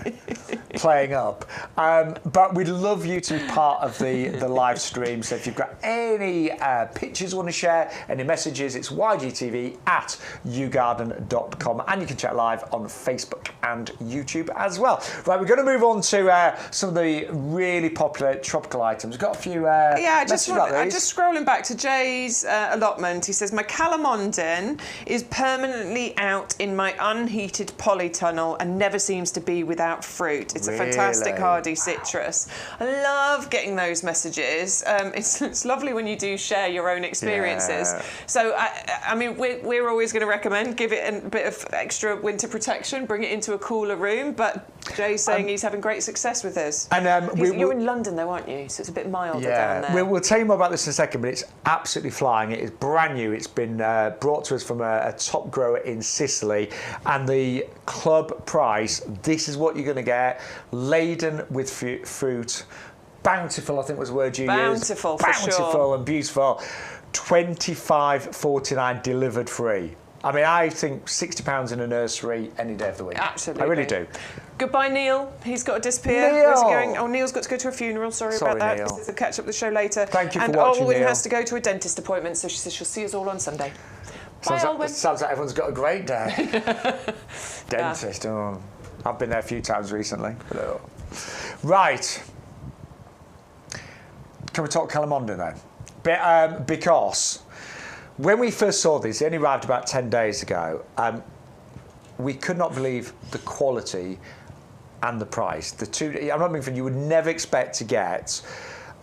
Playing up. But we'd love you to be part of the live stream. So if you've got any pictures you want to share, any messages, it's ygtv@yougarden.com. And you can chat live on Facebook and YouTube as well. Right, we're going to move on to some of the really popular tropical items. We've got a few I'm just scrolling back to Jay's allotment. He says, my Calamondin is permanently out in my unheated polytunnel and never seems to be without fruit. It's a fantastic hardy citrus. I love getting those messages. It's lovely when you do share your own experiences. Yeah. So, I mean, we're always going to recommend give it a bit of extra winter protection, bring it into a cooler room, but Jay's saying he's having great success with this. And you're in London though, aren't you? So it's a bit milder down there. We'll tell you more about this in a second, but it's absolutely flying. It is brand new. It's been brought to us from a top grower in Sicily, and the club price, this is what you're going to get, laden with fruit, bountiful, I think was the word you used. Bountiful, Bountiful and beautiful. £25.49 delivered free. I mean, I think £60 in a nursery any day of the week. Absolutely. I really do. Goodbye, Neil. He's got to disappear. Neil! Where's he going? Oh, Neil's got to go to a funeral. Sorry about that. Neil. We'll catch up the show later. Thank you for and watching, Olwen Neil. has to go to a dentist appointment, so she says she'll see us all on Sunday. Bye, Olwen. Sounds like everyone's got a great day. Dentist. Oh, I've been there a few times recently. Right. Can we talk Calamondin then? Because when we first saw these, they only arrived about 10 days ago. We could not believe the quality and the price. I'm not being funny, you would never expect to get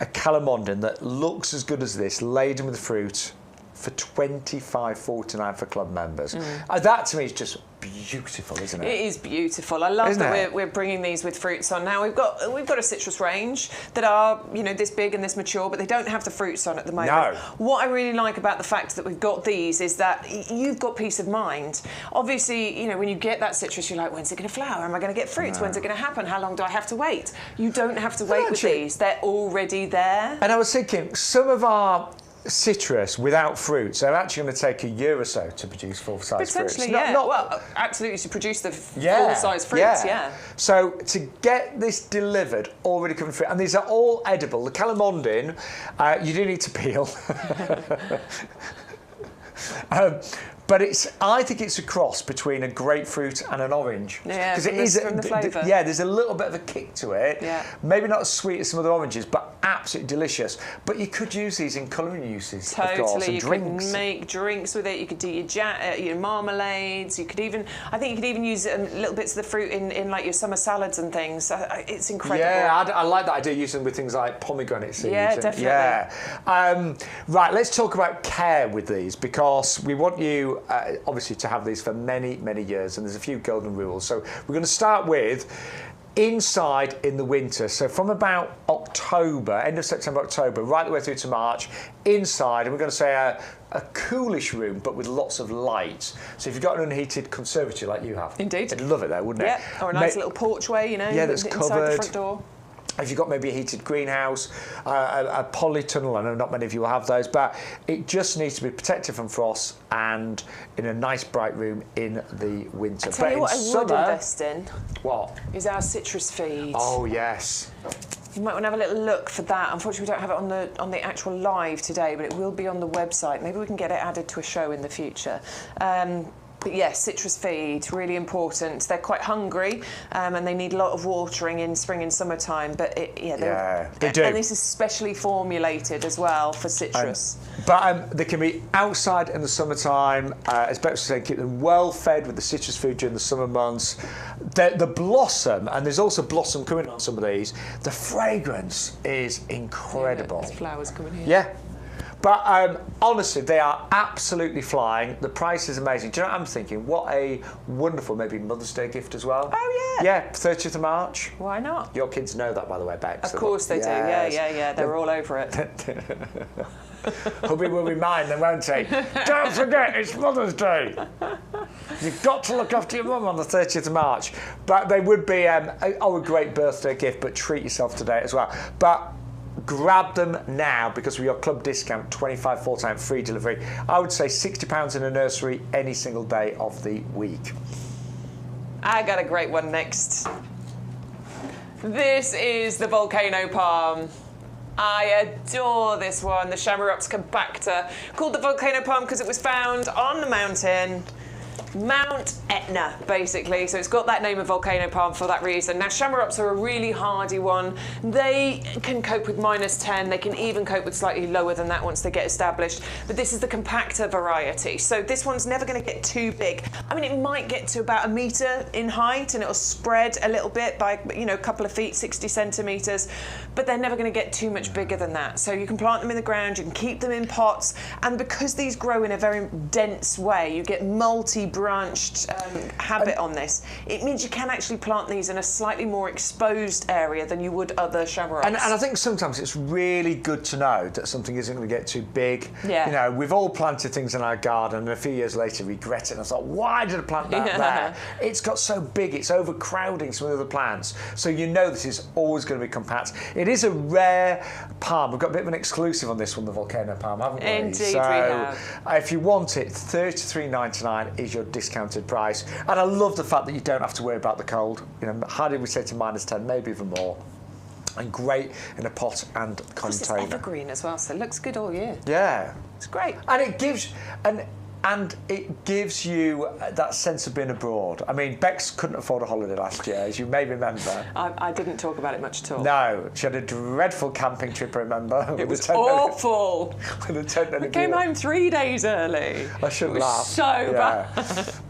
a Calamondin that looks as good as this, laden with fruit, for £25.49 for club members. That to me is just beautiful, isn't it? It is beautiful. I love that we're bringing these with fruits on now. We've got a citrus range that are this big and this mature, but they don't have the fruits on at the moment. No. What I really like about the fact that we've got these is that you've got peace of mind. Obviously, when you get that citrus, you're like, when's it going to flower? Am I going to get fruits? When's it going to happen? How long do I have to wait? You don't have to wait with these. They're already there. And I was thinking, some of our citrus without fruits are actually going to take a year or so to produce full-size fruits. Potentially, well, absolutely, to produce the full-size fruits, So to get this delivered, already coming through, and these are all edible. The Calamondin, you do need to peel. But I think it's a cross between a grapefruit and an orange. Yeah, from the flavour. There's a little bit of a kick to it. Yeah. Maybe not as sweet as some other oranges, but absolutely delicious. But you could use these in colouring uses, of course, and drinks. You could make drinks with it. You could do your marmalades. I think you could even use little bits of the fruit in like your summer salads and things. It's incredible. Yeah, I like that idea, using them with things like pomegranate seeds. Yeah, definitely. Right, let's talk about care with these, because we want you obviously to have these for many, many years, and there's a few golden rules. So we're going to start with inside in the winter. So from about October, end of September, October, right the way through to March, inside, and we're going to say a coolish room, but with lots of light. So if you've got an unheated conservatory like you have, indeed, I'd love it there, wouldn't it? Yeah, or a nice little porchway, that's inside covered. the front door. If you've got maybe a heated greenhouse, a polytunnel, I know not many of you will have those, but it just needs to be protected from frost and in a nice bright room in the winter. I tell you what I would invest in. What? Is our citrus feed. Oh, yes. You might want to have a little look for that. Unfortunately, we don't have it on the actual live today, but it will be on the website. Maybe we can get it added to a show in the future. But yes, citrus feed, really important. They're quite hungry and they need a lot of watering in spring and summertime. But they do. And this is specially formulated as well for citrus. But they can be outside in the summertime. As Bex was saying, keep them well fed with the citrus food during the summer months. The blossom, and there's also blossom coming on some of these, the fragrance is incredible. There's flowers coming here. Yeah. But honestly, they are absolutely flying. The price is amazing. Do you know what I'm thinking? What a wonderful, maybe Mother's Day gift as well. Oh, yeah. Yeah, 30th of March. Why not? Your kids know that, by the way, Bex. Of course they do. Yeah. They're all over it. Hubby will remind them, won't he? Don't forget, it's Mother's Day. You've got to look after your mum on the 30th of March. But they would be a great birthday gift, but treat yourself today as well. But grab them now, because with your club discount, 25.49 free delivery. I would say £60 in a nursery any single day of the week. I got a great one next. This is the Volcano palm. I adore this one, the Chamaerops compacta, called the Volcano palm because it was found on the mountain, Mount Etna, basically. So it's got that name of volcano palm for that reason. Now, Chamaerops are a really hardy one. They can cope with -10. They can even cope with slightly lower than that once they get established. But this is the compacta variety. So this one's never going to get too big. I mean, it might get to about 1 metre in height, and it'll spread a little bit by, a couple of feet, 60 centimetres. But they're never going to get too much bigger than that. So you can plant them in the ground, you can keep them in pots. And because these grow in a very dense way, you get multi-breeding branched habit on this, it means you can actually plant these in a slightly more exposed area than you would other shamrocks. And I think sometimes it's really good to know that something isn't going to get too big. Yeah. You know, we've all planted things in our garden and a few years later regret it. And I thought, why did I plant that there? It's got so big, it's overcrowding some of the plants. So you know this is always going to be compact. It is a rare palm. We've got a bit of an exclusive on this one, the Volcano palm, haven't we? Indeed, so, we have. If you want it, $33.99 is your discounted price. And I love the fact that you don't have to worry about the cold. You know, how did we say to -10, maybe even more. And great in a pot and container. It's evergreen as well, so it looks good all year. Yeah. It's great. And it gives and it gives you that sense of being abroad. I mean, Bex couldn't afford a holiday last year, as you may remember. I didn't talk about it much at all. No, she had a dreadful camping trip, I remember. It was awful. With a tent and I came home 3 days early. I shouldn't laugh. So bad.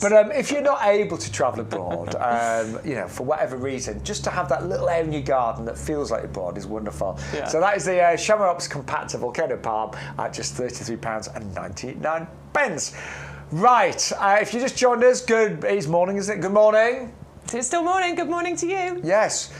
But if you're not able to travel abroad, you know, for whatever reason, just to have that little area in your garden that feels like abroad is wonderful. Yeah. So that is the Shamrocks Compacta Volcano Palm at just £33.99. Right, if you just joined us, it's morning, isn't it? Good morning. It's still morning. Good morning to you. Yes.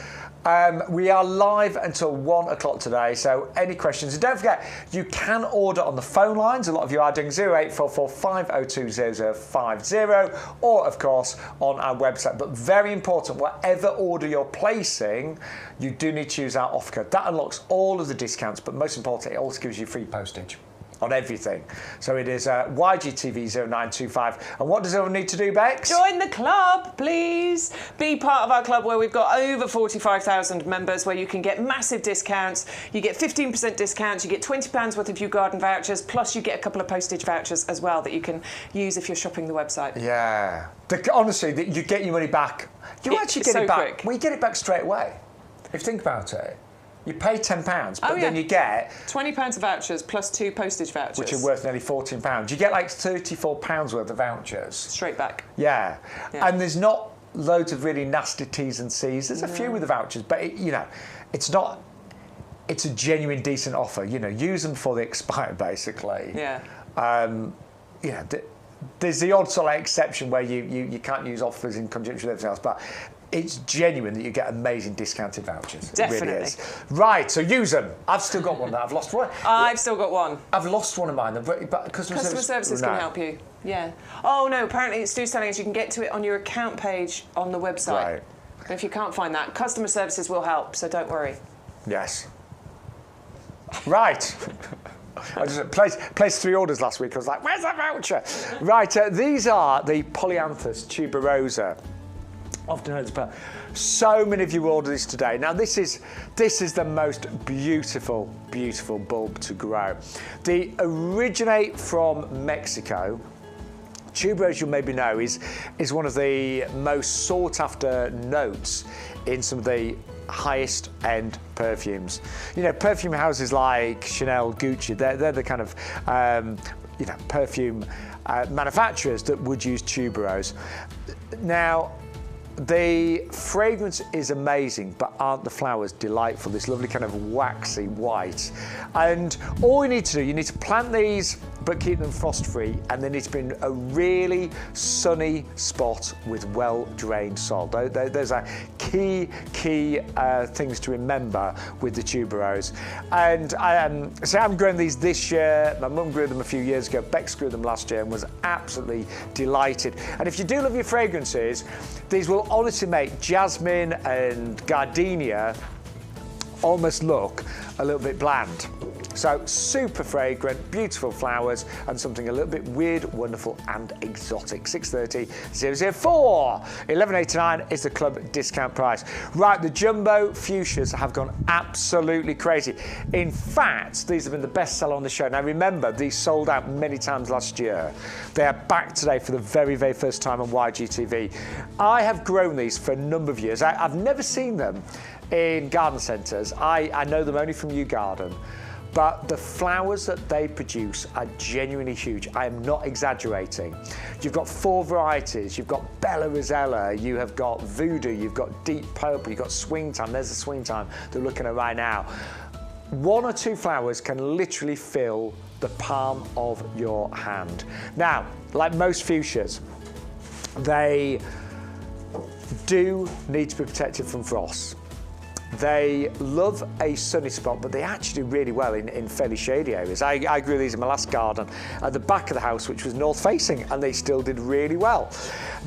We are live until 1 o'clock today, so any questions? And don't forget, you can order on the phone lines. A lot of you are doing 0844 502 0050, or of course on our website. But very important, whatever order you're placing, you do need to use our offer code. That unlocks all of the discounts, but most importantly, it also gives you free postage on everything. So it is YGTV0925. And what does everyone need to do, Bex? Join the club, please. Be part of our club where we've got over 45,000 members, where you can get massive discounts. You get 15% discounts, you get £20 worth of YouGarden vouchers, plus you get a couple of postage vouchers as well that you can use if you're shopping the website. Yeah. Honestly, you get your money back. You actually get it back. Quick. Well, you get it back straight away. If you think about it. You pay £10, but then you get £20 of vouchers plus 2 postage vouchers, which are worth nearly £14. You get like £34 worth of vouchers straight back. Yeah, and there's not loads of really nasty T's and C's. There's a few with the vouchers, but you know, it's not. It's a genuine, decent offer. You know, use them before they expire, basically. Yeah. You know, there's the odd sort of exception where you can't use offers in conjunction with everything else, but it's genuine that you get amazing discounted vouchers. Definitely. It really is. Right, so use them. I've still got one that I've lost one. I've still got one. I've lost one of mine, but customer services can help you. Yeah. Oh no, apparently Stu's telling us you can get to it on your account page on the website. Right. And if you can't find that, customer services will help, so don't worry. Yes. Right. I just placed 3 orders last week. I was like, where's that voucher? Right, these are the Polyanthus tuberosa. Often heard about. So many of you ordered this today. Now this is the most beautiful bulb to grow. They originate from Mexico. Tuberose, you maybe know, is one of the most sought after notes in some of the highest end perfumes. You know, perfume houses like Chanel, Gucci, they're the kind of you know, perfume manufacturers that would use tuberose. Now, the fragrance is amazing, but aren't the flowers delightful? This lovely kind of waxy white. And all you need to do, you need to plant these, but keep them frost-free, and they need to be in a really sunny spot with well-drained soil. Those are key things to remember with the tuberose. And so I'm growing these this year. My mum grew them a few years ago. Bex grew them last year and was absolutely delighted. And if you do love your fragrances, these will honestly make jasmine and gardenia almost look a little bit bland. So super fragrant, beautiful flowers, and something a little bit weird, wonderful, and exotic. 630 004. 11.89 is the club discount price. Right, the jumbo fuchsias have gone absolutely crazy. In fact, these have been the best seller on the show. Now remember, these sold out many times last year. They are back today for the very, very first time on YGTV. I have grown these for a number of years. I've never seen them in garden centres. I know them only from YouGarden. But the flowers that they produce are genuinely huge. I am not exaggerating. You've got 4 varieties. You've got Bella Rosella, you have got Voodoo, you've got Deep Purple, you've got Swing Time. There's the Swing Time they're looking at right now. 1 or 2 flowers can literally fill the palm of your hand. Now, like most fuchsias, They do need to be protected from frost. They love a sunny spot, but they actually do really well in fairly shady areas. I grew these in my last garden at the back of the house, which was north facing, and they still did really well.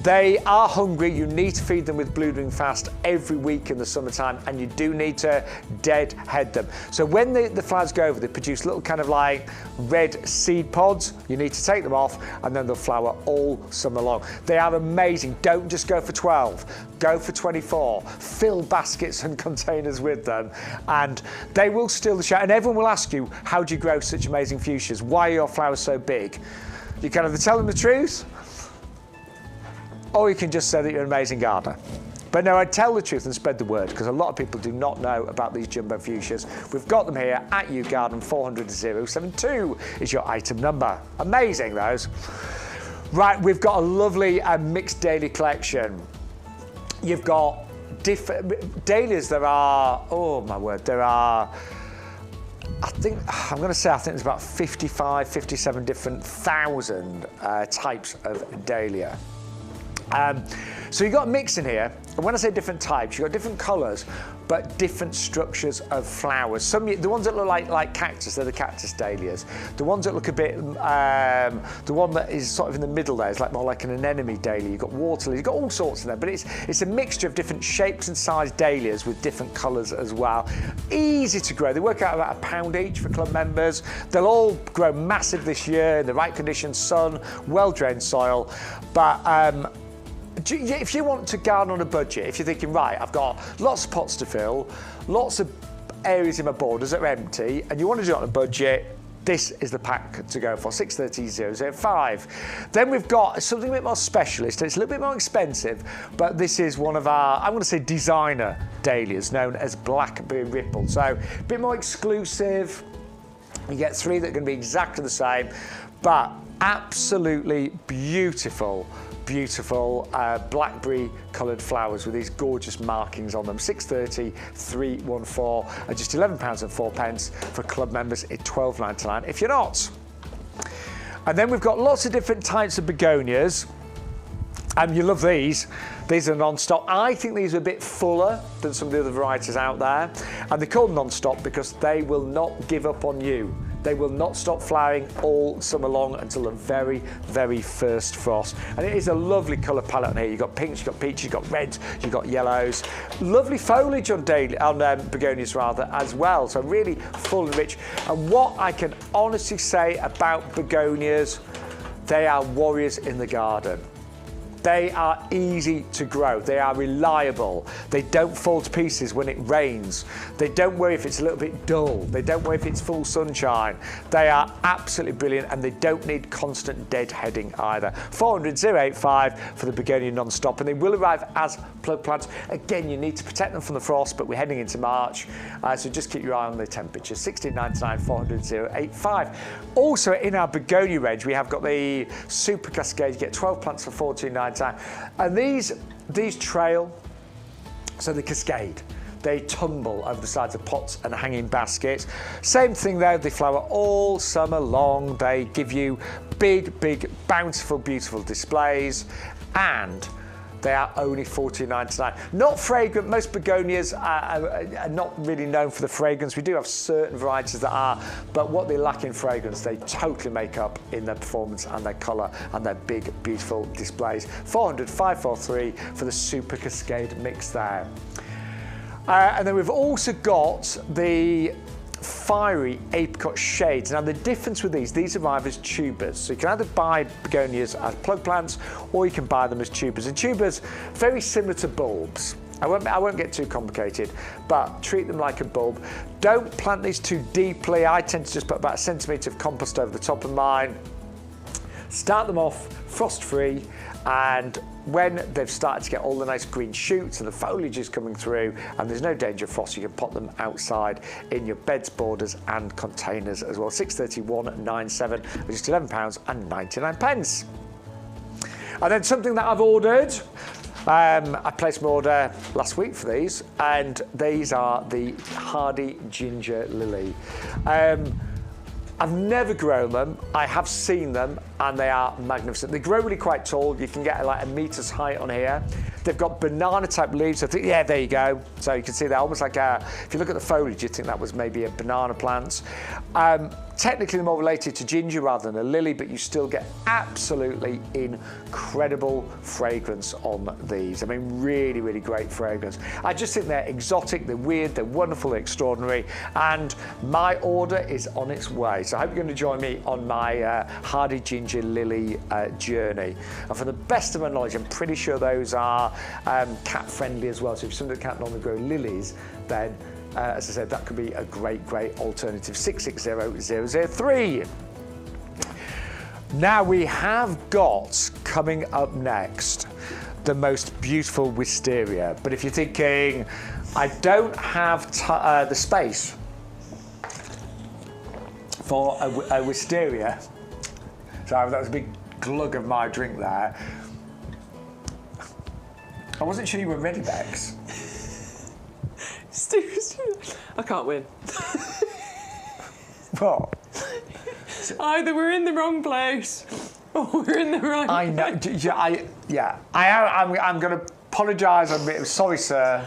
They are hungry. You need to feed them with blue-ring fast every week in the summertime, and you do need to deadhead them. So when the flowers go over, they produce little kind of like red seed pods. You need to take them off, and then they'll flower all summer long. They are amazing. Don't just go for 12. Go for 24. Fill baskets and containers with them, and they will steal the show. And everyone will ask you, how do you grow such amazing fuchsias? Why are your flowers so big? You can either tell them the truth, or you can just say that you're an amazing gardener. But no, I'd tell the truth and spread the word, because a lot of people do not know about these jumbo fuchsias. We've got them here at YouGarden. 400-072 is your item number. Amazing, those. Right, we've got a lovely mixed dahlia collection. You've got different dahlias. There are, oh my word, there are, I think there's about 55, 57 different thousand types of dahlia. So you've got a mix in here, and when I say different types, you've got different colours, but different structures of flowers. The ones that look like cactus, they're the cactus dahlias. The ones that look a bit, the one that is sort of in the middle there is like more like an anemone dahlia. You've got water lilies, you've got all sorts in there, but it's a mixture of different shapes and size dahlias with different colours as well. Easy to grow. They work out about £1 each for club members. They'll all grow massive this year in the right conditions, sun, well-drained soil, but if you want to garden on a budget, if you're thinking, right, I've got lots of pots to fill, lots of areas in my borders that are empty, and you want to do it on a budget, this is the pack to go for, 630-005. Then we've got something a bit more specialist. It's a little bit more expensive, but this is one of our, I'm going to say, designer dahlias, known as Blackberry Ripple. So a bit more exclusive. You get 3 that are going to be exactly the same, but absolutely beautiful blackberry coloured flowers with these gorgeous markings on them. 630-314 and just £11.04 for club members at £12.99 if you're not. And then we've got lots of different types of begonias. And you love these. These are non-stop. I think these are a bit fuller than some of the other varieties out there. And they're called non-stop because they will not give up on you. They will not stop flowering all summer long until the very, very first frost. And it is a lovely colour palette on here. You've got pinks, you've got peaches, you've got reds, you've got yellows. Lovely foliage on begonias rather as well. So really full and rich. And what I can honestly say about begonias, they are warriors in the garden. They are easy to grow. They are reliable. They don't fall to pieces when it rains. They don't worry if it's a little bit dull. They don't worry if it's full sunshine. They are absolutely brilliant, and they don't need constant deadheading either. 400-085 for the begonia non-stop, and they will arrive as plug plants. Again, you need to protect them from the frost, but we're heading into March, so just keep your eye on the temperature. 16.99, 400-085. Also in our begonia range, we have got the Super Cascade. You get 12 plants for $14.99. And these trail, so the Cascade, they tumble over the sides of pots and hanging baskets. Same thing there, they flower all summer long. They give you big, bountiful, beautiful displays, and they are only $14.99. Not fragrant. Most begonias are not really known for the fragrance. We do have certain varieties that are, but what they lack in fragrance, they totally make up in their performance and their colour and their big, beautiful displays. 400-543 for the Super Cascade mix there. And then we've also got the fiery apricot shades. Now the difference with these arrive as tubers. So you can either buy begonias as plug plants, or you can buy them as tubers. And tubers, very similar to bulbs. I won't get too complicated, but treat them like a bulb. Don't plant these too deeply. I tend to just put about 1 centimetre of compost over the top of mine. Start them off frost-free, and when they've started to get all the nice green shoots and the foliage is coming through and there's no danger of frost, you can pot them outside in your beds, borders and containers as well. 631.97, which is £11.99. And then something that I've ordered, I placed my order last week for these, and these are the hardy ginger lily. I've never grown them. I have seen them. and they are magnificent. They grow really quite tall. You can get like 1 meter's height on here. They've got banana type leaves. I think, yeah, there you go. So you can see they're almost like if you look at the foliage, you'd think that was maybe a banana plant. Technically, they're more related to ginger rather than a lily, but you still get absolutely incredible fragrance on these. I mean, really, really great fragrance. I just think they're exotic, they're weird, they're wonderful, they're extraordinary, and my order is on its way. So I hope you're going to join me on my hardy ginger lily journey. And for the best of my knowledge, I'm pretty sure those are cat friendly as well. So if some of the cat normally grow lilies, then as I said, that could be a great, great alternative. 660003. Now we have got coming up next the most beautiful wisteria. But if you're thinking, I don't have the space for a wisteria, sorry, that was a big glug of my drink there. I wasn't sure you were ready, Bex. I can't win. What? Either we're in the wrong place or we're in the right I know. place. I'm going to apologise. I'm sorry, sir.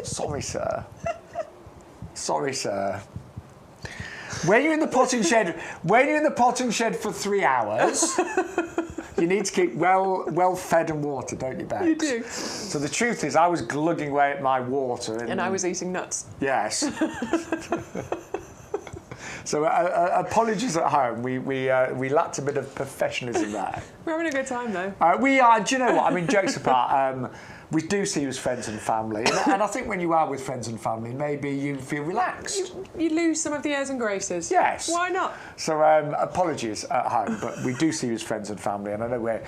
Sorry, sir. Sorry, sir. When you're in the potting shed, for 3 hours. You need to keep well fed and watered, don't you, Bex? You do. So the truth is, I was glugging away at my water. And I was eating nuts. Yes. So apologies at home. We lacked a bit of professionalism there. We're having a good time, though. We are. Do you know what? I mean, jokes apart, we do see you as friends and family. And I think when you are with friends and family, maybe you feel relaxed. You lose some of the airs and graces. Yes. Why not? So apologies at home, but we do see you as friends and family. And I know a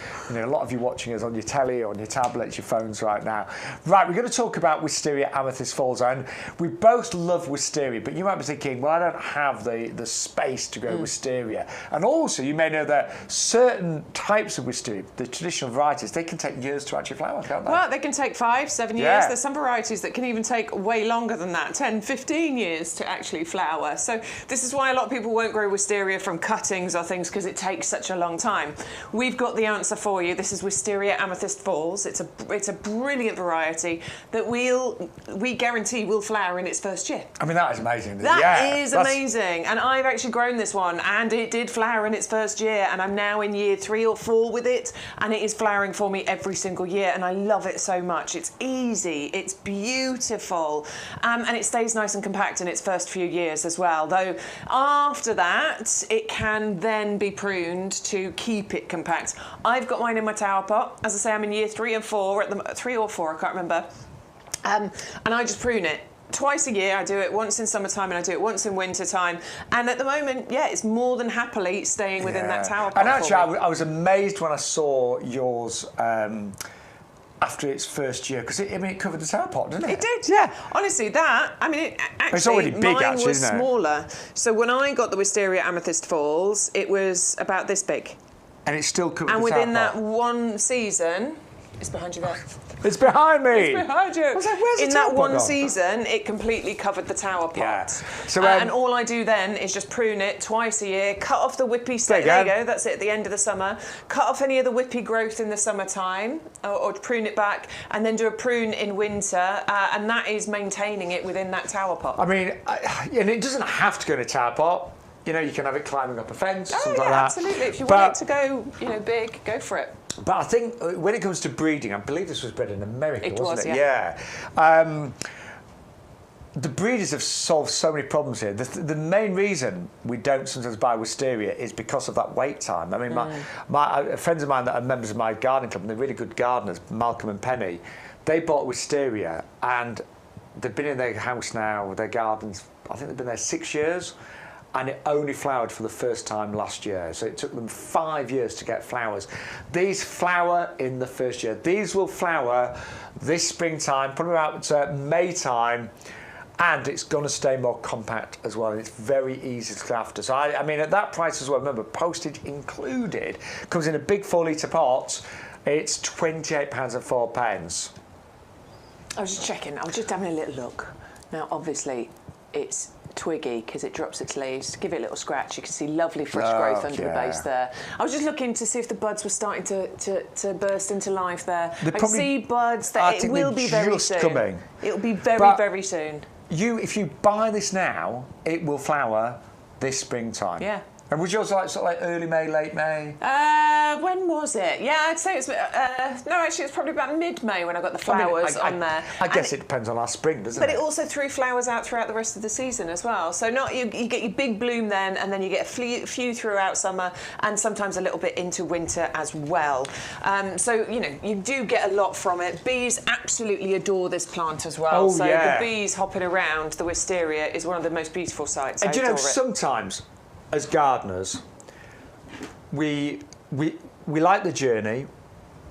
lot of you watching us on your telly, on your tablets, your phones right now. Right, we're going to talk about Wisteria Amethyst Falls. And we both love wisteria, but you might be thinking, well, I don't have the space to grow wisteria. And also, you may know that certain types of wisteria, the traditional varieties, they can take years to actually flower, can't they? Well, they can take 5, 7 years. Yeah. There's some varieties that can even take way longer than that, 10, 15 years to actually flower. So this is why a lot of people won't grow wisteria from cuttings or things, because it takes such a long time. We've got the answer for you. This is Wisteria Amethyst Falls. It's a brilliant variety that we guarantee will flower in its first year. I mean, that is amazing. That is amazing. And I've actually grown this one, and it did flower in its first year, and I'm now in year 3 or 4 with it, and it is flowering for me every single year, and I love it so much. It's easy, it's beautiful, and it stays nice and compact in its first few years as well, though after that it can then be pruned to keep it compact. I've got mine in my tower pot. As I say, I'm in year 3 and 4, at the 3 or 4, I can't remember, and I just prune it twice a year. I do it once in summertime and I do it once in winter time, and at the moment, yeah, it's more than happily staying within that tower pot. And actually, I was amazed when I saw yours after its first year, because it covered the tower pot, didn't it? It did, yeah. Honestly, it's already big, mine actually, was isn't it? smaller. So when I got the Wisteria Amethyst Falls, it was about this big. And it's still covered And the tower within pot. that one season, it's behind you there. It's behind me. It's behind you. I was like, where's the in tower that pot one gone? season, it completely covered the tower pot. Yeah. So, and all I do then is just prune it twice a year, cut off the whippy stage. There you go, that's it at the end of the summer. Cut off any of the whippy growth in the summertime, or prune it back, and then do a prune in winter, and that is maintaining it within that tower pot. I mean, and it doesn't have to go in a tower pot. You know, you can have it climbing up a fence, something like that. Absolutely. If you want it to go, big, go for it. But I think when it comes to breeding, I believe this was bred in America, wasn't it? Yeah. The breeders have solved so many problems here. The main reason we don't sometimes buy wisteria is because of that wait time. I mean, my friends of mine that are members of my gardening club, and they're really good gardeners, Malcolm and Penny, they bought wisteria, and they've been in their house now, their gardens, I think they've been there 6 years. And it only flowered for the first time last year. So it took them 5 years to get flowers. These flower in the first year. These will flower this springtime, probably about May time, and it's going to stay more compact as well. And it's very easy to look after. So I mean, at that price as well, remember, postage included, comes in a big 4-litre pot. It's £28 and 4 pence. I was just checking. I was just having a little look. Now, obviously, it's twiggy because it drops its leaves. Give it a little scratch. You can see lovely fresh growth under the base there. I was just looking to see if the buds were starting to burst into life there. I can see buds. That it will be very soon. Coming. It'll be very soon. If you buy this now, it will flower this springtime. Yeah. And was yours sort of like early May, late May? When was it? Yeah, I'd say it's no, actually it's probably about mid-May when I got the flowers on there. I guess it depends on our spring, doesn't it? But it also threw flowers out throughout the rest of the season as well. So you get your big bloom then, and then you get a few throughout summer, and sometimes a little bit into winter as well. So you do get a lot from it. Bees absolutely adore this plant as well. The bees hopping around the wisteria is one of the most beautiful sights. And sometimes, as gardeners, we like the journey,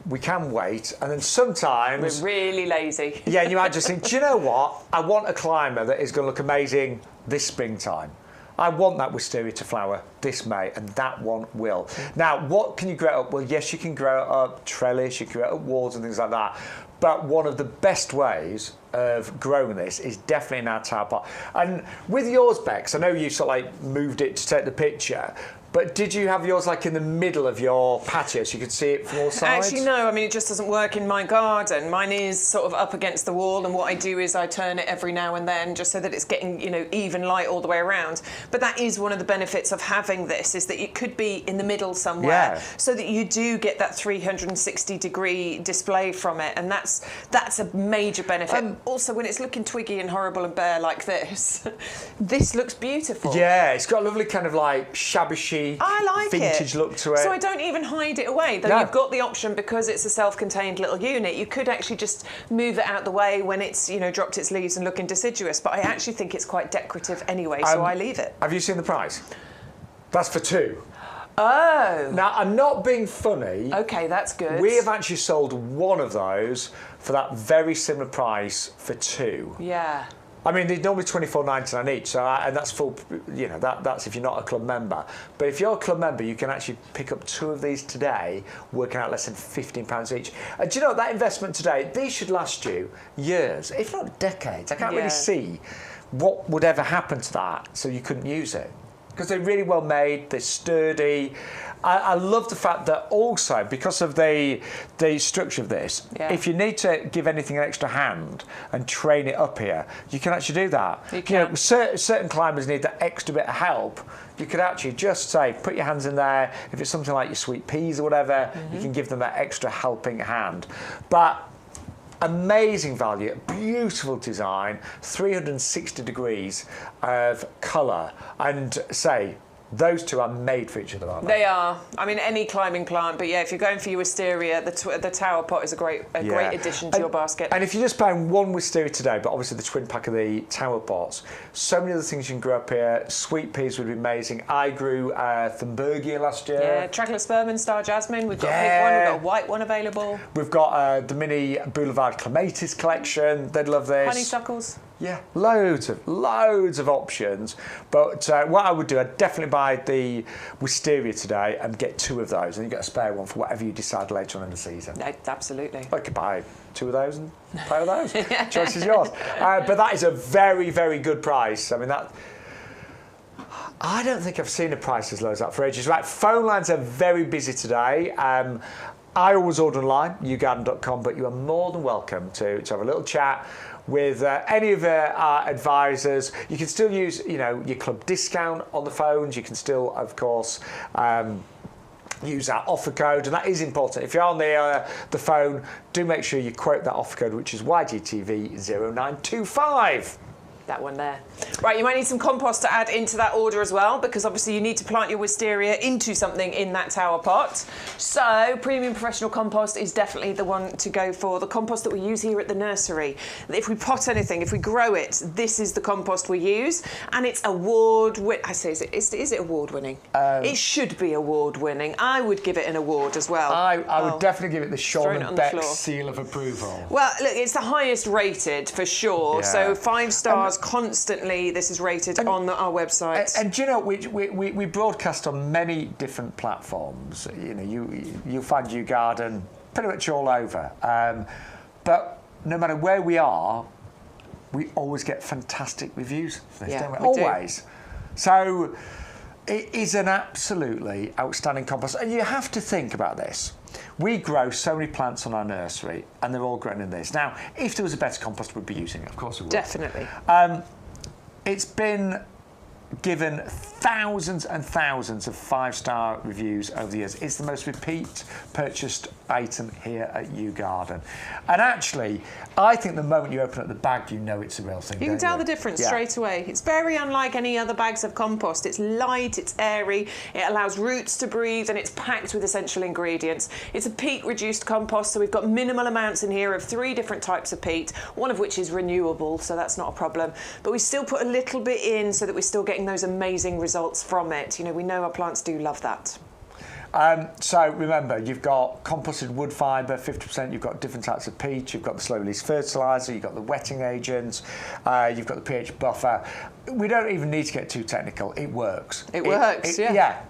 we can wait, and then sometimes... We're really lazy. Yeah, and you might just think, do you know what? I want a climber that is going to look amazing this springtime. I want that wisteria to flower this May, and that one will. Now, what can you grow up? Well, yes, you can grow up trellis, you can grow up walls and things like that, but one of the best ways of growing this is definitely in our tower pot. And with yours, Bex, I know you sort of like moved it to take the picture, but did you have yours like in the middle of your patio so you could see it from all sides? Actually, no. I mean, it just doesn't work in my garden. Mine is sort of up against the wall, and what I do is I turn it every now and then just so that it's getting, even light all the way around. But that is one of the benefits of having this, is that it could be in the middle somewhere, so that you do get that 360-degree display from it, and that's a major benefit. Also, when it's looking twiggy and horrible and bare like this, this looks beautiful. Yeah, it's got a lovely kind of like shabby chic, vintage look to it. So I don't even hide it away, though. You've got the option, because it's a self-contained little unit, you could actually just move it out the way when it's dropped its leaves and looking deciduous, but I actually think it's quite decorative anyway, so I leave it. Have you seen the price? That's for 2. Oh. Now, I'm not being funny. Okay, that's good. We have actually sold one of those for that very similar price for 2. Yeah. I mean, they're normally $24.99 each, and that's full. That's if you're not a club member. But if you're a club member, you can actually pick up 2 of these today, working out less than £15 each. And do you know what, that investment today? These should last you years, if not decades. I can't really see what would ever happen to that, so you couldn't use it, because they're really well made. They're sturdy. I love the fact that also, because of the structure of this, if you need to give anything an extra hand and train it up here, you can actually do that. You can. Certain climbers need that extra bit of help. You could actually just say, put your hands in there. If it's something like your sweet peas or whatever, you can give them that extra helping hand. But amazing value, beautiful design, 360 degrees of colour, and those 2 are made for each other, aren't they? They are. I mean, any climbing plant, but if you're going for your wisteria, the tower pot is a great addition to your basket. And if you're just buying one wisteria today, but obviously the twin pack of the tower pots, so many other things you can grow up here. Sweet peas would be amazing. I grew Thunbergia last year. Yeah, Trachelospermum, star jasmine. We've got a pink one, we've got a white one available. We've got the mini boulevard clematis collection. They'd love this. Honeysuckles. Yeah, loads of options. But what I would do, I'd definitely buy the wisteria today and get 2 of those, and you get a spare one for whatever you decide later on in the season. No, absolutely. I could buy 2 of those and play with those. Choice is yours. But that is a very, very good price. I mean, I don't think I've seen a price as low as that for ages. Right, phone lines are very busy today. I always order online, YouGarden.com, but you are more than welcome to have a little chat with any of our advisors. You can still use, your club discount on the phones. You can still, of course, use our offer code, and that is important. If you're on the phone, do make sure you quote that offer code, which is YGTV0925. That one there. Right, you might need some compost to add into that order as well, because obviously you need to plant your wisteria into something in that tower pot. So premium professional compost is definitely the one to go for. The compost that we use here at the nursery. If we pot anything, if we grow it, this is the compost we use, and it's award-winning. I say, is it award-winning? It should be award-winning. I would give it an award as well. I would definitely give it the Shaun and Bex seal of approval. Well, look, it's the highest rated for sure. Yeah. So 5 stars constantly. This is rated on our website. And do you know, we broadcast on many different platforms. You'll find YouGarden pretty much all over. But no matter where we are, we always get fantastic reviews for this, Yeah, don't we? we do. Always. So it is an absolutely outstanding compost. And you have to think about this. We grow so many plants on our nursery, and they're all grown in this. Now, if there was a better compost, we'd be using it. Of course we would. Definitely. It's been given thousands and thousands of 5-star reviews over the years. It's the most repeat purchased item here at YouGarden. And actually, I think the moment you open up the bag, you know it's a real thing. You can tell the difference straight away. It's very unlike any other bags of compost. It's light, it's airy, it allows roots to breathe, and it's packed with essential ingredients. It's a peat-reduced compost, so we've got minimal amounts in here of 3 different types of peat, one of which is renewable, so that's not a problem. But we still put a little bit in so that we're still getting those amazing results from it. You know, we know our plants do love that. So remember, you've got composted wood fibre, 50%, you've got different types of peat, you've got the slow release fertiliser, you've got the wetting agents, you've got the pH buffer. We don't even need to get too technical, it works. It works, yeah. Yeah.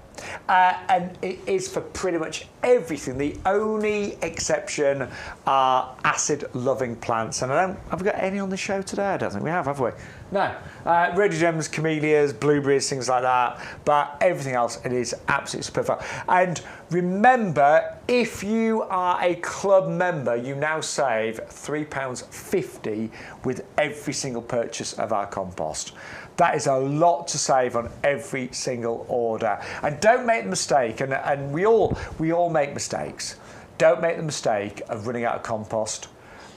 And it is for pretty much everything. The only exception are acid-loving plants. And have we got any on the show today? I don't think we have we? No. Rhododendrons, camellias, blueberries, things like that. But everything else, it is absolutely superb. And remember, if you are a club member, you now save £3.50 with every single purchase of our compost. That is a lot to save on every single order. And don't make the mistake, and we all make mistakes. Don't make the mistake of running out of compost.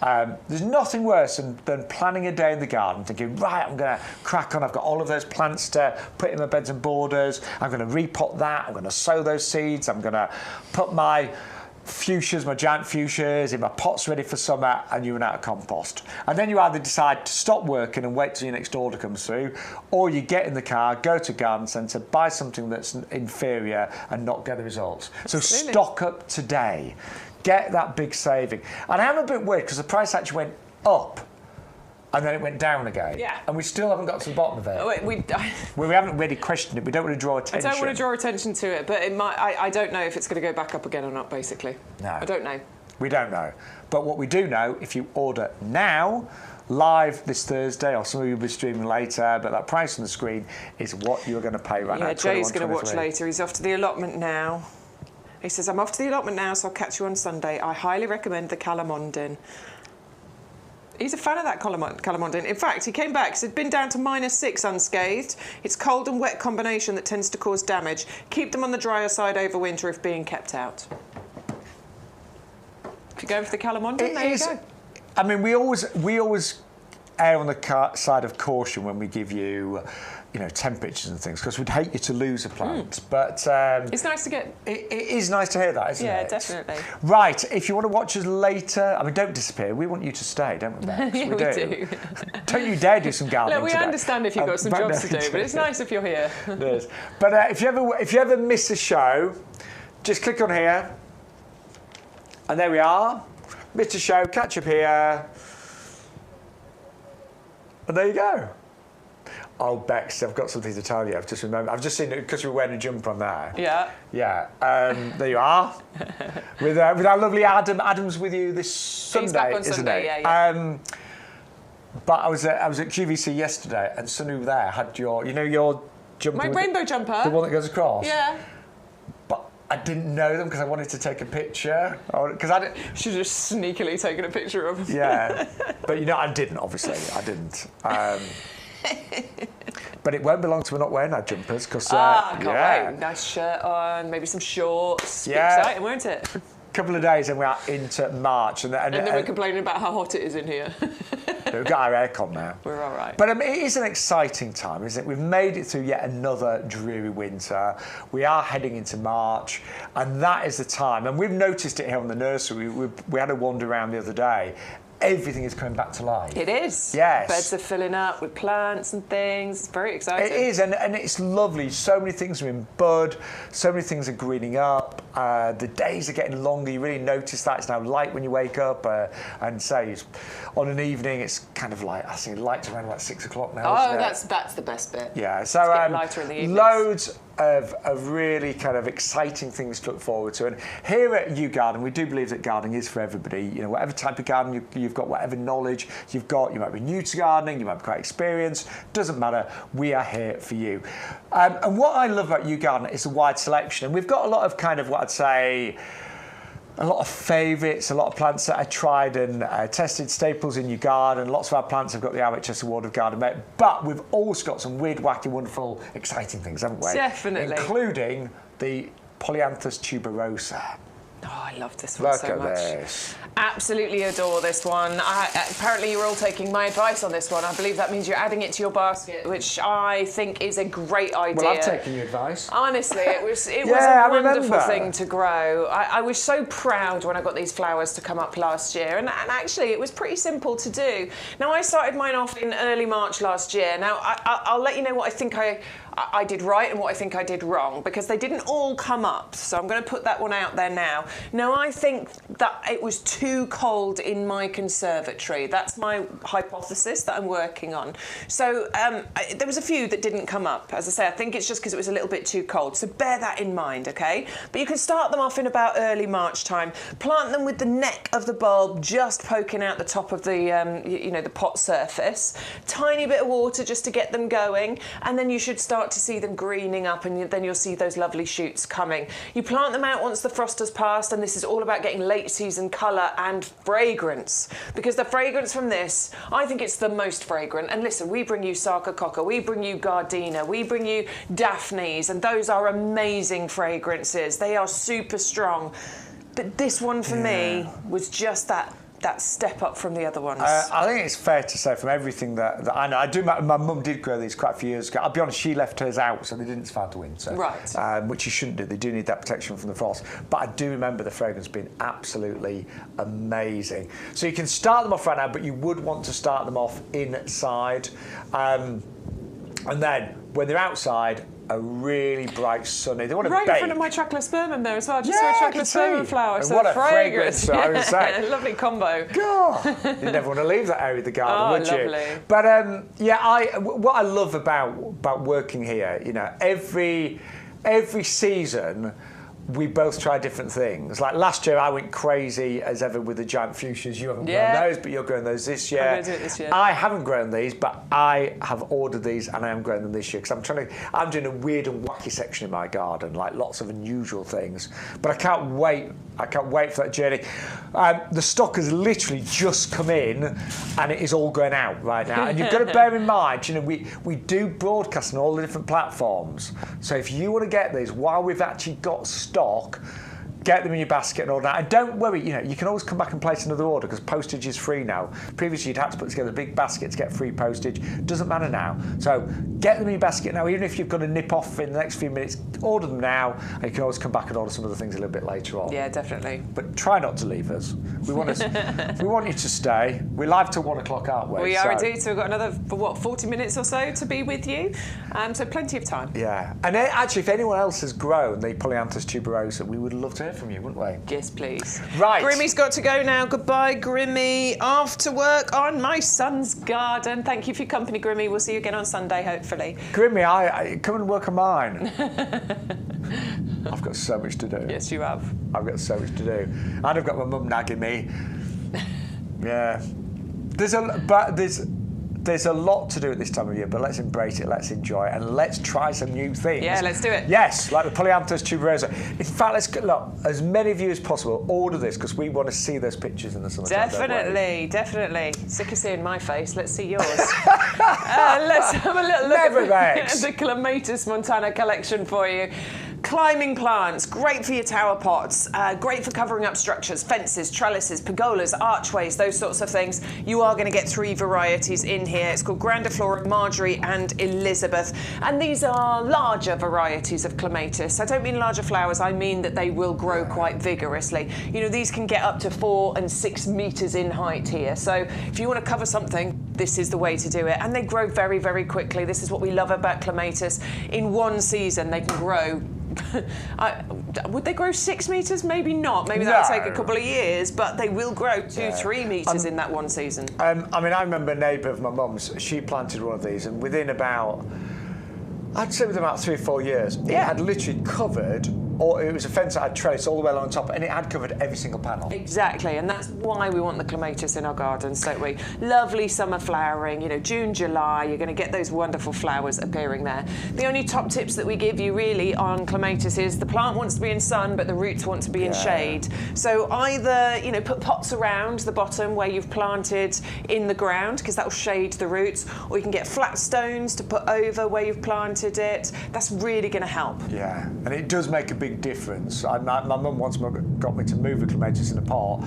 There's nothing worse than planning a day in the garden, thinking, right, I'm going to crack on, I've got all of those plants to put in my beds and borders, I'm going to repot that, I'm going to sow those seeds, I'm going to put my fuchsias, my giant fuchsias, in my pots ready for summer, and you run out of compost. And then you either decide to stop working and wait till your next order comes through, or you get in the car, go to a garden centre, buy something that's inferior and not get the results. So stock up today. Get that big saving. And I'm a bit weird because the price actually went up and then it went down again. Yeah. And we still haven't got to the bottom of it. We haven't really questioned it. We don't want to draw attention. I don't want to draw attention to it, but it might. I don't know if it's going to go back up again or not, basically. No. I don't know. We don't know. But what we do know, if you order now, live this Thursday, or some of you will be streaming later, but that price on the screen is what you're going to pay right now. Yeah, Jay's going to watch later. He's off to the allotment now. He says, I'm off to the allotment now, so I'll catch you on Sunday. I highly recommend the Calamondin. He's a fan of that Calamondin. In fact, he came back, it's been down to -6 unscathed. It's cold and wet combination that tends to cause damage. Keep them on the drier side over winter if being kept out. If you're going for the Calamondin, there you go. I mean, we always err on the side of caution when we give you, temperatures and things, because we'd hate you to lose a plant. But it's nice to get. It is nice to hear that, isn't it? Yeah, definitely. Right. If you want to watch us later, I mean, don't disappear. We want you to stay, don't we, Bex? Yeah, we do. Don't you dare do some gardening Look, we understand if you've got some jobs to do, but it's nice if you're here. It is. But if you ever miss a show, just click on here, and there we are. Missed a show. Catch up here. And there you go. Oh, Bex, I've got something to tell you. I've just remembered. I've just seen it because we were wearing a jumper on there. Yeah. Yeah. There you are. with our lovely Adam. Adam's with you this Sunday, He's back on isn't Sunday, it? yeah. But I was at QVC yesterday, and Sunu there had your jumper. My rainbow jumper. The one that goes across. Yeah. But I didn't know them because I wanted to take a picture. Because I didn't. She's just sneakily taken a picture of them. Yeah. But I didn't. Obviously, I didn't. But it won't be long till we're not wearing our jumpers because can't wait. Nice shirt on, maybe some shorts. Yeah. Be exciting, won't it? Couple of days and we are into March, and then we're complaining about how hot it is in here. We've got our aircon now. We're all right. But it is an exciting time, isn't it? We've made it through yet another dreary winter. We are heading into March, and that is the time. And we've noticed it here on the nursery. We had a wander around the other day. Everything is coming back to life. It is. Yes. Beds are filling up with plants and things. It's very exciting. It is, and it's lovely. So many things are in bud. So many things are greening up. The days are getting longer. You really notice that. It's now light when you wake up. And say, on an evening, it's kind of light. I think light's around about 6 o'clock now. Oh, isn't it? that's the best bit. Yeah. So it's getting lighter in the evenings. Loads of really kind of exciting things to look forward to. And here at YouGarden, we do believe that gardening is for everybody. You know, whatever type of garden you've got, whatever knowledge you've got, you might be new to gardening, you might be quite experienced, doesn't matter, we are here for you. And what I love about YouGarden is a wide selection. And we've got a lot of kind of what I'd say, a lot of favourites, a lot of plants that I tried and tested, staples in your garden. Lots of our plants have got the RHS Award of Garden Merit, but we've also got some weird, wacky, wonderful, exciting things, haven't we? Definitely. Including the Polyanthus tuberose. Oh, I love this one so much. Look at this. Absolutely adore this one. Apparently you're all taking my advice on this one. I believe that means you're adding it to your basket, which I think is a great idea. Well, I've taken your advice. Honestly, it was a wonderful thing to grow. I was so proud when I got these flowers to come up last year, and actually it was pretty simple to do. Now, I started mine off in early March last year. Now, I'll let you know what I think I did right and what I think I did wrong, because they didn't all come up. So I'm going to put that one out there now. Now, I think that it was too cold in my conservatory. That's my hypothesis that I'm working on. So there was a few that didn't come up. As I say, I think it's just because it was a little bit too cold. So bear that in mind, okay? But you can start them off in about early March time. Plant them with the neck of the bulb just poking out the top of the, the pot surface. Tiny bit of water just to get them going, and then you should start to see them greening up, and then you'll see those lovely shoots coming. You plant them out once the frost has passed, and this is all about getting late season colour and fragrance, because the fragrance from this, I think it's the most fragrant. And listen, we bring you Sarcococca, we bring you Gardenia, we bring you Daphnes, and those are amazing fragrances. They are super strong. But this one for me was just that step up from the other ones. I think it's fair to say from everything that I know, my mum did grow these quite a few years ago. I'll be honest, she left hers out, so they didn't survive the winter. Right. Which you shouldn't do. They do need that protection from the frost. But I do remember the fragrance being absolutely amazing. So you can start them off right now, but you would want to start them off inside. And then when they're outside, a really bright sunny. They want to right bake. in front of my Trachlospermum there as well. Just saw a Trachlospermum flower. And so what a fragrance. I would say. Lovely combo. God, you never want to leave that area of the garden, would lovely. you? But what I love about working here, you know, every season we both try different things. Like last year, I went crazy as ever with the giant fuchsias. You haven't grown those, but you're growing those this year. I'm going to do it this year. I haven't grown these, but I have ordered these and I am growing them this year because I'm doing a weird and wacky section in my garden, like lots of unusual things. But I can't wait. I can't wait for that journey. The stock has literally just come in and it is all going out right now. And you've got to bear in mind, you know, we do broadcast on all the different platforms. So if you want to get these while we've actually got stock, get them in your basket and all that. And don't worry, you know, you can always come back and place another order because postage is free now. Previously, you'd have to put together a big basket to get free postage. Doesn't matter now. So get them in your basket now. Even if you've got to nip off in the next few minutes, order them now. And you can always come back and order some of the things a little bit later on. Yeah, definitely. But try not to leave us. We want you to stay. We're live till 1 o'clock, aren't we? We are indeed. So we've got another, 40 minutes or so to be with you. So plenty of time. Yeah. And actually, if anyone else has grown the Polyanthus tuberose, we would love to hear from you, wouldn't we? Yes, please. Right. Grimmy's got to go now. Goodbye, Grimmy. After work on my son's garden. Thank you for your company, Grimmy. We'll see you again on Sunday, hopefully. Grimmy, I come and work on mine. I've got so much to do. Yes, you have. I've got so much to do. And I've got my mum nagging me. Yeah. There's a lot to do at this time of year, but let's embrace it, let's enjoy it, and let's try some new things. Yeah, let's do it. Yes, like the Polyanthus tuberose. In fact, let's look, as many of you as possible, order this because we want to see those pictures in the summertime. Definitely. Sick of seeing my face. Let's see yours. Let's have a little look at the Clematis Montana collection for you. Climbing plants, great for your tower pots, great for covering up structures, fences, trellises, pergolas, archways, those sorts of things. You are going to get 3 varieties in here. It's called Grandiflora, Marjorie and Elizabeth. And these are larger varieties of Clematis. I don't mean larger flowers, I mean that they will grow quite vigorously. You know, these can get up to 4 and 6 metres in height here. So if you want to cover something, this is the way to do it. And they grow very, very quickly. This is what we love about Clematis. In one season, they can grow would they grow 6 metres? Maybe not. Maybe that'll take a couple of years, but they will grow 2-3 metres in that one season. I remember a neighbour of my mum's, she planted one of these, and within about I'd say within about 3 or 4 years, it had literally covered, or it was a fence that had trellis all the way along the top, and it had covered every single panel. Exactly, and that's why we want the clematis in our gardens, don't we? Lovely summer flowering, you know, June, July, you're going to get those wonderful flowers appearing there. The only top tips that we give you really on clematis is the plant wants to be in sun, but the roots want to be in shade. So either, you know, put pots around the bottom where you've planted in the ground, because that will shade the roots, or you can get flat stones to put over where you've planted it. That's really going to help. Yeah, and it does make a big difference. My mum once got me to move a clematis in a pot,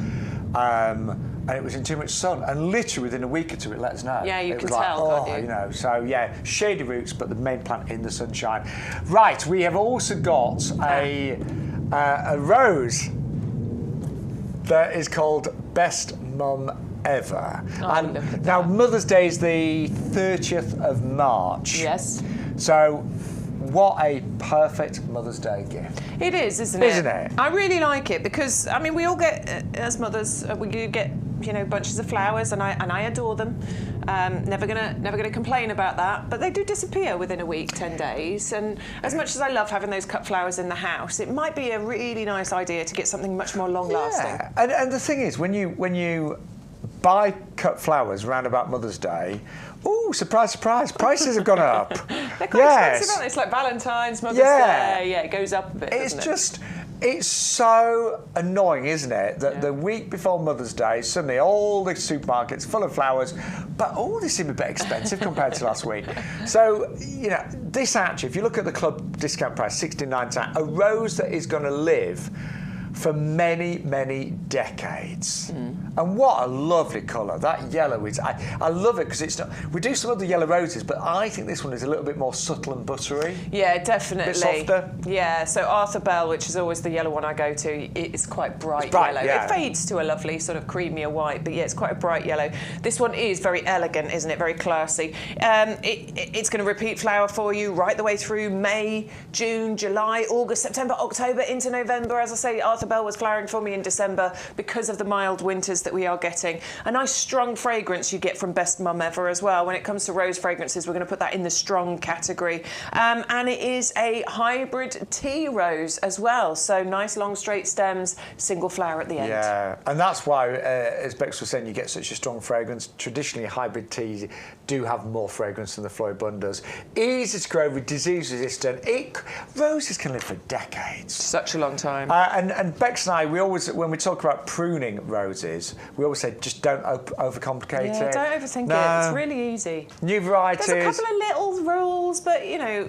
and it was in too much sun, and literally within a week or two it let us know. Yeah, you it can was like, tell, can't you? You know, so yeah, shady roots, but the main plant in the sunshine. Right, we have also got a rose that is called Best Mum Ever. And look at now that. Mother's Day is the 30th of March. Yes. So what a perfect Mother's Day gift. It is, isn't it? Isn't it? I really like it because, I mean, we all get, as mothers, we get, you know, bunches of flowers, and I adore them. Never gonna complain about that. But they do disappear within a week, 10 days. And as much as I love having those cut flowers in the house, it might be a really nice idea to get something much more long-lasting. Yeah, and the thing is, when you buy cut flowers around about Mother's Day, ooh, surprise, surprise, prices have gone up. They're quite expensive, aren't they? It's like Valentine's, Mother's Day. Yeah, it goes up a bit, It's doesn't it? just, it's so annoying, isn't it? That the week before Mother's Day, suddenly all the supermarkets full of flowers, but they seem a bit expensive compared to last week. So, you know, this actually, if you look at the club discount price, £69, a rose that is going to live for many, many decades. And what a lovely colour. That yellow is, I love it because it's not, we do some other yellow roses, but I think this one is a little bit more subtle and buttery. Yeah, definitely. A bit softer. Yeah, so Arthur Bell, which is always the yellow one I go to, it's quite bright, yellow. Yeah. It fades to a lovely sort of creamier white, but yeah, it's quite a bright yellow. This one is very elegant, isn't it? Very classy. It's going to repeat flower for you right the way through May, June, July, August, September, October, into November. As I say, Arthur Bell was flowering for me in December because of the mild winters that we are getting. A nice strong fragrance you get from Best Mum Ever as well. When it comes to rose fragrances, we're going to put that in the strong category. And it is a hybrid tea rose as well. So nice long straight stems, single flower at the end. Yeah, and that's why, as Bex was saying, you get such a strong fragrance. Traditionally, hybrid teas do have more fragrance than the floribundas. Easy to grow, disease resistant. Roses can live for decades. Such a long time. And Bex and I, we always, when we talk about pruning roses, we always say just don't overcomplicate it. Yeah, don't overthink it. It's really easy. New varieties. There's a couple of little rules, but you know,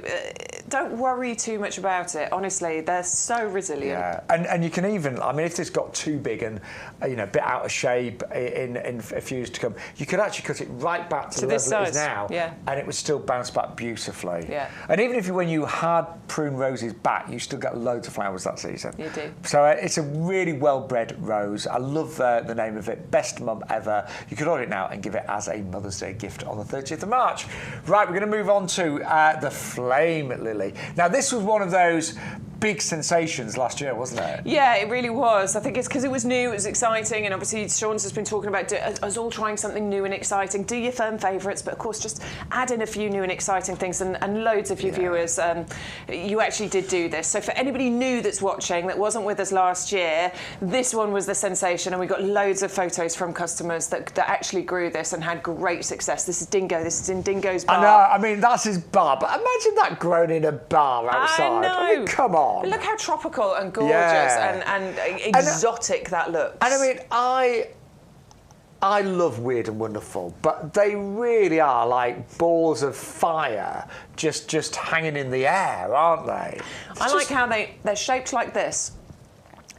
don't worry too much about it. Honestly, they're so resilient. Yeah, and you can even, I mean, if it's got too big and you know, a bit out of shape in a few years to come, you could actually cut it right back to the level it is now, and it would still bounce back beautifully. Yeah. And even if when you hard prune roses back, you still get loads of flowers that season. You do. So it's a really well-bred rose. I love the name of it, Best Mum Ever. You could order it now and give it as a Mother's Day gift on the 30th of March. Right, we're going to move on to the Flame Lily. Now, this was one of those big sensations last year, wasn't it? Yeah, it really was. I think it's because it was new, it was exciting, and obviously Shaun's has been talking about us all trying something new and exciting. Do your firm favourites, but of course just add in a few new and exciting things, and loads of your viewers, you actually did do this. So for anybody new that's watching that wasn't with us last year, this one was the sensation, and we got loads of photos from customers that actually grew this and had great success. This is Dingo, this is in Dingo's bar. I know, I mean, that's his bar, but imagine that grown in a bar outside. I know. I mean, come on. But look how tropical and gorgeous and exotic that looks. And I mean, I love Weird and Wonderful, but they really are like balls of fire just hanging in the air, aren't they? I like how they're shaped like this,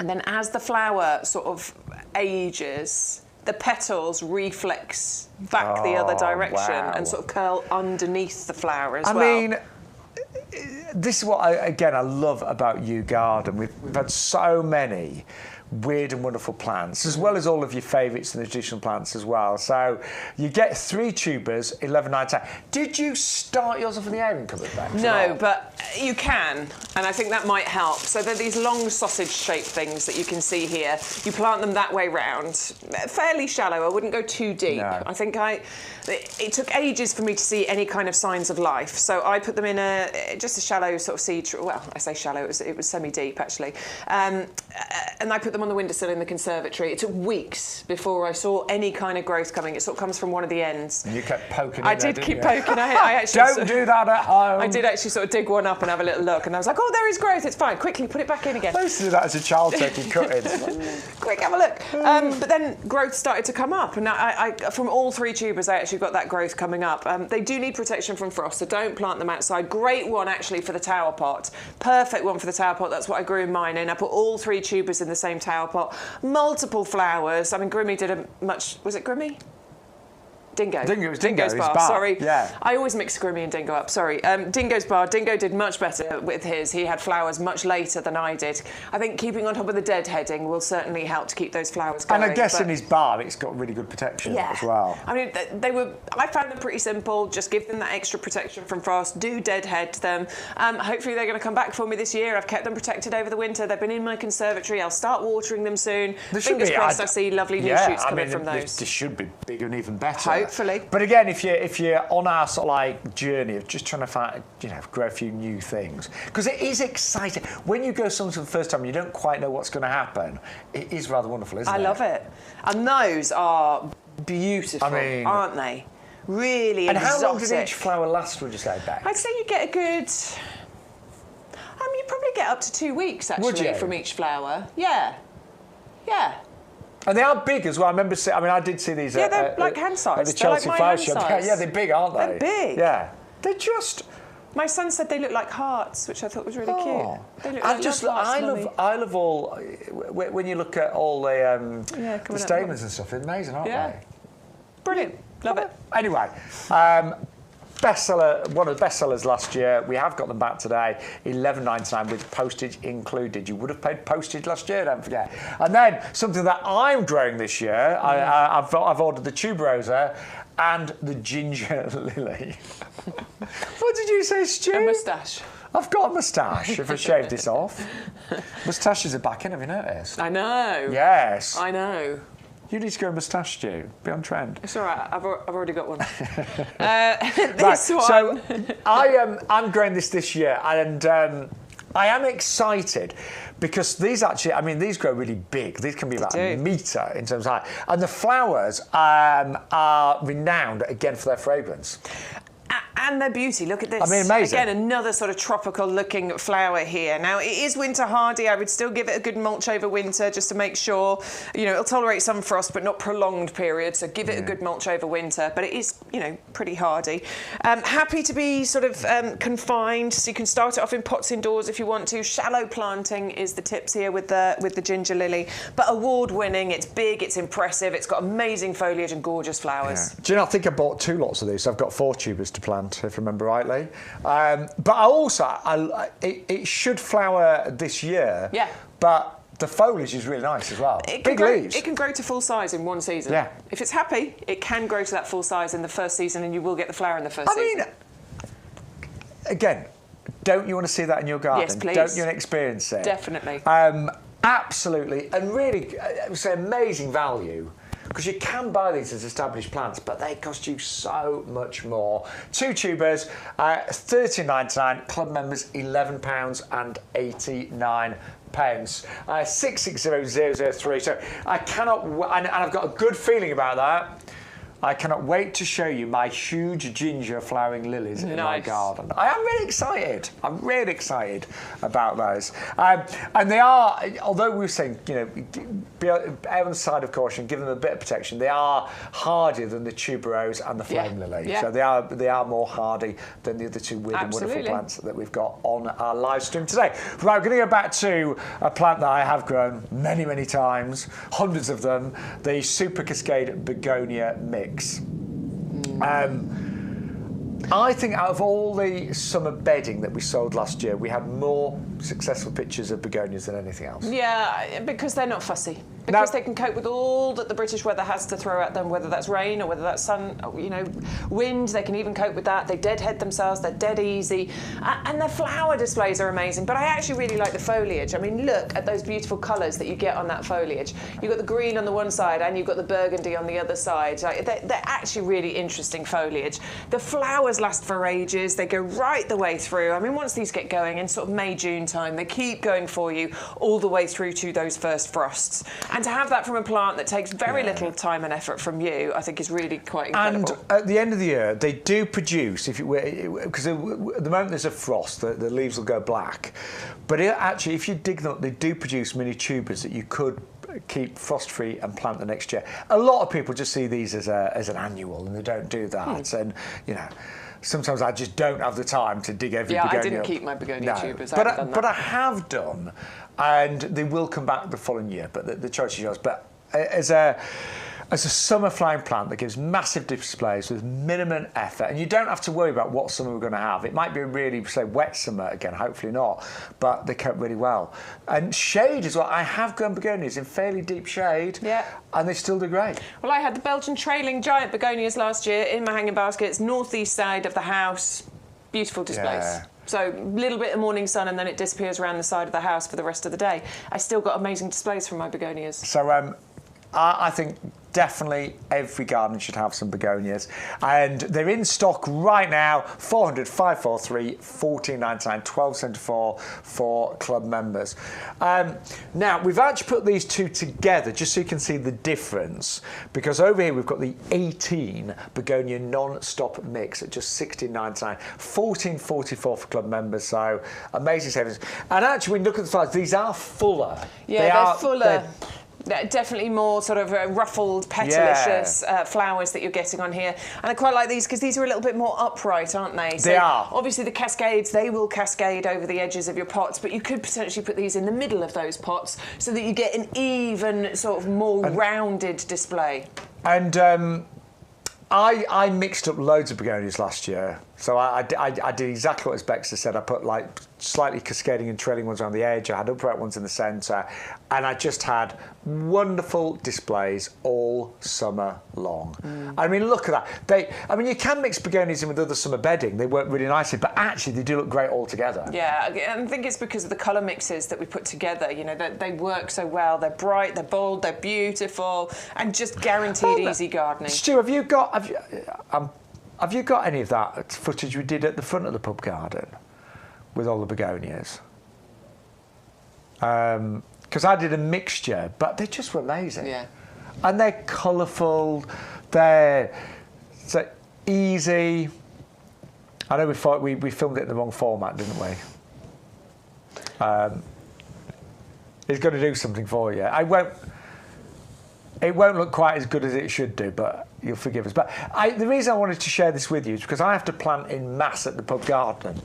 and then as the flower sort of ages, the petals reflex back the other direction and sort of curl underneath the flower as well. I mean, this is what I love about YouGarden. We've had so many weird and wonderful plants, as well as all of your favourites and the traditional plants as well. So you get 3 tubers, 11.99. Did you start yours off in the airing cupboard, Bex? No, but you can, and I think that might help. So they're these long sausage-shaped things that you can see here. You plant them that way round, fairly shallow. I wouldn't go too deep. No. I think it took ages for me to see any kind of signs of life. So I put them in just a shallow sort of seed. Well, I say shallow. It was semi-deep actually, and I put them on the windowsill in the conservatory. It took weeks before I saw any kind of growth coming. It sort of comes from one of the ends. And you kept poking. I did keep poking. I actually don't do that at home. I did actually sort of dig one up and have a little look, and I was like, oh, there is growth. It's fine. Quickly put it back in again. I used to do that as a child, taking cuttings. Quick, have a look. But then growth started to come up, and I from all 3 tubers, I actually got that growth coming up. They do need protection from frost, so don't plant them outside. Great one actually for the tower pot. Perfect one for the tower pot. That's what I grew in mine in. I put all 3 tubers in the same tower pot. Multiple flowers. I mean, Grimmy did a much... Was it Grimmy? Dingo. It was Dingo's bar. Sorry. Yeah. I always mix Grimmy and Dingo up. Sorry. Dingo's bar. Dingo did much better with his. He had flowers much later than I did. I think keeping on top of the deadheading will certainly help to keep those flowers going. And I guess in his bar, it's got really good protection as well. I mean, I found them pretty simple. Just give them that extra protection from frost. Do deadhead them. Hopefully they're going to come back for me this year. I've kept them protected over the winter. They've been in my conservatory. I'll start watering them soon. Fingers crossed I see lovely new shoots coming from those. This should be bigger and even better. Hopefully. But again, if you're on our sort of like journey of just trying to find, grow a few new things, because it is exciting when you go somewhere for the first time and you don't quite know what's going to happen. It is rather wonderful, isn't it? I love it, and those are beautiful, aren't they? Really and exotic. How long did each flower last? Would you say, Bex? I'd say you get a good. You probably get up to 2 weeks actually from each flower. Yeah. And they are big as well. I remember I did see these. Yeah, they're like hand-sized. At the Chelsea Fire Show. Yeah, they're big, aren't they? They're big. Yeah. They're just... My son said they look like hearts, which I thought was really cute. They look I love all... When you look at all the stamens and stuff, they're amazing, aren't they? Brilliant. Love it. Anyway, bestseller, one of the bestsellers last year. We have got them back today, $11.99 with postage included. You would have paid postage last year, don't forget. And then something that I'm growing this year, I've ordered the Tuberose and the ginger lily. What did you say, Stu? A moustache. I've got a moustache if I shave this off. Moustaches are back in, have you noticed? I know. Yes. I know. You need to go moustache, Stu. Be on trend. It's all right. I've already got one. This one. So I'm growing this year, and I am excited because these grow really big. These can be about a metre in terms of height, and the flowers are renowned again for their fragrance. And their beauty. Look at this. I mean, amazing. Again, another sort of tropical looking flower here. Now, it is winter hardy. I would still give it a good mulch over winter just to make sure, it'll tolerate some frost, but not prolonged periods. So give it a good mulch over winter. But it is, pretty hardy. Happy to be sort of confined. So you can start it off in pots indoors if you want to. Shallow planting is the tips here with the ginger lily. But award winning. It's big. It's impressive. It's got amazing foliage and gorgeous flowers. Yeah. Do you know, I think I bought 2 lots of these. I've got 4 tubers to plant, if I remember rightly. But it should flower this year. Yeah. But the foliage is really nice as well. Big leaves. It can grow to full size in one season. Yeah. If it's happy, it can grow to that full size in the first season, and you will get the flower in the first season. Again, don't you want to see that in your garden? Yes, please. Don't you want to experience it? Definitely. Absolutely. And really, I would say amazing value. Because you can buy these as established plants, but they cost you so much more. 2 tubers, $13.99. Club members, £11.89. 660003. So I cannot, and I've got a good feeling about that. I cannot wait to show you my huge ginger flowering lilies in my garden. I am really excited. I'm really excited about those. And they are, although we were saying, be on the side of caution, give them a bit of protection, they are hardier than the tuberose and the flame lily. Yeah. So they are more hardy than the other 2 weird and wonderful plants that we've got on our live stream today. Right, we're going to go back to a plant that I have grown many, many times, hundreds of them, the Super Cascade Begonia mix. I think out of all the summer bedding that we sold last year, we had more successful pictures of begonias than anything else. Yeah, because they're not fussy. Because they can cope with all that the British weather has to throw at them, whether that's rain or whether that's sun, you know, wind. They can even cope with that. They deadhead themselves. They're dead easy. And their flower displays are amazing. But I actually really like the foliage. I mean, look at those beautiful colours that you get on that foliage. You've got the green on the one side and you've got the burgundy on the other side. Like, they're actually really interesting foliage. The flowers last for ages. They go right the way through. I mean, once these get going in sort of May, June time, they keep going for you all the way through to those first frosts. And to have that from a plant that takes very little time and effort from you, I think is really quite incredible. And at the end of the year, they do produce, because at the moment there's a frost, the leaves will go black. But actually, if you dig them up, they do produce mini tubers that you could keep frost-free and plant the next year. A lot of people just see these as an annual, and they don't do that. And, you know, sometimes I just don't have the time to dig every begonia. Yeah, I didn't keep my begonia tubers. But I have done, and they will come back the following year, but the choice is yours. But as a summer flowering plant that gives massive displays with minimum effort, and you don't have to worry about what summer we're going to have. It might be a really, say, wet summer again, hopefully not, but they cope really well. And shade as well. I have grown begonias in fairly deep shade, and they still do great. Well, I had the Belgian trailing giant begonias last year in my hanging baskets, northeast side of the house. Beautiful displays. Yeah. So a little bit of morning sun and then it disappears around the side of the house for the rest of the day. I still got amazing displays from my begonias. So I think definitely every garden should have some begonias, and they're in stock right now. 400 543 14.99, 12.74 for club members. Now we've actually put these two together just so you can see the difference, because over here we've got the 18 begonia non-stop mix at just 16.99, 14.44 for club members. So amazing savings. And actually, when you look at the flowers, these are fuller. Yeah, they're fuller. Definitely more sort of ruffled, petalicious flowers that you're getting on here. And I quite like these because these are a little bit more upright, aren't they? So they are. Obviously the cascades, they will cascade over the edges of your pots, but you could potentially put these in the middle of those pots so that you get an even, sort of more rounded display. And I mixed up loads of begonias last year. So I did exactly what Bex said. I put like slightly cascading and trailing ones around the edge. I had upright ones in the centre. And I just had wonderful displays all summer long. I mean, look at that. I mean, you can mix begonias in with other summer bedding. They work really nicely, but actually they do look great all together. Yeah, I think it's because of the colour mixes that we put together. You know, they work so well. They're bright, they're bold, they're beautiful, and just guaranteed easy gardening. Stu, have you got any of that footage we did at the front of the pub garden with all the begonias? Because I did a mixture, but they just were amazing. Yeah. And they're colourful, they're so easy. I know we filmed it in the wrong format, didn't we? It's going to do something for you. It won't look quite as good as it should do, but you'll forgive us. But the reason I wanted to share this with you is because I have to plant in mass at the pub garden.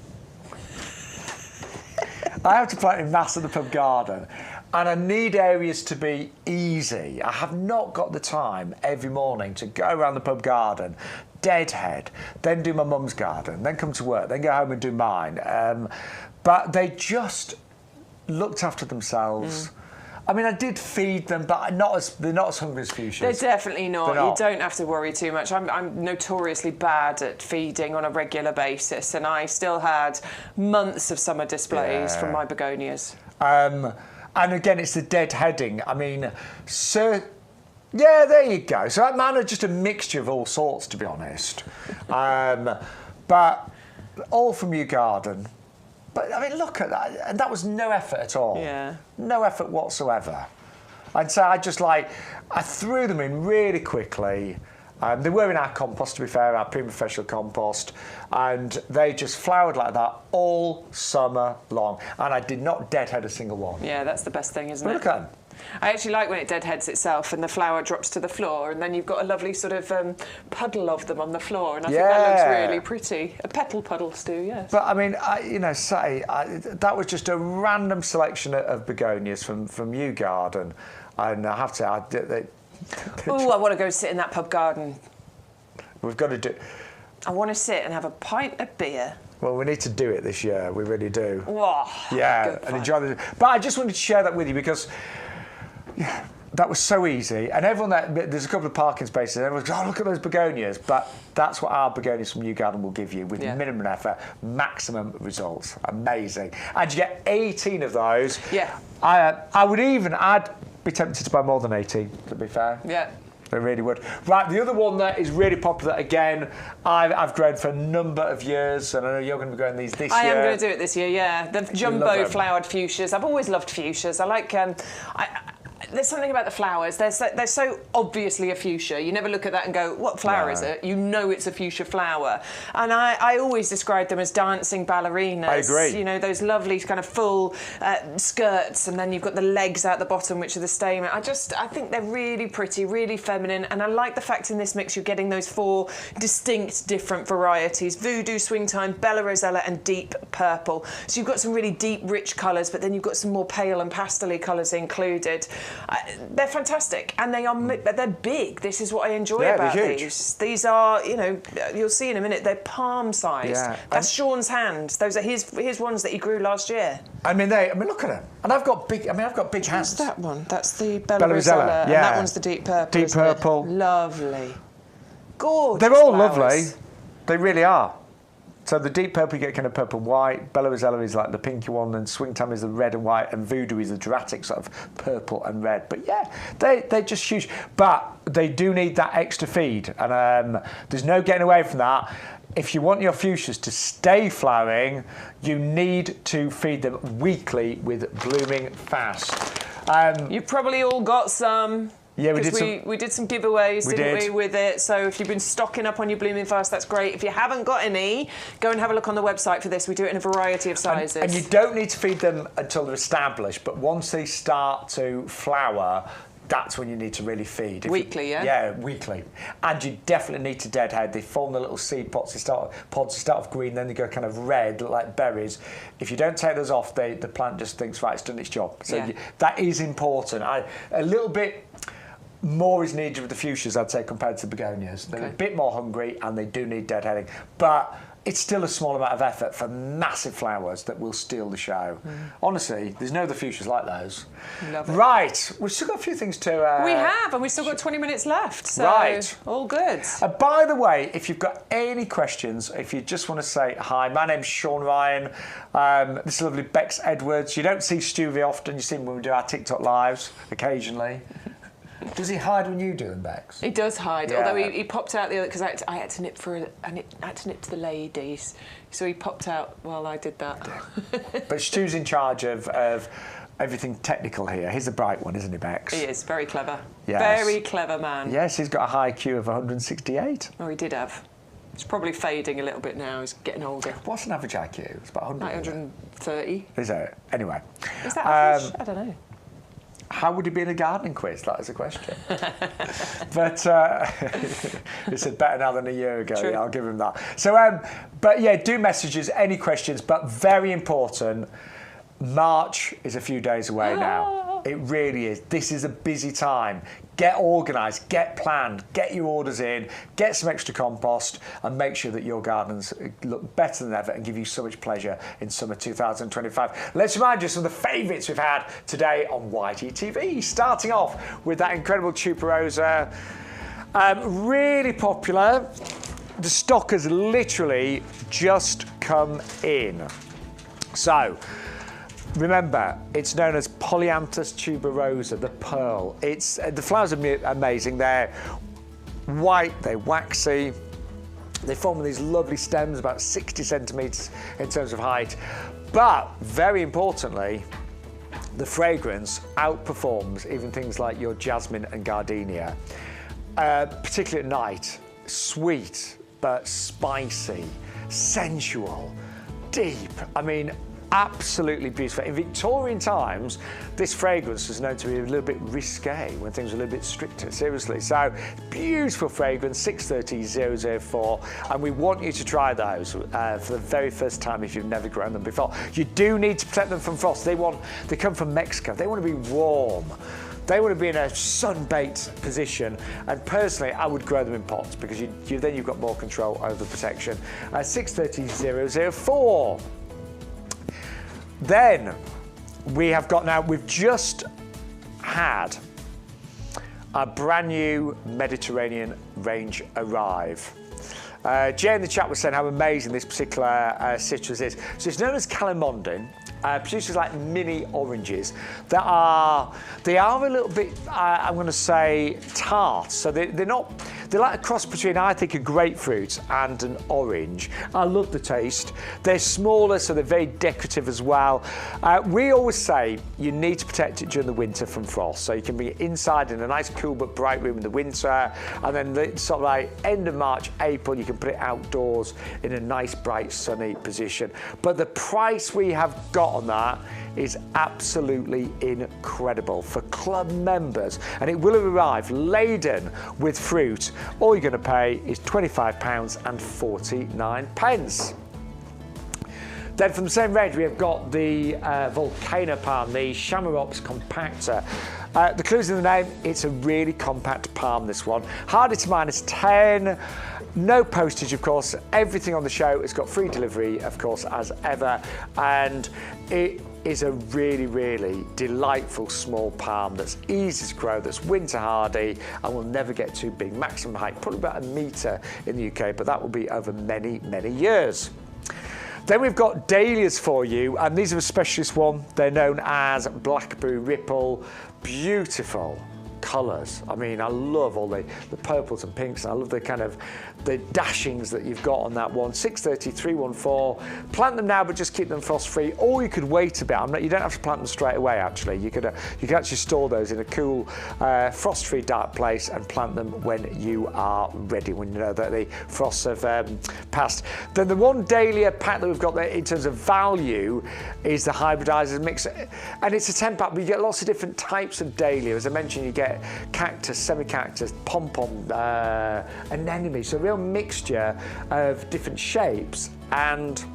I have to plant in mass at the pub garden, and I need areas to be easy. I have not got the time every morning to go around the pub garden, deadhead, then do my mum's garden, then come to work, then go home and do mine. But they just looked after themselves. I mean, I did feed them, but they're not as hungry as fuchsias. They're definitely not. You don't have to worry too much. I'm notoriously bad at feeding on a regular basis, and I still had months of summer displays from my begonias. And again, it's the deadheading. I mean, yeah, there you go. So that man are just a mixture of all sorts, to be honest. But all from YouGarden. But I mean, look at that, and that was no effort at all. Yeah. No effort whatsoever. And so I threw them in really quickly. They were in our compost, to be fair, our pre-professional compost, and they just flowered like that all summer long. And I did not deadhead a single one. Yeah, that's the best thing, isn't it? Look at them. I actually like when it deadheads itself and the flower drops to the floor, and then you've got a lovely sort of puddle of them on the floor, and I think that looks really pretty. A petal puddle, Stu, yes. But I mean, that was just a random selection of begonias from YouGarden, and I have to say, oh, I want to go sit in that pub garden. We've got to do. I want to sit and have a pint of beer. Well, we need to do it this year. We really do. Whoa, yeah, and enjoy the. But I just wanted to share that with you because, yeah, that was so easy. And everyone there's a couple of parking spaces. And everyone's going, oh, look at those begonias. But that's what our begonias from YouGarden will give you with minimum effort, maximum results. Amazing. And you get 18 of those. Yeah. I'd be tempted to buy more than 18, to be fair. Yeah. They really would. Right, the other one that is really popular, again, I've grown for a number of years, and I know you're going to be growing these this year. I am going to do it this year, yeah. The jumbo flowered fuchsias. I've always loved fuchsias. I like... there's something about the flowers. They're so obviously a fuchsia. You never look at that and go, what flower is it? You know it's a fuchsia flower. And I always describe them as dancing ballerinas. I agree. You know, those lovely kind of full skirts, and then you've got the legs out the bottom, which are the stamen. I think they're really pretty, really feminine, and I like the fact in this mix you're getting those 4 distinct different varieties: Voodoo, Swingtime, Bella Rosella, and Deep Purple. So you've got some really deep, rich colours, but then you've got some more pale and pastel-y colours included. They're fantastic, and they're big. This is what I enjoy about these. These are, you know, you'll see in a minute, they're palm sized. Yeah. That's Shaun's hand. Those are his ones that he grew last year. I mean, look at them. And I've got big hands. What's that one? That's the Bella Rosella, yeah. and that one's the Deep Purple. Deep Purple. Lovely. Gorgeous. They're all flowers. lovely. They really are. So the Deep Purple, you get kind of purple and white. Bella Rosella is like the pinky one, and Swingtime is the red and white, and Voodoo is the dramatic sort of purple and red. But yeah, they're just huge. But they do need that extra feed, and there's no getting away from that. If you want your fuchsias to stay flowering, you need to feed them weekly with Blooming Fast. You've probably all got some. Yeah, we did some giveaways, didn't we, with it? So if you've been stocking up on your Blooming Fast, that's great. If you haven't got any, go and have a look on the website for this. We do it in a variety of sizes. And you don't need to feed them until they're established, but once they start to flower, that's when you need to really feed. Weekly, yeah? Yeah, weekly. And you definitely need to deadhead. They form the little seed pods. They start off green, then they go kind of red, look like berries. If you don't take those off, the plant just thinks, right, it's done its job. So that is important. A little bit more is needed with the fuchsias, I'd say, compared to the begonias. They're a bit more hungry, and they do need deadheading. But it's still a small amount of effort for massive flowers that will steal the show. Honestly, there's no other fuchsias like those. Love it. Right, we've still got a few things to... we have, and we've still got 20 minutes left, so all good. By the way, if you've got any questions, if you just want to say hi, my name's Shaun Ryan. This is lovely Bex Edwards. You don't see Stu very often. You see him when we do our TikTok lives occasionally. Does he hide when you do them, Bex? He does hide, although he popped out the other, because I had to nip to the ladies, so he popped out while I did that. But Stu's in charge of everything technical here. He's the bright one, isn't he, Bex? He is, very clever. Yes. Very clever man. Yes, he's got a high IQ of 168. Oh, he did have. It's probably fading a little bit now. He's getting older. What's an average IQ? It's about 100. 130. Is it? Anyway. Is that average? I don't know. How would he be in a gardening quiz? That is a question. But he said better now than a year ago. True. Yeah, I'll give him that. So, but yeah, do messages, any questions, but very important, March is a few days away now. It really is. This is a busy time. Get organised, get planned, get your orders in, get some extra compost, and make sure that your gardens look better than ever and give you so much pleasure in summer 2025. Let's remind you of some of the favourites we've had today on YGTV. Starting off with that incredible Tuberose, really popular. The stock has literally just come in. So, remember, it's known as Polyanthus tuberosa, the pearl. The flowers are amazing. They're white, they're waxy. They form these lovely stems, about 60 centimetres in terms of height. But, very importantly, the fragrance outperforms even things like your jasmine and gardenia. Particularly at night, sweet, but spicy, sensual, deep. I mean, absolutely beautiful. In Victorian times, this fragrance was known to be a little bit risque when things were a little bit stricter, seriously. So, beautiful fragrance, 630004, and we want you to try those for the very first time if you've never grown them before. You do need to protect them from frost. They come from Mexico. They want to be warm. They want to be in a sun-baked position, and personally, I would grow them in pots because then you've got more control over the protection. 630004. Then we've just had a brand new Mediterranean range arrive. Jay in the chat was saying how amazing this particular citrus is. So it's known as Calamondin. Produces like mini oranges that they are a little bit, I'm going to say, tart. So they're like a cross between, I think, a grapefruit and an orange. I love the taste. They're smaller, so they're very decorative as well. We always say you need to protect it during the winter from frost. So you can be inside in a nice cool but bright room in the winter, and then sort of like end of March, April, you can put it outdoors in a nice, bright, sunny position. But the price we have got on that is absolutely incredible for club members, and it will arrive laden with fruit. All you're going to pay is £25.49. Then from the same range we have got the Volcano palm, the Chamaerops compacta. The clues in the name, it's a really compact palm, this one. Hardy to -10, no postage, of course. Everything on the show has got free delivery, of course, as ever. And it is a really, really delightful small palm that's easy to grow, that's winter hardy, and will never get too big. Maximum height, probably about 1 metre in the UK, but that will be over many, many years. Then we've got dahlias for you, and these are a specialist one. They're known as Blackberry Ripple. Beautiful colours. I mean, I love all the purples and pinks, and I love the kind of the dashings that you've got on that one. 630-314. Plant them now, but just keep them frost free, or you could wait a bit. You don't have to plant them straight away. Actually, you could actually store those in a cool, frost-free, dark place and plant them when you are ready, when you know that the frosts have passed. Then the one dahlia pack that we've got there in terms of value is the hybridizers mix, and it's a 10-pack, but you get lots of different types of dahlia. As I mentioned, you get cactus, semi-cactus, pom-pom, anemone, so a real mixture of different shapes and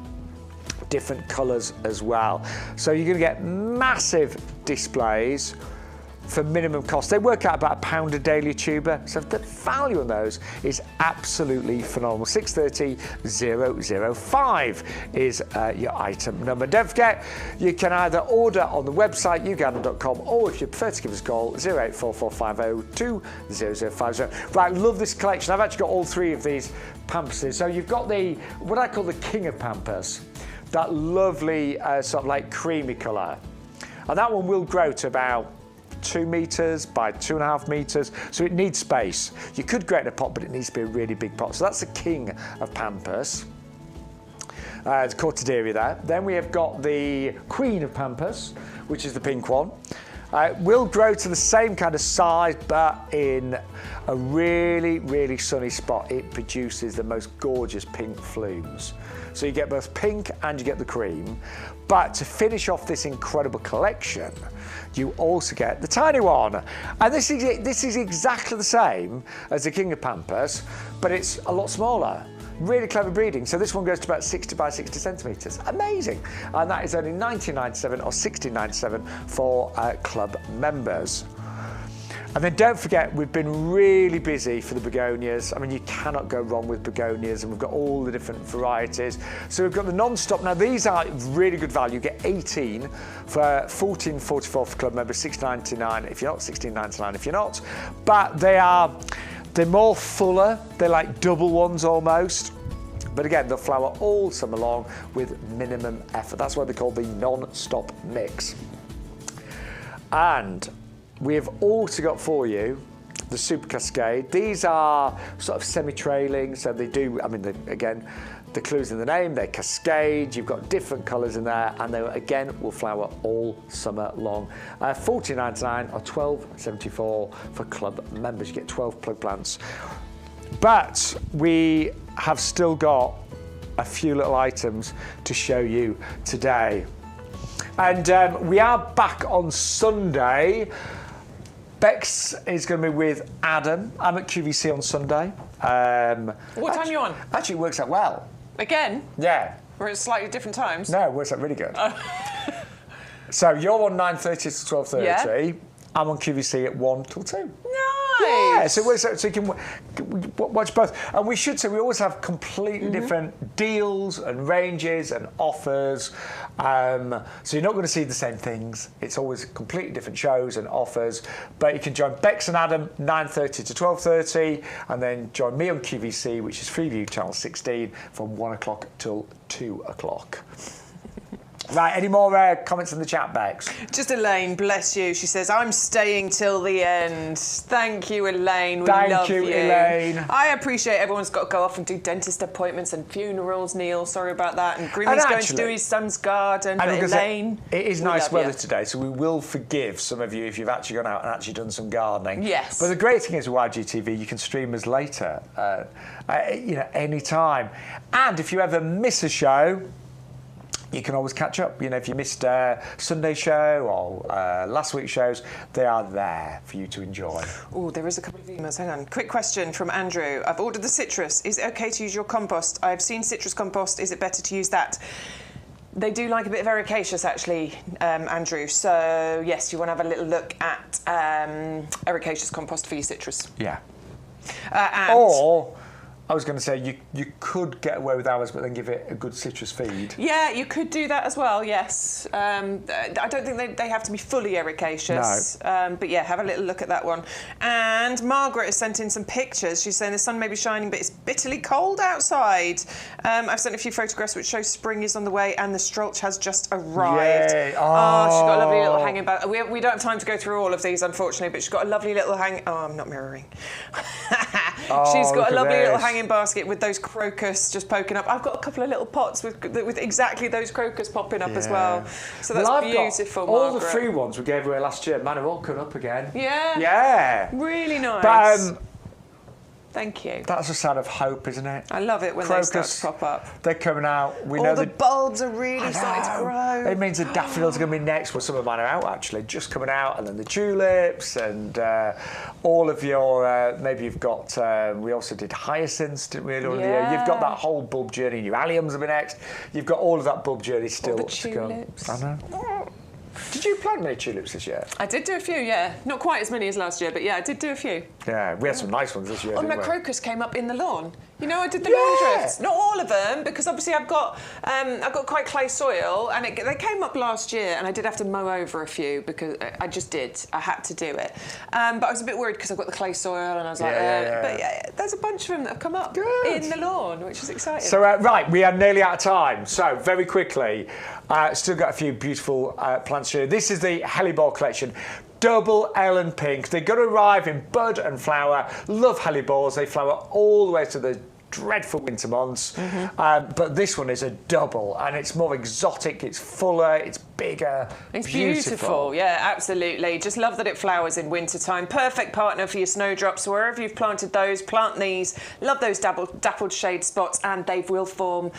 different colours as well. So you're going to get massive displays for minimum cost. They work out about £1 a dahlia tuber, so the value on those is absolutely phenomenal. 630-005 is your item number. Don't forget, you can either order on the website YouGarden.com, or if you prefer to give us a call, 08445020050. Right, love this collection. I've actually got all 3 of these Pampases. So you've got what I call the king of Pampas, that lovely sort of like creamy colour, and that one will grow to about 2 metres by 2.5 metres, so it needs space. You could grow it in a pot, but it needs to be a really big pot. So that's the king of Pampas. The Corydalis there. Then we have got the queen of Pampas, which is the pink one. It will grow to the same kind of size, but in a really, really sunny spot, it produces the most gorgeous pink flumes. So you get both pink and you get the cream. But to finish off this incredible collection, you also get the tiny one. And this is exactly the same as the king of Pampas, but it's a lot smaller. Really clever breeding. So this one goes to about 60 by 60 centimetres. Amazing. And that is only £19.97 or £16.97 for club members. And then don't forget, we've been really busy for the begonias. I mean, you cannot go wrong with begonias, and we've got all the different varieties. So we've got the non-stop. Now, these are really good value. You get 18 for £14.44 for club members, £6.99 if you're not, £16.99 if you're not. But they're more fuller. They're like double ones almost. But again, they'll flower all summer long with minimum effort. That's why they're called the non-stop mix. And we have also got for you the Super Cascade. These are sort of semi-trailing, so they do, I mean, again, the clues in the name, they're Cascade, you've got different colours in there, and they, again, will flower all summer long. $14.99 or $12.74 for club members. You get 12 plug plants. But we have still got a few little items to show you today. And we are back on Sunday. Bex is going to be with Adam. I'm at QVC on Sunday. What time are you on? Actually, it works out well. Again? Yeah. We're at slightly different times? No, it works out really good. So you're on 9:30 to 12:30. Yeah. I'm on QVC at 1 till 2. Nice. Yeah, so you can watch both. And we should say we always have completely different deals and ranges and offers. So you're not going to see the same things. It's always completely different shows and offers. But you can join Bex and Adam 9:30 to 12:30, and then join me on QVC, which is Freeview Channel 16, from 1 o'clock till 2 o'clock. Right, any more comments in the chat, Bex? Just Elaine, bless you. She says, I'm staying till the end. Thank you, Elaine. We love you. Elaine. I appreciate everyone's got to go off and do dentist appointments and funerals, Neil. Sorry about that. And Grimmy's going to do his son's garden. But Elaine, it is nice weather today, so we will forgive some of you if you've actually gone out and actually done some gardening. Yes. But the great thing is with YGTV, you can stream us later, any time. And if you ever miss a show, you can always catch up. If you missed Sunday's show or last week's shows, they are there for you to enjoy. Oh, there is a couple of emails. Hang on. Quick question from Andrew. I've ordered the citrus. Is it okay to use your compost? I've seen citrus compost. Is it better to use that? They do like a bit of ericaceous, actually, Andrew. So, yes, you want to have a little look at ericaceous compost for your citrus. Yeah. And I was going to say you could get away with ours, but then give it a good citrus feed. Yeah, you could do that as well. Yes, I don't think they have to be fully ericaceous. No. But yeah, have a little look at that one. And Margaret has sent in some pictures. She's saying the sun may be shining, but it's bitterly cold outside. I've sent a few photographs which show spring is on the way, and the Strolch has just arrived. Yay. Oh, she's got a lovely little hanging basket. We don't have time to go through all of these, unfortunately, but she's got a lovely little I'm not mirroring. She's got a lovely little hanging basket with those crocus just poking up. I've got a couple of little pots with exactly those crocus popping up as well. So that's beautiful, all Margaret. the free ones we gave away last year, man, have all come up again. Yeah. Yeah. Really nice. But, thank you. That's a sign of hope, isn't it? I love it when crocus, they start to pop up. They're coming out. We all know the bulbs are really starting to grow. It means the daffodils are going to be next. Well, some of mine are out, actually, just coming out. And then the tulips and all of your, maybe you've got, we also did hyacinths, didn't we? Yeah. You've got that whole bulb journey. Your alliums will be next. You've got all of that bulb journey still all the to go. tulips. I know. Did you plant many tulips this year? I did do a few, yeah. Not quite as many as last year, but yeah, I did do a few. Yeah, we had some nice ones this year. Oh, my crocus came up in the lawn. I did the lawn drifts. Not all of them, because obviously I've got quite clay soil, and they came up last year, and I did have to mow over a few because I just did. I had to do it, but I was a bit worried because I've got the clay soil, and I was like, but yeah, there's a bunch of them that have come up in the lawn, which is exciting. So right, we are nearly out of time. So very quickly, still got a few beautiful plants here. This is the Hellebore collection. Double Ellen Pink. They're going to arrive in bud and flower. Love hellebores. They flower all the way to the dreadful winter months. But this one is a double, and it's more exotic. It's fuller. It's bigger. It's beautiful. Yeah, absolutely. Just love that it flowers in winter time. Perfect partner for your snowdrops. Wherever you've planted those, plant these. Love those dappled shade spots, and they will form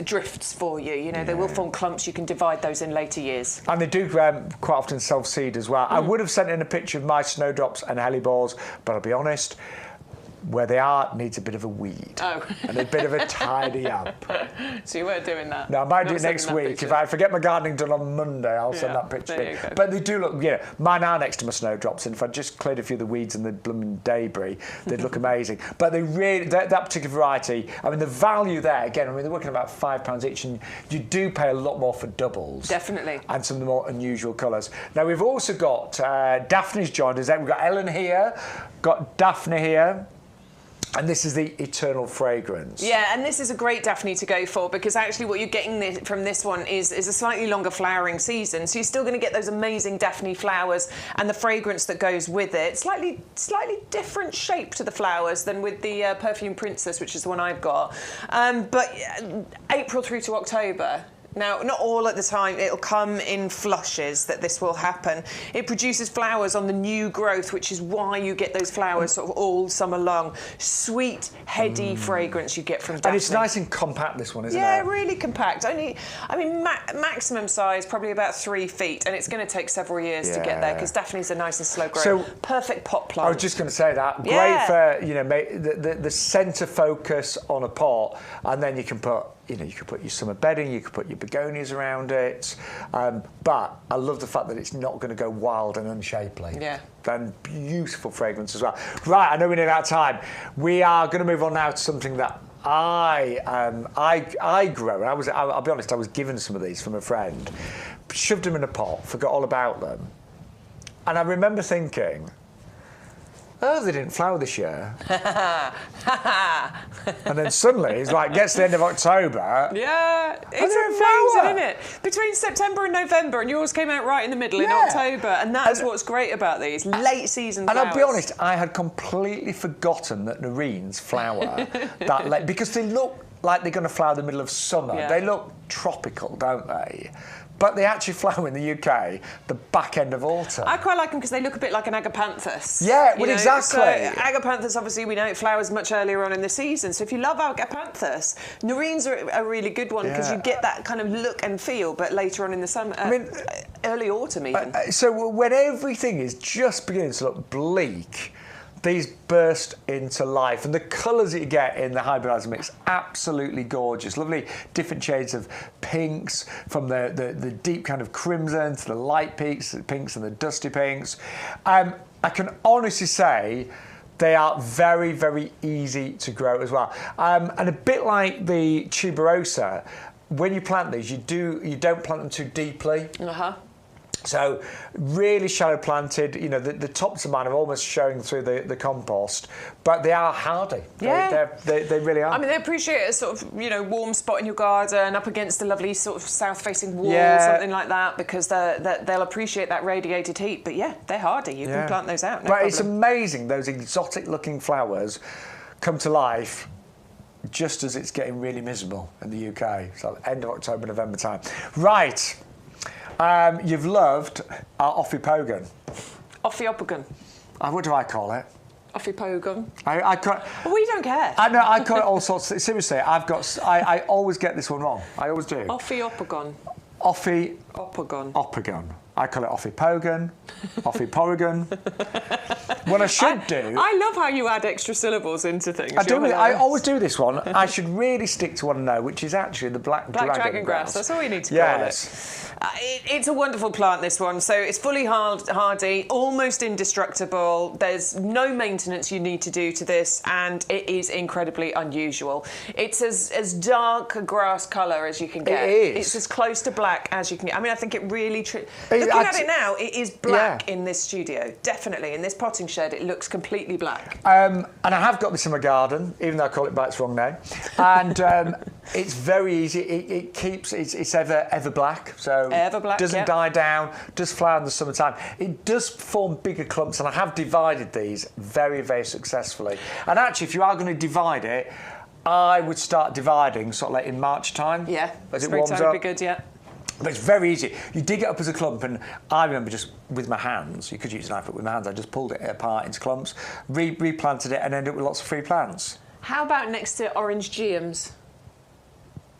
drifts for you. They will form clumps. You can divide those in later years. And they do quite often self-seed as well. I would have sent in a picture of my snowdrops and hellebores, but I'll be honest, where they are needs a bit of a weed. Oh. And a bit of a tidy up. So you weren't doing that? No, I might do it next week. Picture. If I forget my gardening done on Monday, I'll send that picture in. But they do look, mine are next to my snowdrops, and if I just cleared a few of the weeds and the blooming debris, they'd look amazing. But they really, that particular variety, I mean, the value there, again, they're working about £5 each, and you do pay a lot more for doubles. Definitely. And some of the more unusual colours. Now, we've also got Daphne's joined us. We've got Ellen here, got Daphne here. And this is the Eternal Fragrance. Yeah, and this is a great Daphne to go for, because actually what you're getting from this one is a slightly longer flowering season. So you're still going to get those amazing Daphne flowers and the fragrance that goes with it. Slightly different shape to the flowers than with the Perfume Princess, which is the one I've got. But April through to October. Now, not all at the time, it'll come in flushes that this will happen. It produces flowers on the new growth, which is why you get those flowers sort of all summer long. Sweet, heady fragrance you get from Daphne. And it's nice and compact, this one, isn't it? Yeah, really compact. Maximum size, probably about 3 feet, and it's going to take several years to get there, because Daphne's a nice and slow grower. So, perfect pot plant. I was just going to say that. Great for, the centre focus on a pot, and then you can put you know, you could put your summer bedding, you could put your begonias around it, but I love the fact that it's not going to go wild and unshapely. Yeah. And beautiful fragrance as well. Right, I know we're nearly out of time. We are going to move on now to something that I grow. And I'll be honest, I was given some of these from a friend, shoved them in a pot, forgot all about them, and I remember thinking, oh, they didn't flower this year. And then suddenly, it's like, gets to the end of October. Yeah, it's amazing, isn't it? Between September and November, and yours came out right in the middle in October, and that's what's great about these late season flowers. And I'll be honest, I had completely forgotten that nerines flower that late, because they look like they're going to flower in the middle of summer. Yeah. They look tropical, don't they? But they actually flower in the UK the back end of autumn. I quite like them because they look a bit like an Agapanthus. Yeah, well, exactly. So Agapanthus, obviously, we know it flowers much earlier on in the season. So if you love Agapanthus, nerines are a really good one because you get that kind of look and feel, but later on in the summer, early autumn even. So when everything is just beginning to look bleak, these burst into life, and the colours that you get in the hybridizer mix, absolutely gorgeous. Lovely different shades of pinks, from the deep kind of crimson to the light pinks and the dusty pinks. I can honestly say they are very, very easy to grow as well. And a bit like the Tuberose, when you plant these, you don't plant them too deeply. So really shallow planted, you know, the tops of mine are almost showing through the compost, but they are hardy. Yeah. They really are. I mean, they appreciate a sort of, you know, warm spot in your garden up against a lovely sort of south-facing wall, something like that, because they'll appreciate that radiated heat. But yeah, they're hardy. You can plant those out, no problem. It's amazing, those exotic-looking flowers come to life just as it's getting really miserable in the UK. So end of October, November time. Right. You've loved our Ophiopogon. Ophiopogon. What do I call it? Ophiopogon. I call, we don't care. I know, I call it all sorts. Seriously, I always get this one wrong. I always do. Ophiopogon. Ophiopogon. I call it Ophiopogon, Ophiopogon. What I should do... I love how you add extra syllables into things. I always do this one. I should really stick to what I know, which is actually the black dragon grass. That's all you need to call it. It's a wonderful plant, this one. So it's fully hardy, almost indestructible. There's no maintenance you need to do to this, and it is incredibly unusual. It's as dark a grass colour as you can get. It is. It's as close to black as you can get. I mean, I think it really... Looking at it now, it is black in this studio. Definitely. In this potting shed, it looks completely black. And I have got this in my garden, even though I call it by its wrong name. And it's very easy. It keeps... It's ever black. So ever black, doesn't die down, does flower in the summertime. It does form bigger clumps, and I have divided these very, very successfully. And actually, if you are going to divide it, I would start dividing sort of like in March time. Yeah, as it warms up. would be good, yeah. But it's very easy. You dig it up as a clump, and I remember just with my hands, you could use a knife, but with my hands, I just pulled it apart into clumps, replanted it, and ended up with lots of free plants. How about next to orange geums?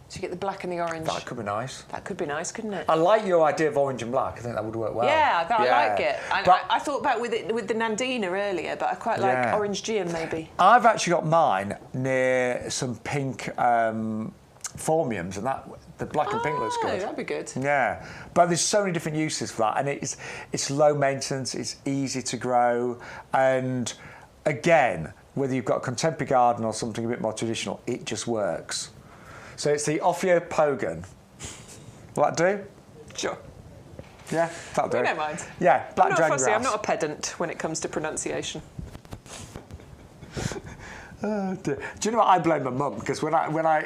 So you get the black and the orange. That could be nice. That could be nice, couldn't it? I like your idea of orange and black. I think that would work well. Yeah, I like it. I thought about with the Nandina earlier, but I quite like orange geum maybe. I've actually got mine near some pink phormiums, and the black and pink looks good. That'd be good. Yeah, but there's so many different uses for that, and it's low maintenance, it's easy to grow, and again, whether you've got a contemporary garden or something a bit more traditional, it just works. So it's the Ophiopogon. Will that do? Sure. Yeah, that'll do. We don't mind. Yeah, black dragon grass. I'm not a pedant when it comes to pronunciation. Oh, dear. Do you know what? I blame my mum, because when I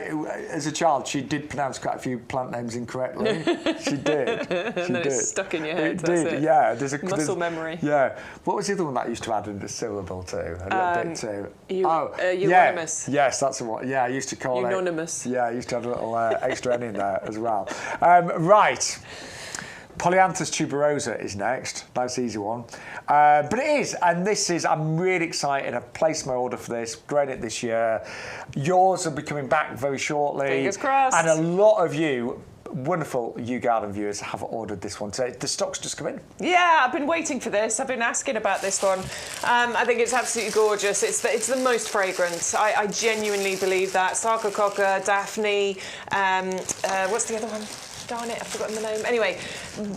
as a child, she did pronounce quite a few plant names incorrectly. She did. She did. It's stuck in your head. It did. Yeah. There's muscle memory. Yeah. What was the other one that I used to add a syllable to? A little bit to. Euronymous. Yes, that's the one. Yeah, I used to call Unanimous. it. Yeah, I used to add a little extra N in there as well. Right. Polyanthus tuberosa is next. Nice easy one. But it is, and this is, I'm really excited. I've placed my order for this, growing it this year. Yours will be coming back very shortly. Fingers crossed. And a lot of you wonderful YouGarden viewers have ordered this one today. The stock's just come in. Yeah, I've been waiting for this. I've been asking about this one. I think it's absolutely gorgeous. It's the most fragrant. I genuinely believe that. Sarcococca, Daphne, what's the other one? Darn it, I've forgotten the name. Anyway,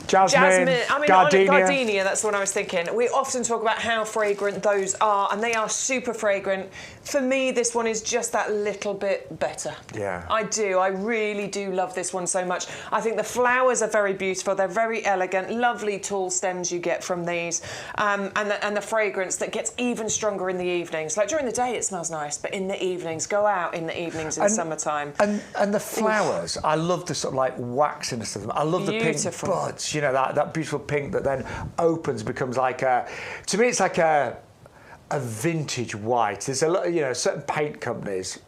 Jasmine, Gardenia, that's the one I was thinking. We often talk about how fragrant those are, and they are super fragrant. For me, this one is just that little bit better. Yeah. I really do love this one so much. I think the flowers are very beautiful. They're very elegant, lovely tall stems you get from these. And the fragrance that gets even stronger in the evenings. Like during the day, it smells nice, but in the evenings, go out in the evenings in summertime. And the flowers, I love the sort of like waxiness of them. I love the pink buds, you know, that beautiful pink that then opens, becomes like to me, it's like a vintage white. There's a lot, you know, certain paint companies,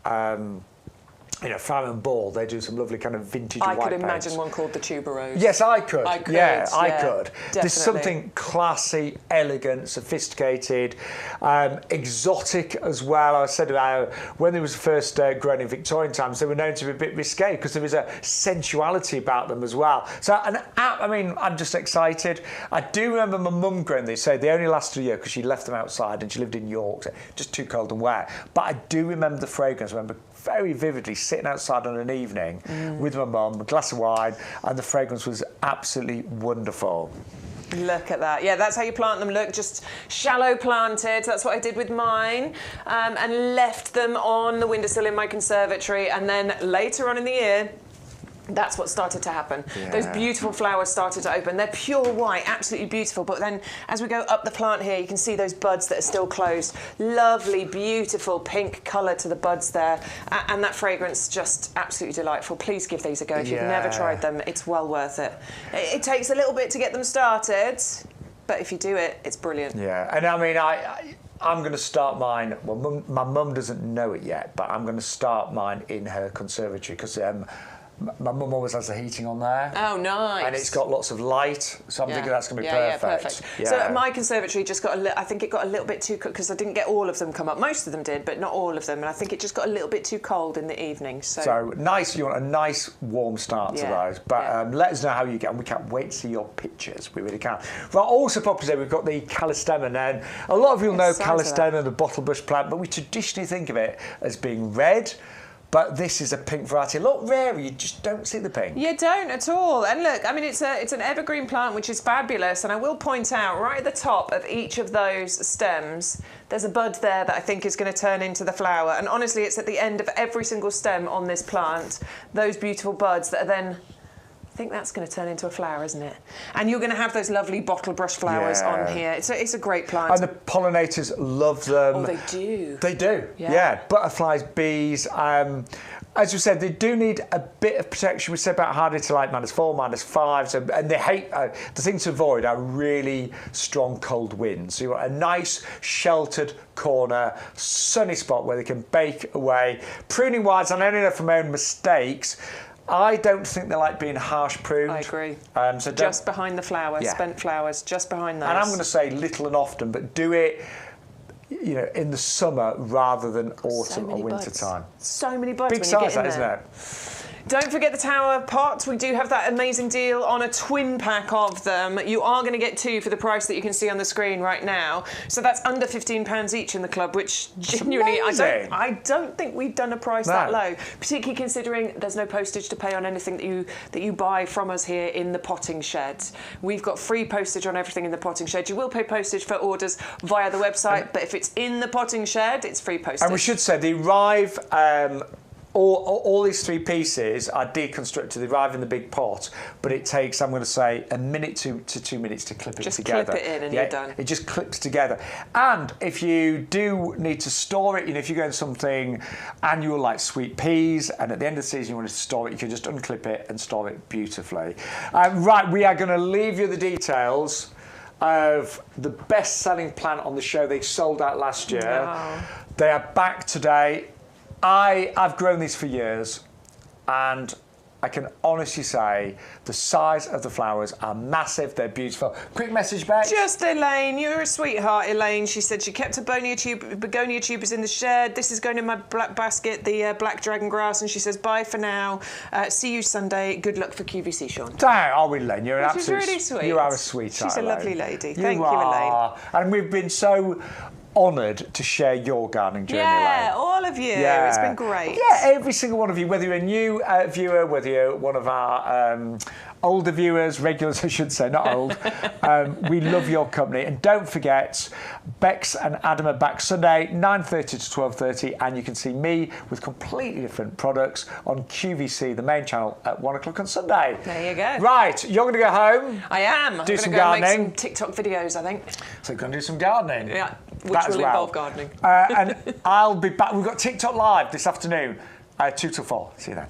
you know, Farm & Ball, they do some lovely kind of vintage white paints. I could imagine one called the Tuberose. Yes, I could. I could. Definitely. There's something classy, elegant, sophisticated, exotic as well. I said about when they was first grown in Victorian times, they were known to be a bit risque because there was a sensuality about them as well. So, I mean, I'm just excited. I do remember my mum growing these. So they only lasted a year because she left them outside and she lived in York, so just too cold and wet. But I do remember the fragrance. I remember very vividly sitting outside on an evening with my mum, a glass of wine, and the fragrance was absolutely wonderful. Look at that. Yeah, that's how you plant them. Look, just shallow planted. That's what I did with mine, and left them on the windowsill in my conservatory. And then later on in the year, that's what started to happen. Yeah. Those beautiful flowers started to open. They're pure white, absolutely beautiful. But then as we go up the plant here, you can see those buds that are still closed. Lovely, beautiful pink colour to the buds there. And that fragrance, just absolutely delightful. Please give these a go. If you've never tried them, it's well worth it. It takes a little bit to get them started, but if you do it, it's brilliant. Yeah, and I mean, I'm going to start mine. Well, my mum doesn't know it yet, but I'm going to start mine in her conservatory because my mum always has the heating on there. Oh, nice. And it's got lots of light, so I'm thinking that's going to be perfect. Yeah, perfect. Yeah. So my conservatory just got I think it got a little bit too cold because I didn't get all of them come up. Most of them did, but not all of them. And I think it just got a little bit too cold in the evening. So nice, you want a nice warm start to those. But let us know how you get on. We can't wait to see your pictures. We really can. Right, also popular today, we've got the Callistemon. And a lot of you know Callistemon, the bottlebush plant, but we traditionally think of it as being red. But this is a pink variety. A lot rarer, you just don't see the pink. You don't at all. And look, I mean, it's an evergreen plant, which is fabulous. And I will point out, right at the top of each of those stems, there's a bud there that I think is going to turn into the flower. And honestly, it's at the end of every single stem on this plant, those beautiful buds that are then... I think that's going to turn into a flower, isn't it? And you're going to have those lovely bottle brush flowers on here. It's a great plant. And the pollinators love them. Oh, they do. They do. Yeah. Butterflies, bees. As we said, they do need a bit of protection. We said about harder to like -4, -5. So, and they hate the thing to avoid are really strong cold winds. So you want a nice sheltered corner, sunny spot where they can bake away. Pruning wise, I only know from my own mistakes. I don't think they like being harsh pruned. I agree. So just behind the flowers, spent flowers, just behind those. And I'm going to say little and often, but do it, you know, in the summer rather than autumn or winter time. So many buds. Big size, that, isn't it? Don't forget the tower pots. We do have that amazing deal on a twin pack of them. You are going to get 2 for the price that you can see on the screen right now. So that's under £15 each in the club, which genuinely I don't think we've done a price that low, particularly considering there's no postage to pay on anything that you buy from us here in the potting shed. We've got free postage on everything in the potting shed. You will pay postage for orders via the website, but if it's in the potting shed, it's free postage. And we should say they arrive. All these 3 pieces are deconstructed. They arrive in the big pot, but it takes, I'm going to say, a minute to 2 minutes to clip it together. Just clip it in and you're done. It just clips together. And if you do need to store it, you know, if you're going something annual like sweet peas, and at the end of the season you want to store it, you can just unclip it and store it beautifully. Right, we are going to leave you the details of the best-selling plant on the show. They sold out last year. Wow. They are back today. I've grown these for years, and I can honestly say the size of the flowers are massive. They're beautiful. Quick message, Bex. Just Elaine, you're a sweetheart, Elaine. She said she kept her begonia tubers in the shed. This is going in my black basket, the black dragon grass. And she says, bye for now. See you Sunday. Good luck for QVC, Shaun. Oh, Elaine, you're an Which absolute... is really sweet. You are a sweetheart, She's a lovely Elaine. lady. Thank you, Elaine. And we've been so honoured to share your gardening journey, Yeah, Elaine. all of you. Yeah. It's been great. Yeah, every single one of you, whether you're a new viewer, whether you're one of our older viewers, regulars I should say, not old, we love your company. And don't forget, Bex and Adam are back Sunday, 9:30 to 12:30, and you can see me with completely different products on QVC, the main channel, at 1 o'clock on Sunday. There you go. Right, you're going to go home. I am. Do some I'm going to go gardening. make some TikTok videos, I think. So you're going to do some gardening. Yeah, which That as will well. involve gardening. And I'll be back. We've got TikTok Live this afternoon, 2 till 4. See you then.